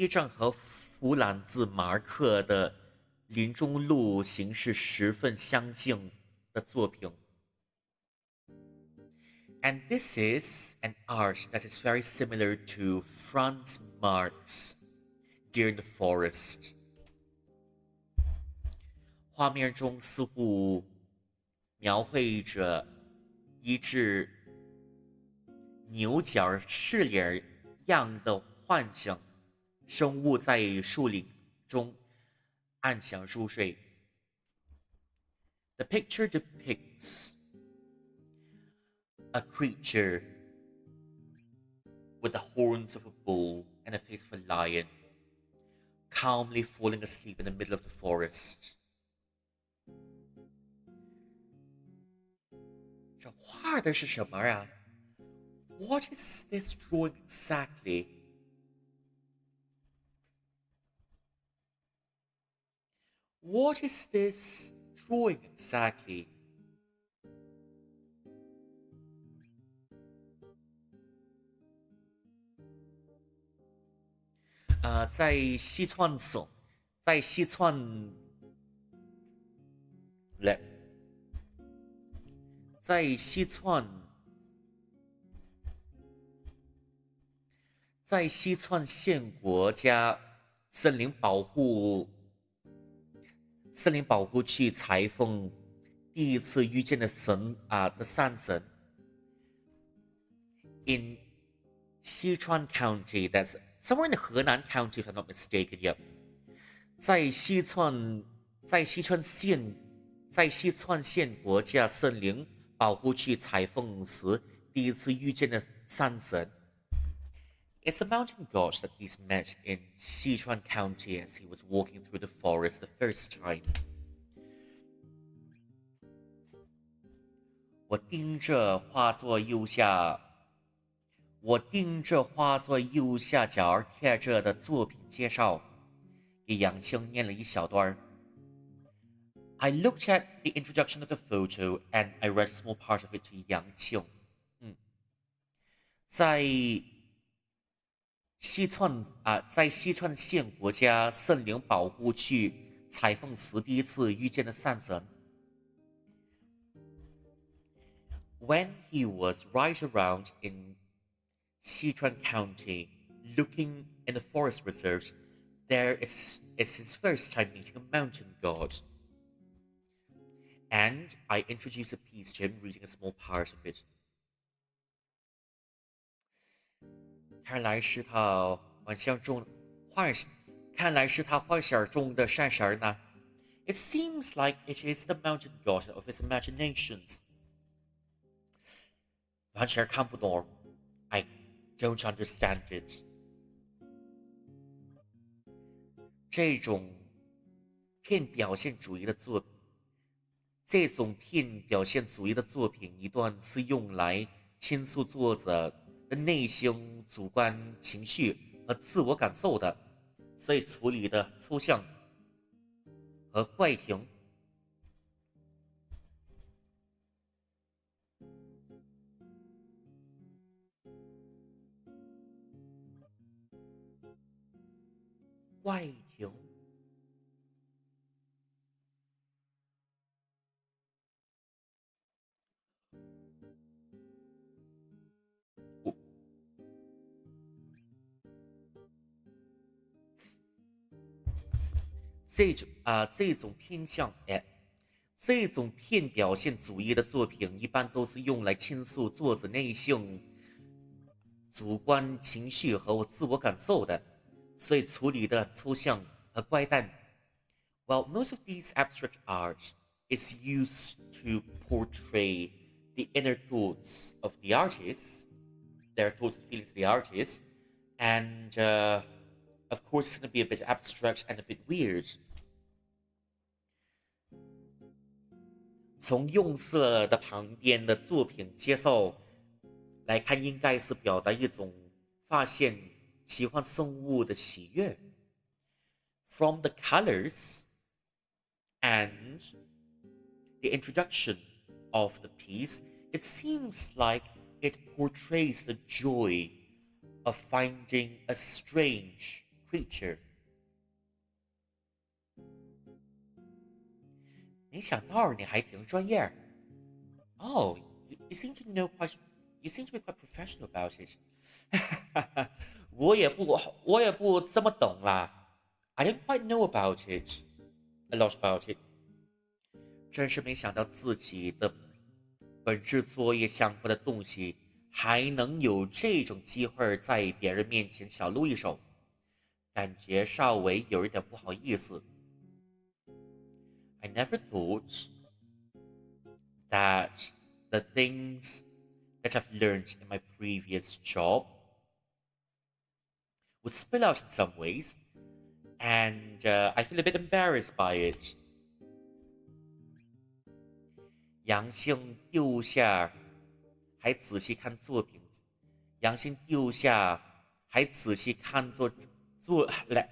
张和弗兰兹·马尔克的林中路形式十分相近的作品。And this is an art that is very similar to Franz Marc's Deer in the Forest. 画面中似乎描绘着一只牛角赤脸样的幻想生物在树林中安详入睡。The picture depicts a creature with the horns of a bull and the face of a lion, calmly falling asleep in the middle of the forest. 这画的是什么呀？ What is this drawing exactly? What is this drawing exactly? 在西川省，在西川来，在西川县国家森林保护区裁缝第一次遇见的山神。In Sichuan County, that's somewhere in the Henan County, if I'm not mistaken. Yep. 在西川县国家森林保护区裁缝时第一次遇见的山神。It's a mountain god that he's met in Sichuan County as he was walking through the forest the first time. 我盯着画作右下角贴着的作品介绍，给杨青念了一小段。I looked at the introduction of the photo and I read a small part of it to Yang Qing. 在西川县国家森林保护区裁缝时第一次遇见的山神。When he was right around in Sichuan County, looking in the forest reserves, it's his first time meeting a mountain god. And I introduced a piece to him, reading a small part of it. 看来是他看来是他幻想中的善神呢。It seems like it is the mountain god of his imaginations. 完全看不懂。I don't understand it. 这种偏表现主义的作品，这种偏表现主义的作品，一段是用来倾诉作者的内心主观情绪和自我感受的，所以处理的抽象和怪庭。怪庭。我这种偏向，这种偏表现主义的作品，一般都是用来倾诉作者内心主观情绪和自我感受的，所以处理的抽象和怪诞。Well, most of these abstract art is used to portray the inner thoughts of the artist, their thoughts and feelings of the artist, and of course, it's going to be a bit abstract and a bit weird. 从用色的旁边的作品介绍来看，应该是表达一种发现奇幻生物的喜悦。From the colors and the introduction of the piece, it seems like it portrays the joy of finding a strange creature. 没想到你还挺专业。Oh, you seem to know quite. You seem to be quite professional about it. 我也不这么懂啦。I don't quite know about it, a lot about it. 真是没想到自己的本质作业相关的东西，还能有这种机会在别人面前小露一手，感觉稍微有一点不好意思。I never thought that the things that I've learned in my previous job would spill out in some ways, and I feel a bit embarrassed by it. 杨兴丢下，还仔细看作品。杨兴丢下，还仔细看来。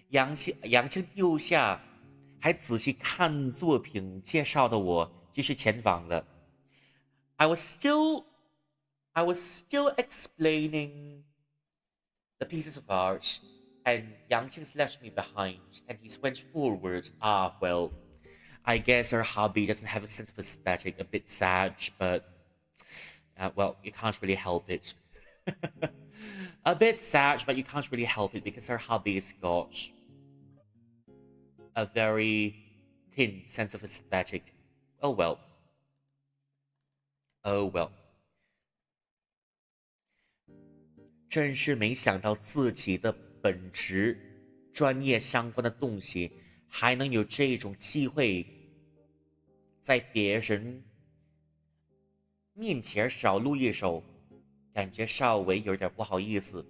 杨兴丢下，还仔细看作品介绍的我，继续前往了。I was still explaining the pieces of art, and Yang Qing's left me behind, and he's went forward. Ah, well, I guess her hubby doesn't have a sense of aesthetic, a bit sad, but well, you can't really help it. A bit sad, but you can't really help it because her hubby's got a very thin sense of aesthetic. Oh well. Oh well. 真是没想到自己的本职专业相关的东西，还能有这种机会在别人面前少露一手，感觉稍微有点不好意思。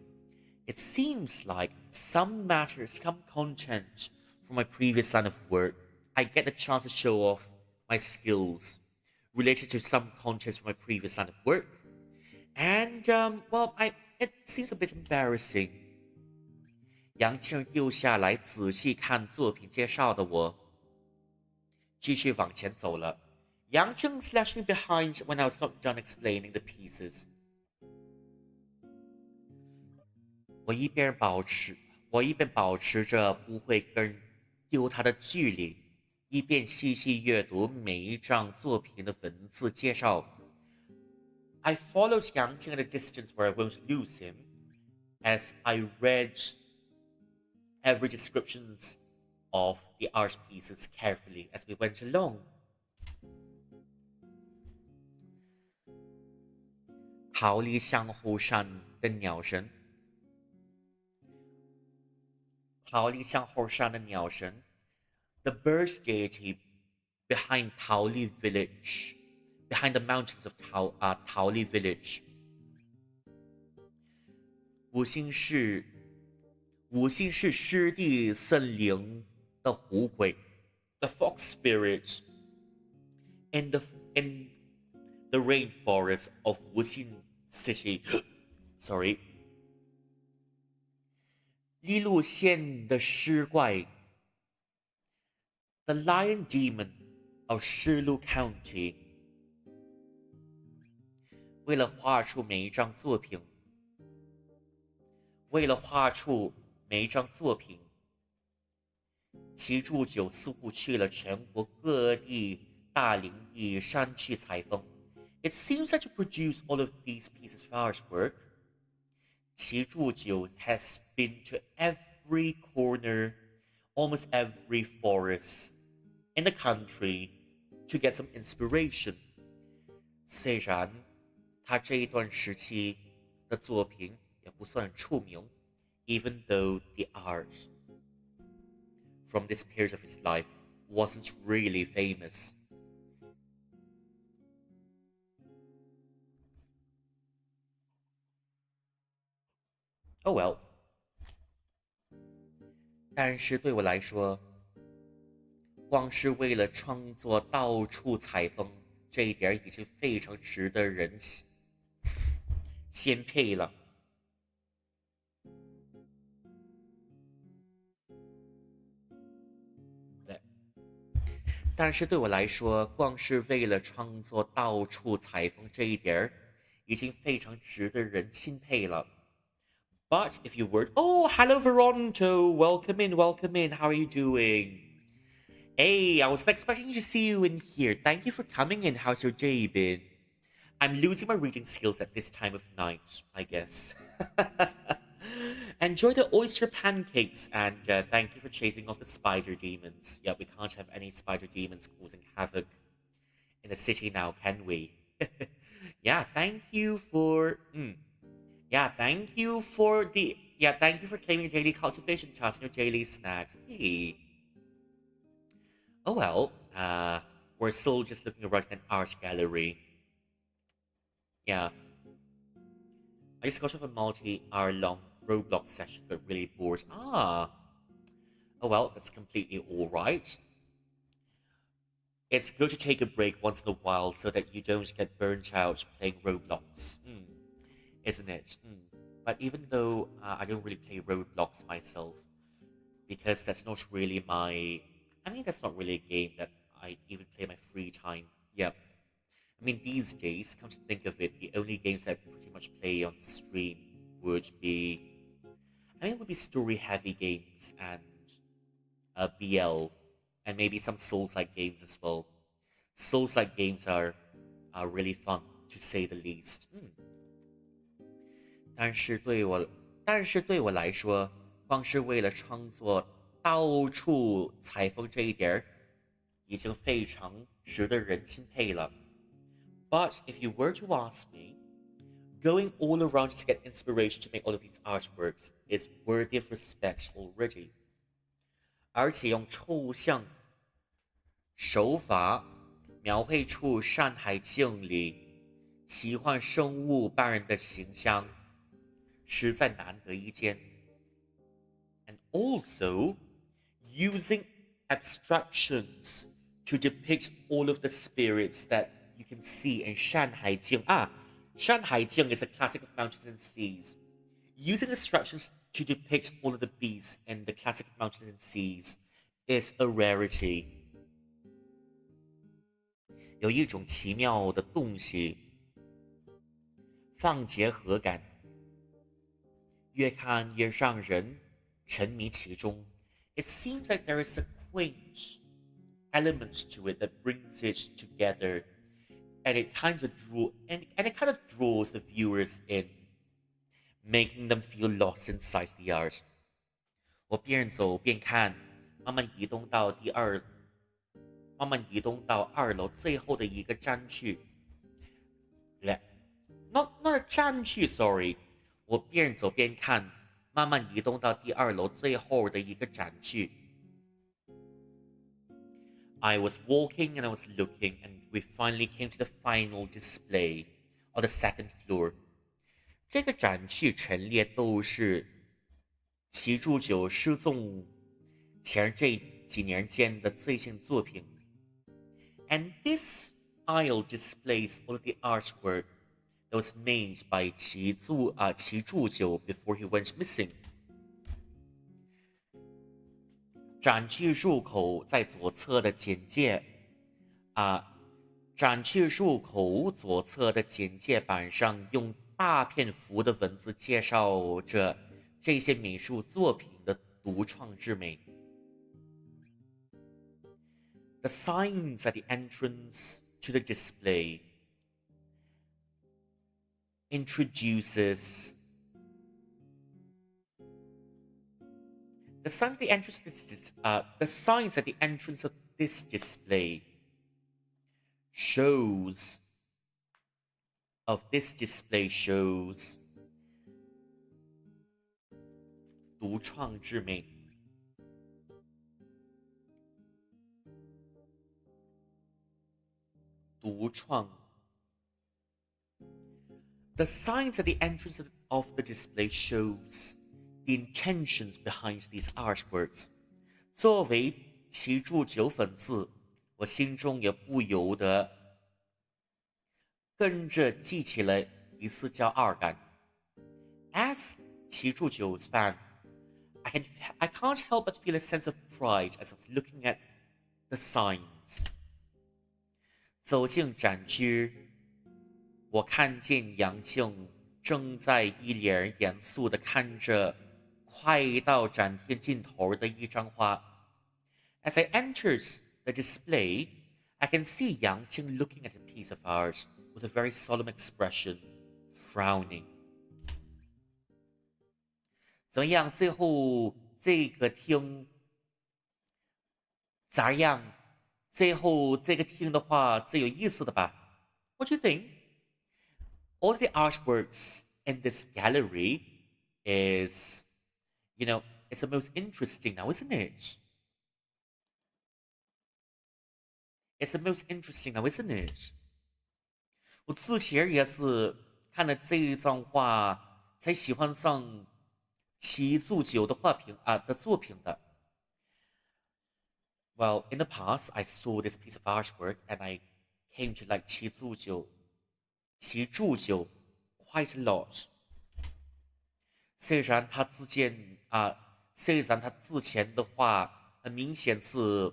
It seems like some matters, some content from my previous line of work, I get a chance to show off my skills related to some content from my previous line of work. And, well, it seems a bit embarrassing. 杨庆丢下来仔细看作品介绍的我，继续往前走了。杨庆 left me behind when I was not done explaining the pieces. 我一边保持着不会跟丢他的距离，一边细细阅读每一张作品的文字介绍。I followed Yang Qing at a distance where I won't lose him, as I read every descriptions of the art pieces carefully as we went along. 逃离香湖山的鸟神，桃李向后山的鸟声 the birds' deity behind Taoli village, behind the mountains of Taoli village. 五星是湿地森林的狐鬼 the fox spirit in the rainforest of Wuxing City. Sorry. 利路县的尸怪 the lion demon of Shilu County. 为了画出每一张作品，齐祝酒似乎去了全国各地大林地山区采风。It seems that to produce all of these pieces of artwork, 齐祝酒 has been to every corner, almost every forest in the country to get some inspiration. 虽然他这一段时期的作品也不算出名 even though the art from this period of his life wasn't really famous. Oh well. 但是对我来说，光是为了创作到处采风这一点已经非常值得人钦佩了。但是对我来说，光是为了创作到处采风这一点已经非常值得人钦佩了。But if you were, oh, hello Veronto, welcome in, how are you doing? Hey, I wasn't expecting to see you in here. Thank you for coming in. How's your day been? I'm losing my reading skills at this time of night, I guess. Enjoy the oyster pancakes, and thank you for chasing off the spider demons. Yeah, we can't have any spider demons causing havoc in the city now, can we? Yeah, thank you for... thank you for claiming your daily cultivation tasks and your daily snacks. Hey. Oh well, we're still just looking around an art gallery. Yeah. I just got off a multi-hour long Roblox session but really bored. Oh well, that's completely alright. It's good to take a break once in a while so that you don't get burnt out playing Roblox. Isn't it? But even though I don't really play Roblox myself, because that's not really that's not really a game that I even play in my free time. Yeah. I mean, these days, come to think of it, the only games that I pretty much play on stream would be story-heavy games and BL, and maybe some Souls-like games as well. Souls-like games are really fun, to say the least. 但是对我来说，光是为了创作到处采风这一点已经非常值得人钦佩了。But if you were to ask me, going all around to get inspiration to make all of these artworks is worthy of respect already. 而且用抽象手法描绘出《山海经》里奇幻生物般人的形象，实在难得一见。And also, using abstractions to depict all of the spirits that you can see in 山海经. Ah, 山海经 is a classic of mountains and seas. Using abstractions to depict all of the beasts in the classic of mountains and seas is a rarity. 有一种奇妙的东西，放结合感，越看越让人沉迷其中。It seems like there is a quaint element to it that brings it together, and it kind of draws the viewers in, making them feel lost inside the art. 我边走边看，慢慢移动到2楼最后的一个站区。not 站区 ，sorry。我边走边看，慢慢移动到第二楼最后的一个展区。I was walking and I was looking, and we finally came to the final display on the second floor. 这个展区陈列都是七柱九失踪前这几年间的最新作品。And this aisle displays all of the artwork that was made by 七柱九 before he went missing. 展区入口在左侧的简介展区入口左侧的简介板上用大篇幅的文字介绍着这些美术作品的独创之美。The signs at the entrance to the display introduces the signs at the entrance of the signs at the entrance of this display shows独创之美。独创。The signs at the entrance of the display shows the intentions behind these artworks. 作为七柱九粉丝，我心中也不由得跟着记起了一丝骄傲感。As 七柱九's fan, I can't help but feel a sense of pride as I was looking at the signs. 走进展区，我看见杨庆正在一脸严肃地看着快到展厅尽头的一张画。As I enters the display, I can see Yang Qing looking at a piece of art with a very solemn expression, frowning. 怎么样？最后这个厅咋样？最后这个厅的话最有意思的吧 ？What do you think? All the artworks in this gallery is, it's the most interesting now, isn't it? It's the most interesting now, isn't it? 我之前也是看了这一张画，才喜欢上七柱九的的作品的。Well, in the past, I saw this piece of artwork and I came to like 七柱九 quite a lot. 虽然他之前的话很明显是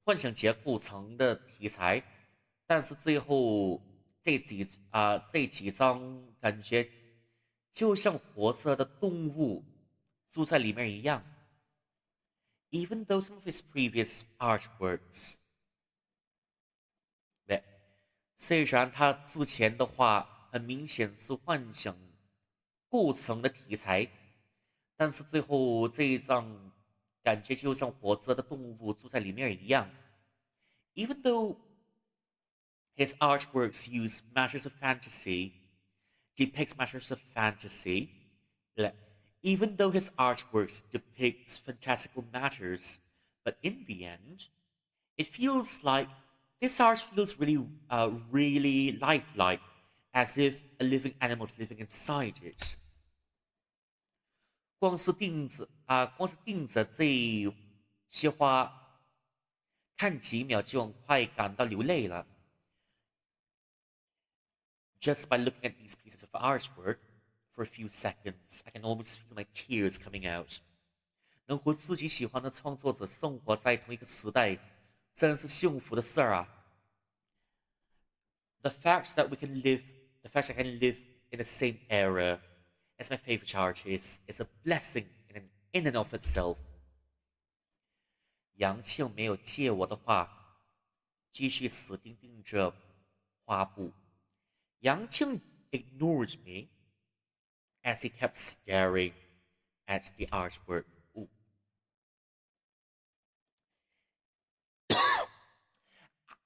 幻想结构层的题材，但是最后这几张感觉就像活着的动物住在里面一样。Even though some of his previous artworks， 对，虽然他之前的话很明显是幻想构成的题材，但是最后这一张感觉就像活着的动物住在里面一样。Even though his artworks use matters of fantasy, depicts matters of fantasy, even though his artworks depicts fantastical matters, but in the end, it feels like this art feels really lifelike, as if a living animal is living inside it. 光是盯着这些花，看几秒就很快感到流泪了。Just by looking at these pieces of artwork for a few seconds, I can almost feel my tears coming out. 能和自己喜欢的创作者生活在同一个时代，真是幸福的事儿啊！The fact that I can live in the same era as my favorite artist is a blessing in and of itself. 杨庆没有借我的画，继续死盯盯着画布。杨庆 ignored me as he kept staring at the artwork. Ooh.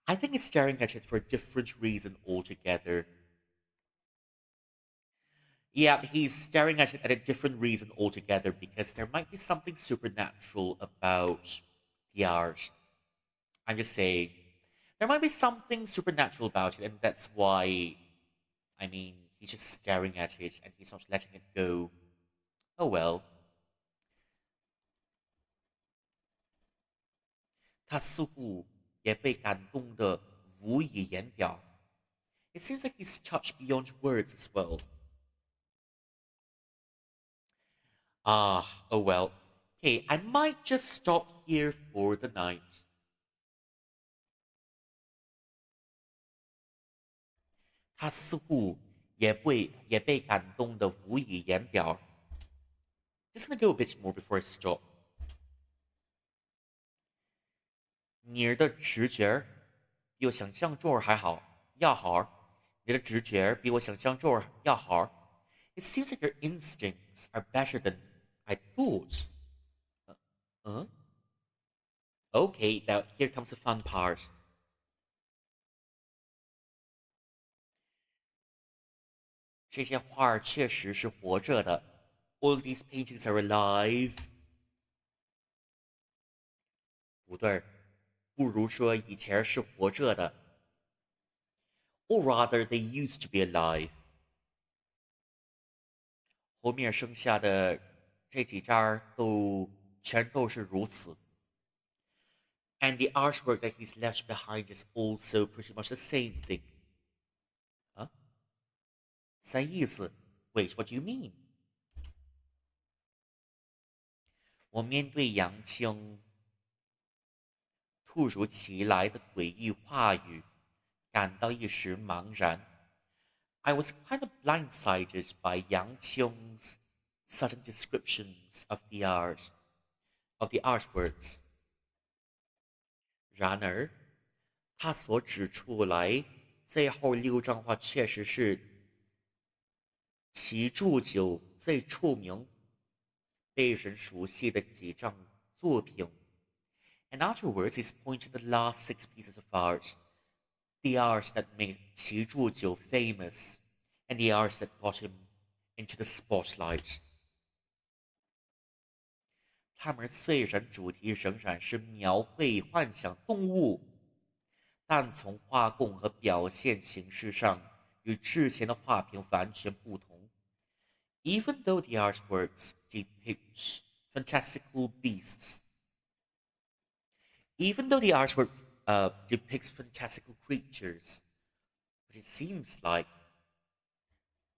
I think he's staring at it for a different reason altogether. Yeah, he's staring at it at a different reason altogether because there might be something supernatural about the art. I'm just saying, there might be something supernatural about it, and that's why, I mean, he's just staring at it and he's not letting it go. Oh well. 他似乎也被感动得无以言表。It seems like he's touched beyond words as well. Ah, oh well. Okay, I might just stop here for the night. 他似乎也被感动得无以言表。Just gonna go a bit more before I stop. 你儿的直觉比我想象中还好，要好。你的直觉比我想象中要好。It seems like your instincts are better than I thought. Huh? Okay, now here comes the fun part. 这些画儿确实是活着的。All these paintings are alive. 不对，不如说以前是活着的。Or rather, they used to be alive. 后面剩下的这几张全都是如此。And the artwork that he's left behind is also pretty much the same thing. Huh? 啥意思 Wait, what do you mean? 我面对杨青突如其来的诡异话语，感到一时茫然。I was kind of blindsided by Yang Qing's sudden descriptions of the artworks. 然而，他所指出来最后六张画确实是其铸就最出名、被人熟悉的几张作品。And afterwards, he's pointing the last six pieces of art, the art that made 其铸就 famous, and the art that brought him into the spotlight. 它们虽然主题仍然是描绘幻想动物，但从画工和表现形式上与之前的画屏完全不同。Even though the artworks depict fantastical beasts, even though the artwork depicts fantastical creatures, but it seems like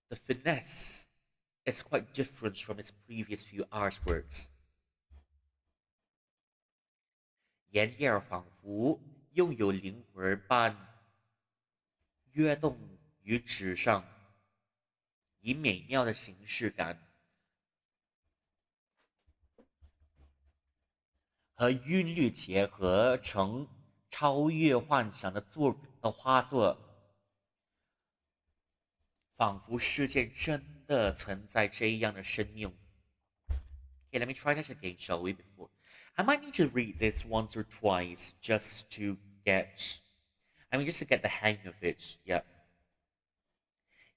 the finesse is quite different from its previous few artworks. 颜料仿佛拥有灵魂般跃动于纸上，以美妙的形式感和韵律结合成超越幻想的画作，仿佛世界真的存在这样的生命。Okay, let me try this again, shall we? Before I might need to read this once or twice just to just to get the hang of it. Yeah.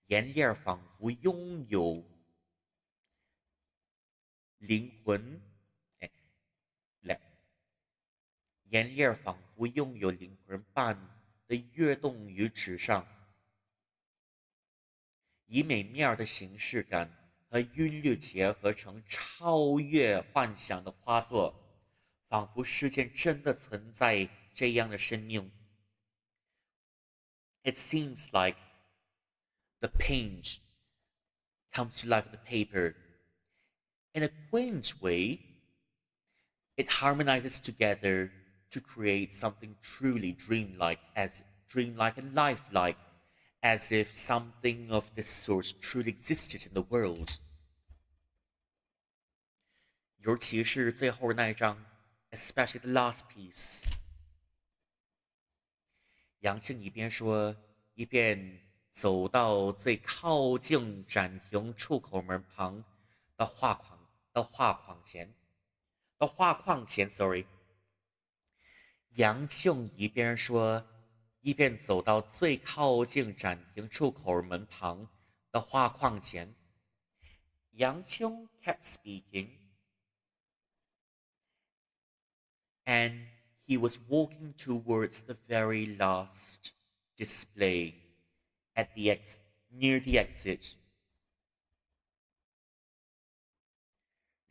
颜料仿佛拥有灵魂，哎，来，颜料仿佛拥有灵魂般的跃动于纸上，以美妙的形式感和韵律结合成超越幻想的画作，仿佛世间真的存在这样的生命。It seems like the paint comes to life on the paper. In a quaint way, it harmonizes together to create something truly dreamlike and lifelike, as if something of this sort truly existed in the world. 尤其是最后那一张 especially the last piece. 杨庆一边说，一边走到最靠近展厅出口门旁的画框前。Sorry. 杨庆一边说，一边走到最靠近展厅出口门旁的画框前。Yang Qiong kept speaking, and he was walking towards the very last display at the near the exit.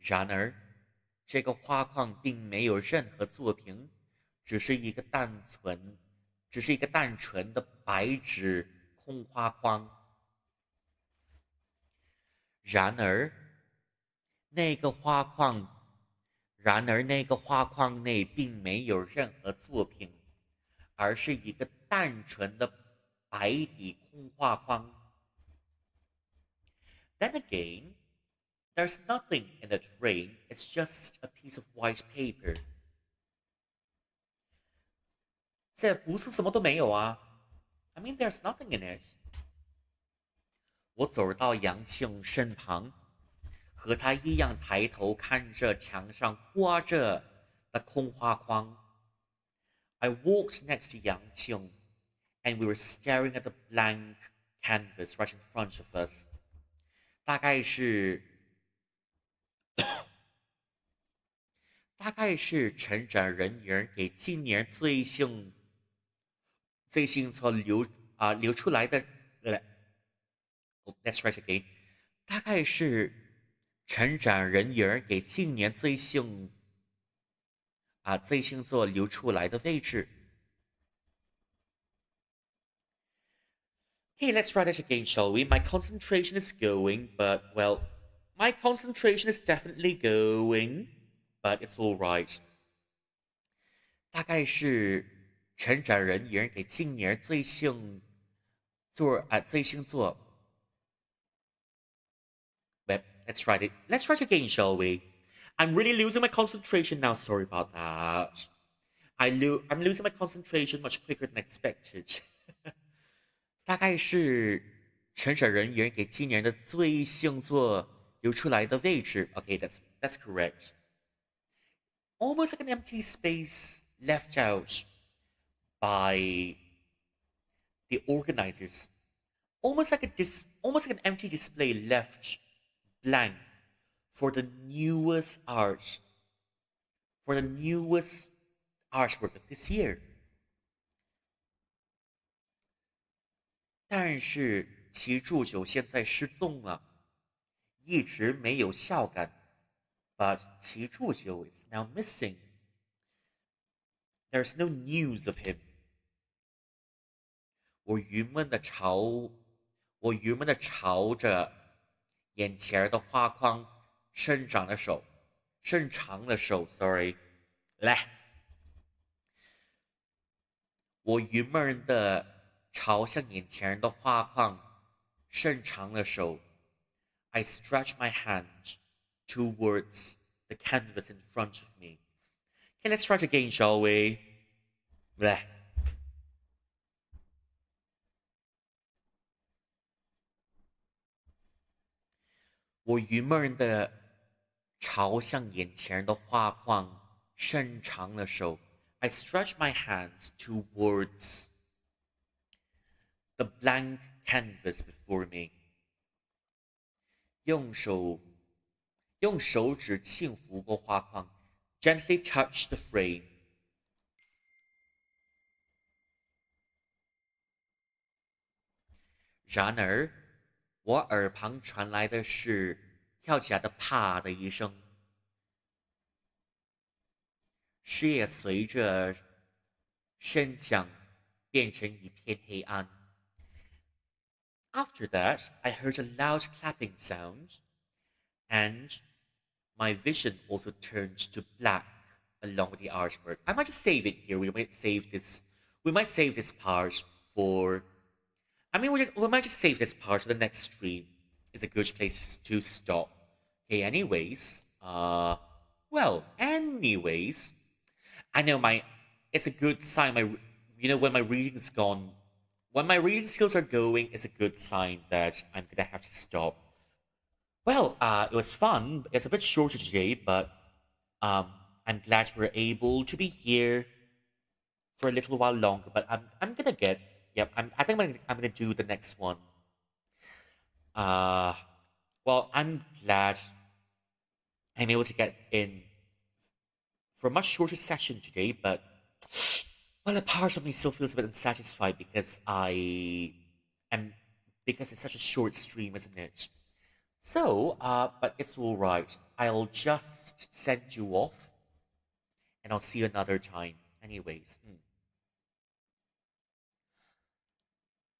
然而，这个画框并没有任何作品，只是一个单纯，只是一个单纯的白纸空画框。然而，那个画框，那个画框内并没有任何作品，而是一个单纯的白底空画框。Then again, there's nothing in that frame. It's just a piece of white paper. 这不是什么都没有啊。I mean, there's nothing in it. 我走到杨庆身旁，和他一样抬头看着墙上挂着的空画框。I walked next to Yang Qing, and we were staring at the blank canvas right in front of us. 大概是陈展人影给今年最新所流出来的，Let's try again。大概是陈展人影给今年最新所流出来的位置。Hey, let's try that again, shall we? My concentration is going, but well, my concentration is definitely going, but it's all right. 大概是陈展人影给今年最新作。Well, let's try it. Let's try it again, shall we? I'm really losing my concentration now. Sorry about that. I'm losing my concentration much quicker than expected. 大概是陈审人员给今年的最新作留出来的位置。Okay, that's correct. Almost like an empty space left out by the organizers. Almost like an empty display left blank for the newest artwork of this year. 但是其助手现在失踪了，一直没有效感。But 其助手 is now missing. There's no news of him. 我郁闷的朝着眼前的画框伸长了手，sorry， 来，我郁闷的朝向眼前的画框伸长了手。I stretch my hand towards the canvas in front of me. Okay, let's try it again, shall we? 来，我郁闷的朝向眼前的画框伸长了手。I stretch my hands towards the blank canvas before me. 用手指轻抚过画框 ，gently touch the frame. 然而，我耳旁传来的是跳起来的啪的一声，视野随着声响变成一片黑暗。After that, I heard a loud clapping sound, and my vision also turned to black along with the artwork. I might just save it here. We might save this part for. I mean, we might just save this part for the next stream. It's a good place to stop. Okay. Anyways, I know it's a good sign. When my reading's gone, when my reading skills are going, it's a good sign that I'm gonna have to stop. Well, it was fun. It's a bit shorter today, but I'm glad we're able to be here for a little while longer. But I'm gonna get. Yep. I think I'm gonna do the next one. Well, Well, I'm glad I'm able to get in for a much shorter session today, but well, a part of me still feels a bit unsatisfied because I am because it's such a short stream, isn't it? So, but it's all right. I'll just send you off, and I'll see you another time. Anyways,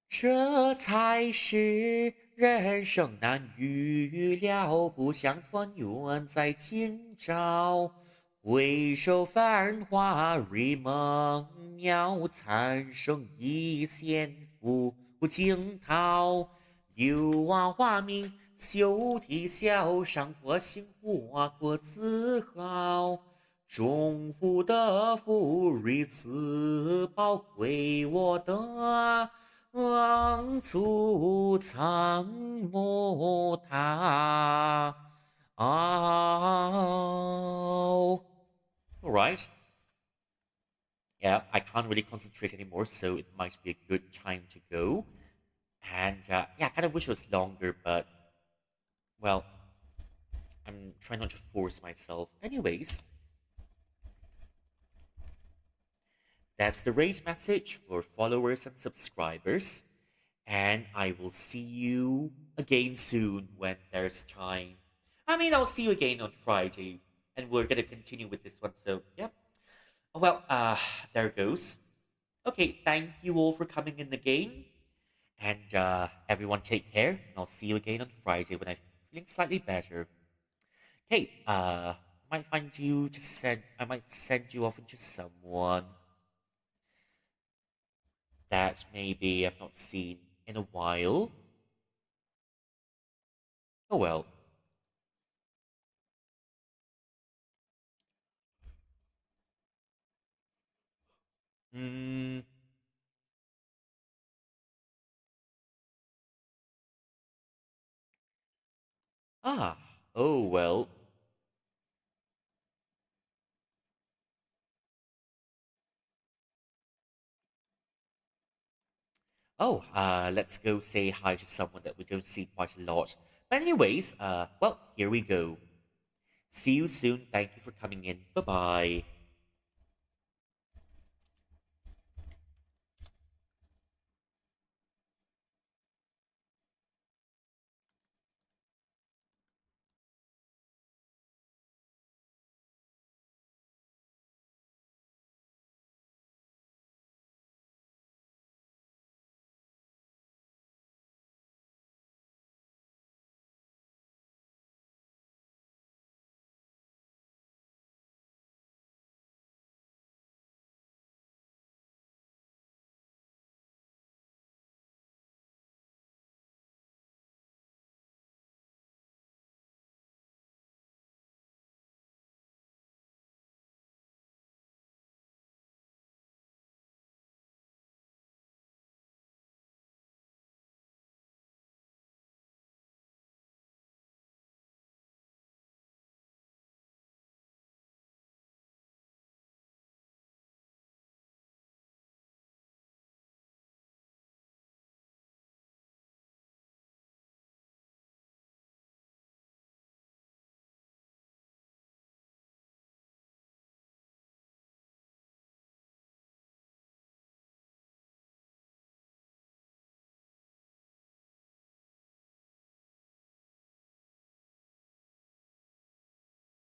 这才是人生难预料，不想团圆在今朝。回首繁华瑞梦渺，残剩一线浮惊涛。柳暗花明休啼笑，伤破心花过自豪。中府的福瑞此宝归我的。储藏木塔。Oh. All right. Yeah, I can't really concentrate anymore, so it might be a good time to go. And yeah, I kind of wish it was longer, but well, I'm trying not to force myself. Anyways, that's the race message for followers and subscribers. And I will see you again soon when there's time. I mean, I'll see you again on Friday, and we're gonna continue with this one. So, yep. Oh, well, there goes. Okay, thank you all for coming in the game, and everyone take care. And I'll see you again on Friday when I'm feeling slightly better. Okay, might find you to send. I might send you off into someone that maybe I've not seen in a while. Oh well. Hmm. Ah. Oh well. Oh, let's go say hi to someone that we don't see quite a lot. But anyways, well, here we go. See you soon. Thank you for coming in. Bye bye.